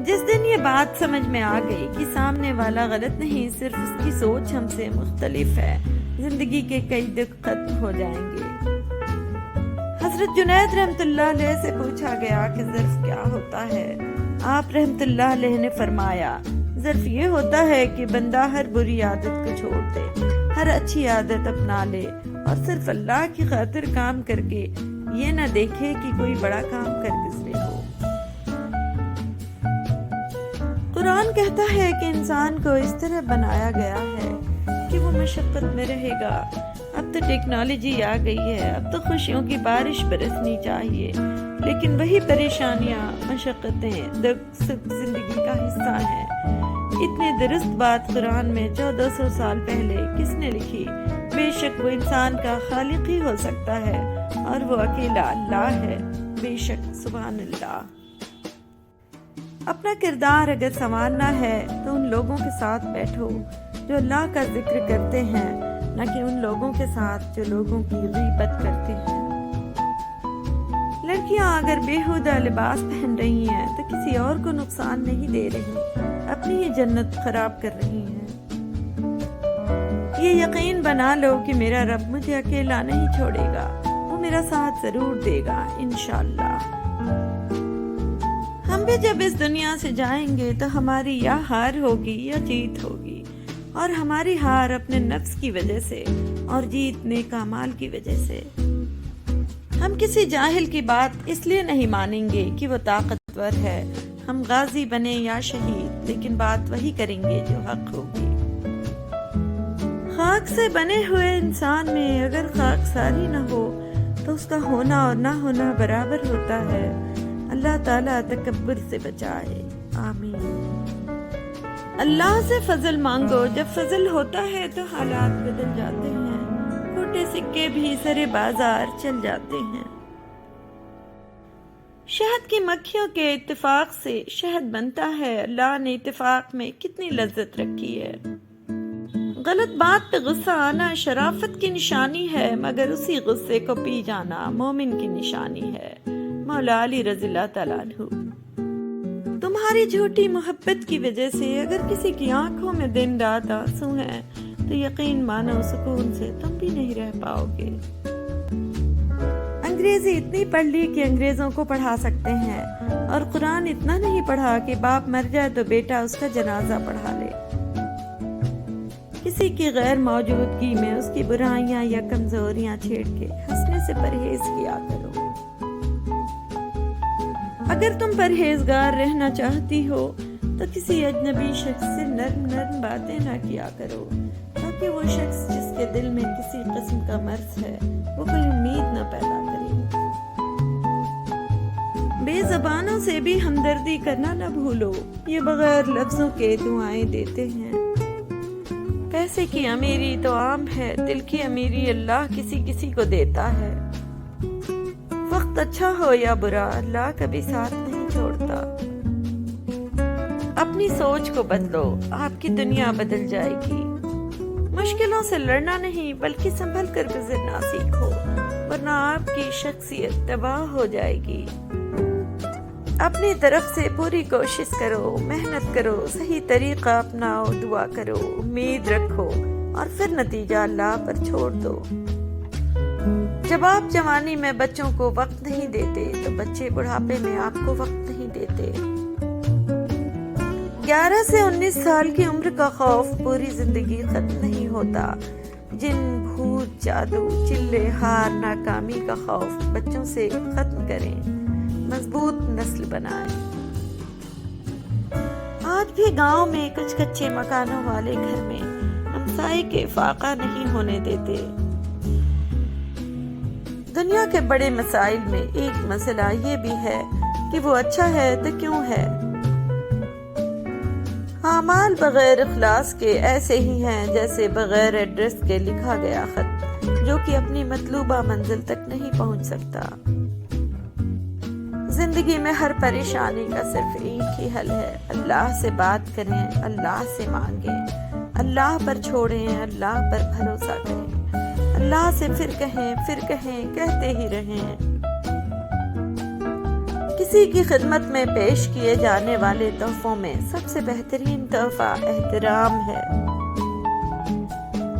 جس دن یہ بات سمجھ میں آ گئی کہ سامنے والا غلط نہیں، صرف اس کی سوچ ہم سے مختلف ہے، زندگی کے کئی دکھ ختم ہو جائیں گے۔ حضرت جنید رحمت اللہ علیہ سے پوچھا گیا کہ ظرف کیا ہوتا ہے؟ آپ رحمت اللہ علیہ نے فرمایا، ظرف یہ ہوتا ہے کہ بندہ ہر بری عادت کو چھوڑ دے، ہر اچھی عادت اپنا لے اور صرف اللہ کی خاطر کام کر کے یہ نہ دیکھے کہ کوئی بڑا کام کر گزرے ہو۔ قرآن کہتا ہے کہ انسان کو اس طرح بنایا گیا ہے کہ وہ مشقت میں رہے گا۔ اب تو ٹیکنالوجی آ گئی ہے، اب تو خوشیوں کی بارش برسنی چاہیے، لیکن وہی پریشانیاں، مشقتیں، دکھ سکھ زندگی کا حصہ ہیں۔ اتنی درست بات قرآن میں 1400 سال پہلے کس نے لکھی؟ بے شک وہ انسان کا خالق ہی ہو سکتا ہے اور وہ اکیلا اللہ ہے۔ بے شک، سبحان اللہ۔ اپنا کردار اگر سنوارنا ہے تو ان لوگوں کے ساتھ بیٹھو جو اللہ کا ذکر کرتے ہیں، نہ کہ ان لوگوں کے ساتھ جو لوگوں کی غیبت کرتے ہیں۔ لڑکیاں اگر بیہودہ لباس پہن رہی ہیں تو کسی اور کو نقصان نہیں دے رہی، اپنی ہی جنت خراب کر رہی ہیں۔ یہ یقین بنا لو کہ میرا رب مجھے اکیلا نہیں چھوڑے گا، وہ میرا ساتھ ضرور دے گا انشاءاللہ۔ ہم بھی جب اس دنیا سے جائیں گے تو ہماری یا ہار ہوگی یا جیت ہوگی، اور ہماری ہار اپنے نفس کی وجہ سے اور جیت نیک اعمال کی وجہ سے۔ ہم کسی جاہل کی بات اس لیے نہیں مانیں گے کہ وہ طاقتور ہے۔ ہم غازی بنے یا شہید، لیکن بات وہی کریں گے جو حق ہوگی۔ خاک سے بنے ہوئے انسان میں اگر خاک ساری نہ ہو تو اس کا ہونا اور نہ ہونا برابر ہوتا ہے۔ اللہ تعالیٰ تکبر سے بچائے، آمین۔ اللہ سے فضل مانگو، جب فضل ہوتا ہے تو حالات بدل جاتے ہیں، کھوٹے سکے بھی سرے بازار چل جاتے ہیں۔ شہد کی مکھیوں کے اتفاق سے شہد بنتا ہے۔ اللہ نے اتفاق میں کتنی لذت رکھی ہے۔ غلط بات پہ غصہ آنا شرافت کی نشانی ہے، مگر اسی غصے کو پی جانا مومن کی نشانی ہے۔ مولا علی رضی اللہ تعالیٰ عنہ۔ تمہاری جھوٹی محبت کی وجہ سے اگر کسی کی آنکھوں میں دن رات آنسو ہیں تو یقین مانو سکون سے تم بھی نہیں رہ پاؤ گے۔ انگریزی اتنی پڑھ لی کہ انگریزوں کو پڑھا سکتے ہیں، اور قرآن اتنا نہیں پڑھا کہ باپ مر جائے تو بیٹا اس کا جنازہ پڑھا لے۔ کسی کی غیر موجودگی میں اس کی برائیاں یا کمزوریاں چھیڑ کے ہنسنے سے پرہیز کیا کرو۔ اگر تم پرہیزگار رہنا چاہتی ہو تو کسی اجنبی شخص سے نرم نرم باتیں نہ کیا کرو، تاکہ وہ شخص جس کے دل میں کسی قسم کا مرض ہے وہ کوئی امید نہ پیدا کرے۔ بے زبانوں سے بھی ہمدردی کرنا نہ بھولو، یہ بغیر لفظوں کے دعائیں دیتے ہیں۔ پیسے کی امیری تو عام ہے، دل کی امیری اللہ کسی کسی کو دیتا ہے۔ وقت اچھا ہو یا برا، اللہ کبھی ساتھ نہیں چھوڑتا۔ اپنی سوچ کو بدلو، آپ کی دنیا بدل جائے گی۔ مشکلوں سے لڑنا نہیں بلکہ سنبھل کر گزرنا سیکھو، ورنہ آپ کی شخصیت تباہ ہو جائے گی۔ اپنی طرف سے پوری کوشش کرو، محنت کرو، صحیح طریقہ اپناؤ، دعا کرو، امید رکھو اور پھر نتیجہ اللہ پر چھوڑ دو۔ جب آپ جوانی میں بچوں کو وقت نہیں دیتے تو بچے بڑھاپے میں آپ کو وقت نہیں دیتے۔ 11 سے 19 سال کی عمر کا خوف پوری زندگی ختم نہیں ہوتا۔ جن، بھوت، جادو، چلے، ہار، ناکامی کا خوف بچوں سے ختم کریں، مضبوط نسل بنائیں۔ آج بھی گاؤں میں کچھ کچے مکانوں والے گھر میں ہمسائے کے فاقہ نہیں ہونے دیتے۔ دنیا کے بڑے مسائل میں ایک مسئلہ یہ بھی ہے کہ وہ اچھا ہے تو کیوں ہے۔ اعمال بغیر اخلاص کے ایسے ہی ہیں جیسے بغیر ایڈریس کے لکھا گیا خط، جو کہ اپنی مطلوبہ منزل تک نہیں پہنچ سکتا۔ زندگی میں ہر پریشانی کا صرف ایک ہی حل ہے، اللہ سے بات کریں، اللہ سے مانگیں، اللہ پر چھوڑیں، اللہ پر بھروسہ کریں، اللہ سے پھر کہیں، کہتے ہی رہیں۔ کسی کی خدمت میں پیش کیے جانے والے تحفوں میں سب سے بہترین تحفہ احترام ہے۔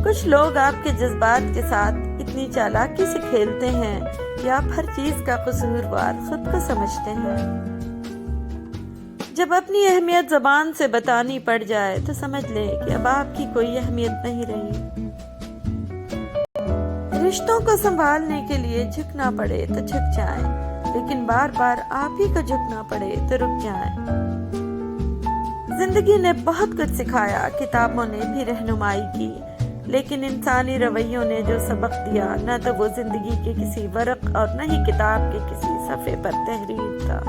کچھ لوگ آپ کے جذبات کے ساتھ اتنی چالاکی سے کھیلتے ہیں کہ آپ ہر چیز کا قصوروار خود کو سمجھتے ہیں۔ جب اپنی اہمیت زبان سے بتانی پڑ جائے تو سمجھ لیں کہ اب آپ کی کوئی اہمیت نہیں رہی۔ رشتوں کو سنبھالنے کے لیے جھکنا پڑے تو جھک جائیں، لیکن بار بار آپ ہی کو جھکنا پڑے تو رک جائیں۔ زندگی نے بہت کچھ سکھایا، کتابوں نے بھی رہنمائی کی، لیکن انسانی رویوں نے جو سبق دیا نہ تو وہ زندگی کے کسی ورق اور نہ ہی کتاب کے کسی صفحے پر تحریر تھا۔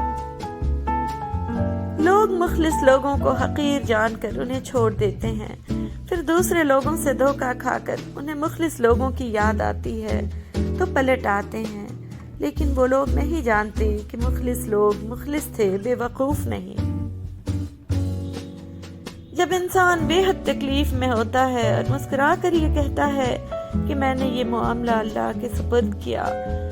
لوگ مخلص لوگوں کو حقیر جان کر انہیں چھوڑ دیتے ہیں، پھر دوسرے لوگوں سے دھوکہ کھا کر انہیں مخلص لوگوں کی یاد آتی ہے تو پلٹ آتے ہیں، لیکن وہ لوگ نہیں جانتے کہ مخلص لوگ مخلص تھے، بے وقوف نہیں۔ جب انسان بے حد تکلیف میں ہوتا ہے اور مسکرا کر یہ کہتا ہے کہ میں نے یہ معاملہ اللہ کے سپرد کیا،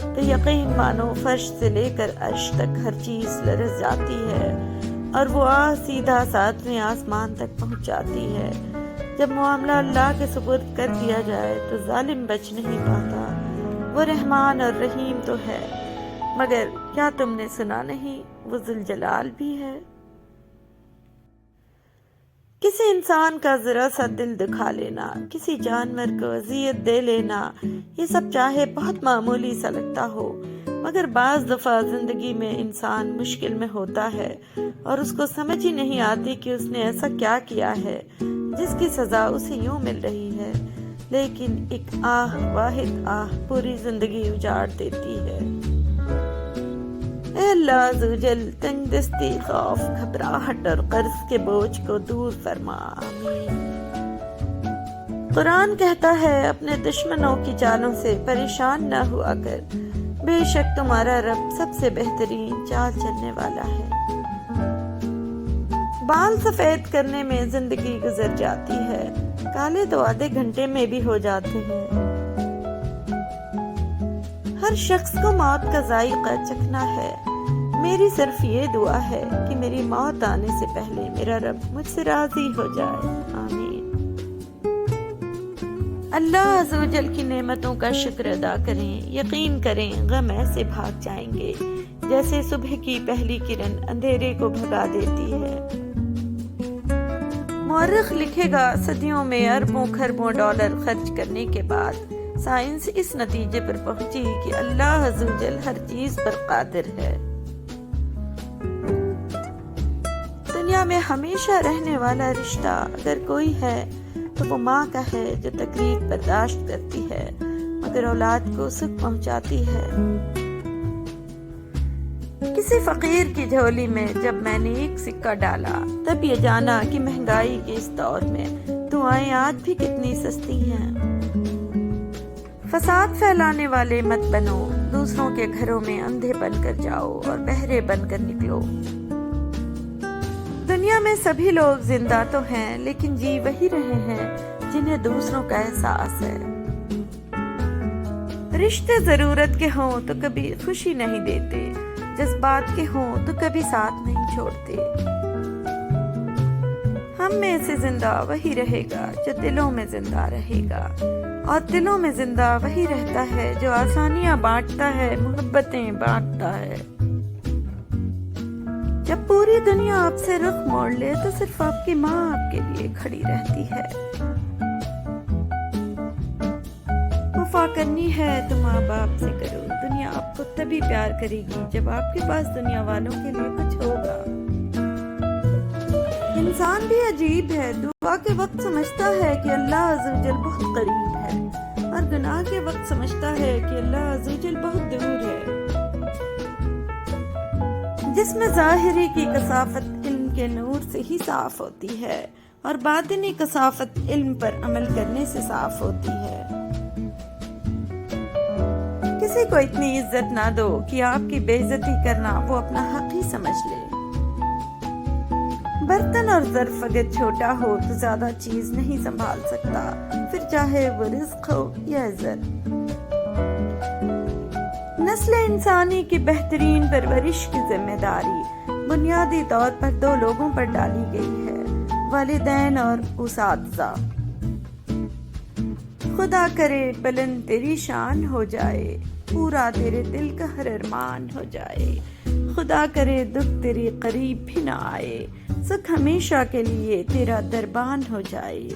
تو یقین مانو فرش سے لے کر عرش تک ہر چیز لرز جاتی ہے اور وہ سیدھا 7ویں آسمان تک پہنچ جاتی ہے۔ جب معاملہ اللہ کے سپرد کر دیا جائے تو ظالم بچ نہیں پاتا۔ وہ رحمان اور رحیم تو ہے، مگر کیا تم نے سنا نہیں وہ ذوالجلال بھی ہے۔ کسی انسان کا ذرا سا دل دکھا لینا، کسی جانور کو اذیت دے لینا، یہ سب چاہے بہت معمولی سا لگتا ہو، مگر بعض دفعہ زندگی میں انسان مشکل میں ہوتا ہے اور اس کو سمجھ ہی نہیں آتی کہ اس نے ایسا کیا کیا ہے جس کی سزا اسے یوں مل رہی ہے، لیکن ایک واحد آہ پوری زندگی اجاڑ دیتی ہے۔ اے اللہ عزوجل، تنگ دستی، خوف، گھبراہٹ اور قرض کے بوجھ کو دور فرما، آمین۔ قرآن کہتا ہے اپنے دشمنوں کی چالوں سے پریشان نہ ہوا کر، بے شک تمہارا رب سب سے بہترین چال چلنے والا ہے۔ بال سفید کرنے میں زندگی گزر جاتی ہے، کالے تو آدھے گھنٹے میں بھی ہو جاتے ہیں۔ ہر شخص کو موت کا ذائقہ چکھنا ہے، میری صرف یہ دعا ہے کہ میری موت آنے سے پہلے میرا رب مجھ سے راضی ہو جائے، آمین۔ اللہ عزوجل کی نعمتوں کا شکر ادا کریں، یقین کریں غم ایسے بھاگ جائیں گے جیسے صبح کی پہلی کرن اندھیرے کو بھگا دیتی ہے۔ مورخ لکھے گا صدیوں میں اربوں خربوں ڈالر خرچ کرنے کے بعد سائنس اس نتیجے پر پہنچی کہ اللہ عزوجل ہر چیز پر قادر ہے۔ دنیا میں ہمیشہ رہنے والا رشتہ اگر کوئی ہے تو وہ ماں کا ہے، جو تکلیف برداشت کرتی ہے مگر اولاد کو سکھ پہنچاتی ہے۔ کسی فقیر کی جھولی میں جب میں نے ایک سکہ ڈالا تب یہ جانا کہ مہنگائی کے اس دور میں دعائیں آج بھی کتنی سستی ہیں۔ فساد پھیلانے والے مت بنو، دوسروں کے گھروں میں اندھے بن کر جاؤ اور بہرے بن کر نکلو۔ دنیا میں سبھی لوگ زندہ تو ہیں، لیکن جی وہی رہے ہیں جنہیں دوسروں کا احساس ہے۔ رشتے ضرورت کے ہوں تو کبھی خوشی نہیں دیتے، جذبات کے ہوں تو کبھی ساتھ نہیں چھوڑتے۔ ہم میں سے زندہ وہی رہے گا جو دلوں میں زندہ رہے گا، اور دلوں میں زندہ وہی رہتا ہے جو آسانیاں بانٹتا ہے، محبتیں بانٹتا ہے۔ جب پوری دنیا آپ سے رخ موڑ لے تو صرف آپ کی ماں آپ کے لیے کھڑی رہتی ہے۔ وفا کرنی ہے تو ماں باپ سے کرو، دنیا آپ کو تبھی پیار کرے گی جب آپ کے پاس دنیا والوں کے لیے کچھ ہوگا۔ انسان بھی عجیب ہے، دعا کے وقت سمجھتا ہے کہ اللہ عزوجل بہت قریب ہے، اور گناہ کے وقت سمجھتا ہے کہ اللہ عزوجل بہت دور ہے۔ جس میں ظاہری کی کثافت علم کے نور سے ہی صاف ہوتی ہے، اور باطنی کثافت علم پر عمل کرنے سے صاف ہوتی ہے۔ کسی کو اتنی عزت نہ دو کہ آپ کی بے عزتی کرنا وہ اپنا حق ہی سمجھ لے۔ برتن اور ظرف اگر چھوٹا ہو تو زیادہ چیز نہیں سنبھال سکتا، پھر چاہے وہ رزق ہو یا عزت۔ نسل انسانی کی بہترین پرورش کی ذمہ داری بنیادی طور پر دو لوگوں پر ڈالی گئی ہے، والدین اور اساتذہ۔ خدا کرے بلند تیری شان ہو جائے، پورا تیرے دل کا ہر ارمان ہو جائے، خدا کرے دکھ تیرے قریب بھی نہ آئے، سکھ ہمیشہ کے لیے تیرا دربان ہو جائے،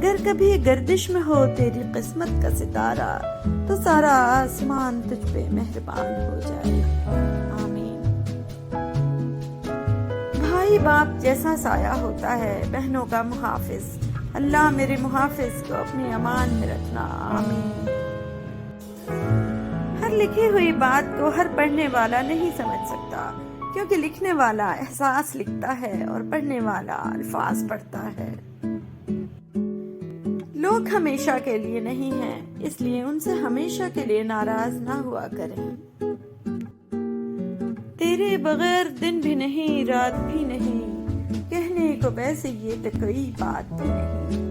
گر کبھی گردش میں ہو تیری قسمت کا ستارہ تو سارا آسمان تجھ پہ مہربان ہو جائے، آمین۔ بھائی باپ جیسا سایہ ہوتا ہے بہنوں کا محافظ، اللہ میرے محافظ کو اپنی امان میں رکھنا، آمین۔ ہر لکھی ہوئی بات کو ہر پڑھنے والا نہیں سمجھ سکتا، کیونکہ لکھنے والا احساس لکھتا ہے اور پڑھنے والا الفاظ پڑھتا ہے۔ لوگ ہمیشہ کے لیے نہیں ہیں، اس لیے ان سے ہمیشہ کے لیے ناراض نہ ہوا کریں۔ تیرے بغیر دن بھی نہیں رات بھی نہیں، کہنے کو ویسے یہ تو کوئی بات بھی نہیں،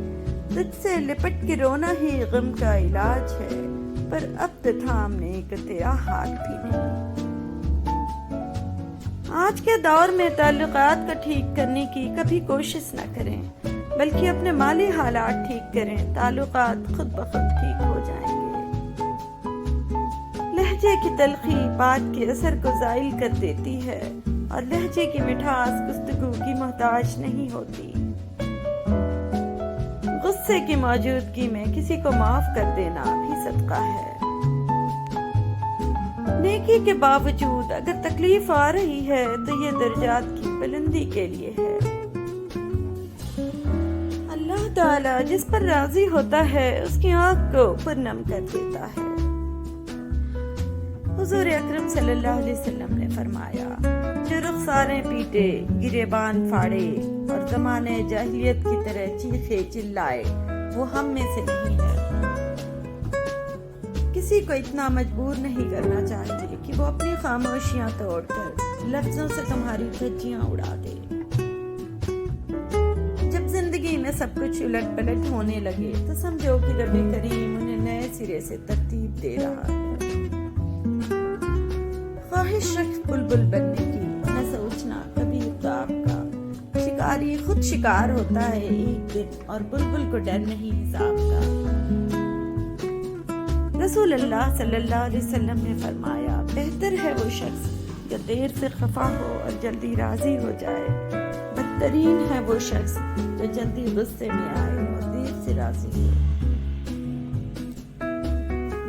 تجھ سے لپٹ کے رونا ہی غم کا علاج ہے، پر اب تو تھامنے کو تیرا ہاتھ بھی نہیں۔ آج کے دور میں تعلقات کو ٹھیک کرنے کی کبھی کوشش نہ کریں، بلکہ اپنے مالی حالات ٹھیک کریں، تعلقات خود بخود ٹھیک ہو جائیں گے۔ لہجے کی تلخی بات کے اثر کو زائل کر دیتی ہے، اور لہجے کی مٹھاس گفتگو کی محتاج نہیں ہوتی۔ غصے کی موجودگی میں کسی کو معاف کر دینا بھی صدقہ ہے۔ نیکی کے باوجود اگر تکلیف آ رہی ہے تو یہ درجات کی بلندی کے لیے ہے۔ اللہ تعالیٰ جس پر راضی ہوتا ہے اس کی آنکھ کو پرنم کر دیتا ہے۔ حضور اکرم صلی اللہ علیہ وسلم نے فرمایا، جو رخساریں پیٹے، گریبان پھاڑے اور زمانے جاہلیت کی طرح چیخے چلائے وہ ہم میں سے نہیں ہے۔ کسی کو اتنا مجبور نہیں کرنا چاہیے کہ وہ اپنی خاموشیاں توڑ کر لفظوں سے تمہاری دھجیاں اڑا دے۔ جب زندگی میں سب کچھ الٹ پلٹ ہونے لگے تو سمجھو کہ رب کریم انہیں نئے سرے سے ترتیب دے رہا ہے۔ خواہش رکھ بلبل بننے کی، نہ سوچنا کبھی عذاب کا، شکاری خود شکار ہوتا ہے ایک دن، اور بلبل کو ڈر نہیں حساب کا۔ رسول اللہ صلی اللہ علیہ وسلم نے فرمایا، بہتر ہے وہ شخص جو دیر سے خفا ہو اور جلدی راضی ہو جائے، بدترین ہے وہ شخص جو جلدی غصے میں آئے اور دیر سے راضی ہو۔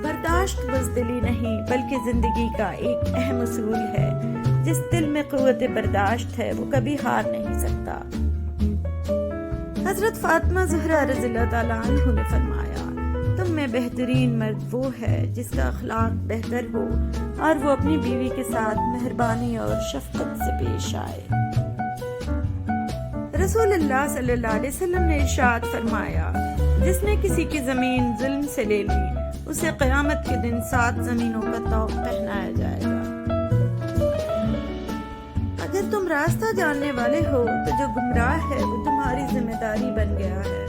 برداشت بزدلی نہیں بلکہ زندگی کا ایک اہم اصول ہے، جس دل میں قوت برداشت ہے وہ کبھی ہار نہیں سکتا۔ حضرت فاطمہ زہرا رضی اللہ تعالیٰ عنہ نے فرمایا، تم میں بہترین مرد وہ ہے جس کا اخلاق بہتر ہو اور وہ اپنی بیوی کے ساتھ مہربانی اور شفقت سے پیش آئے۔ رسول اللہ صلی اللہ علیہ وسلم نے ارشاد فرمایا، جس نے کسی کی زمین ظلم سے لے لی اسے قیامت کے دن 7 زمینوں کا طوق پہنایا جائے گا۔ اگر تم راستہ جاننے والے ہو تو جو گمراہ ہے وہ تمہاری ذمہ داری بن گیا ہے۔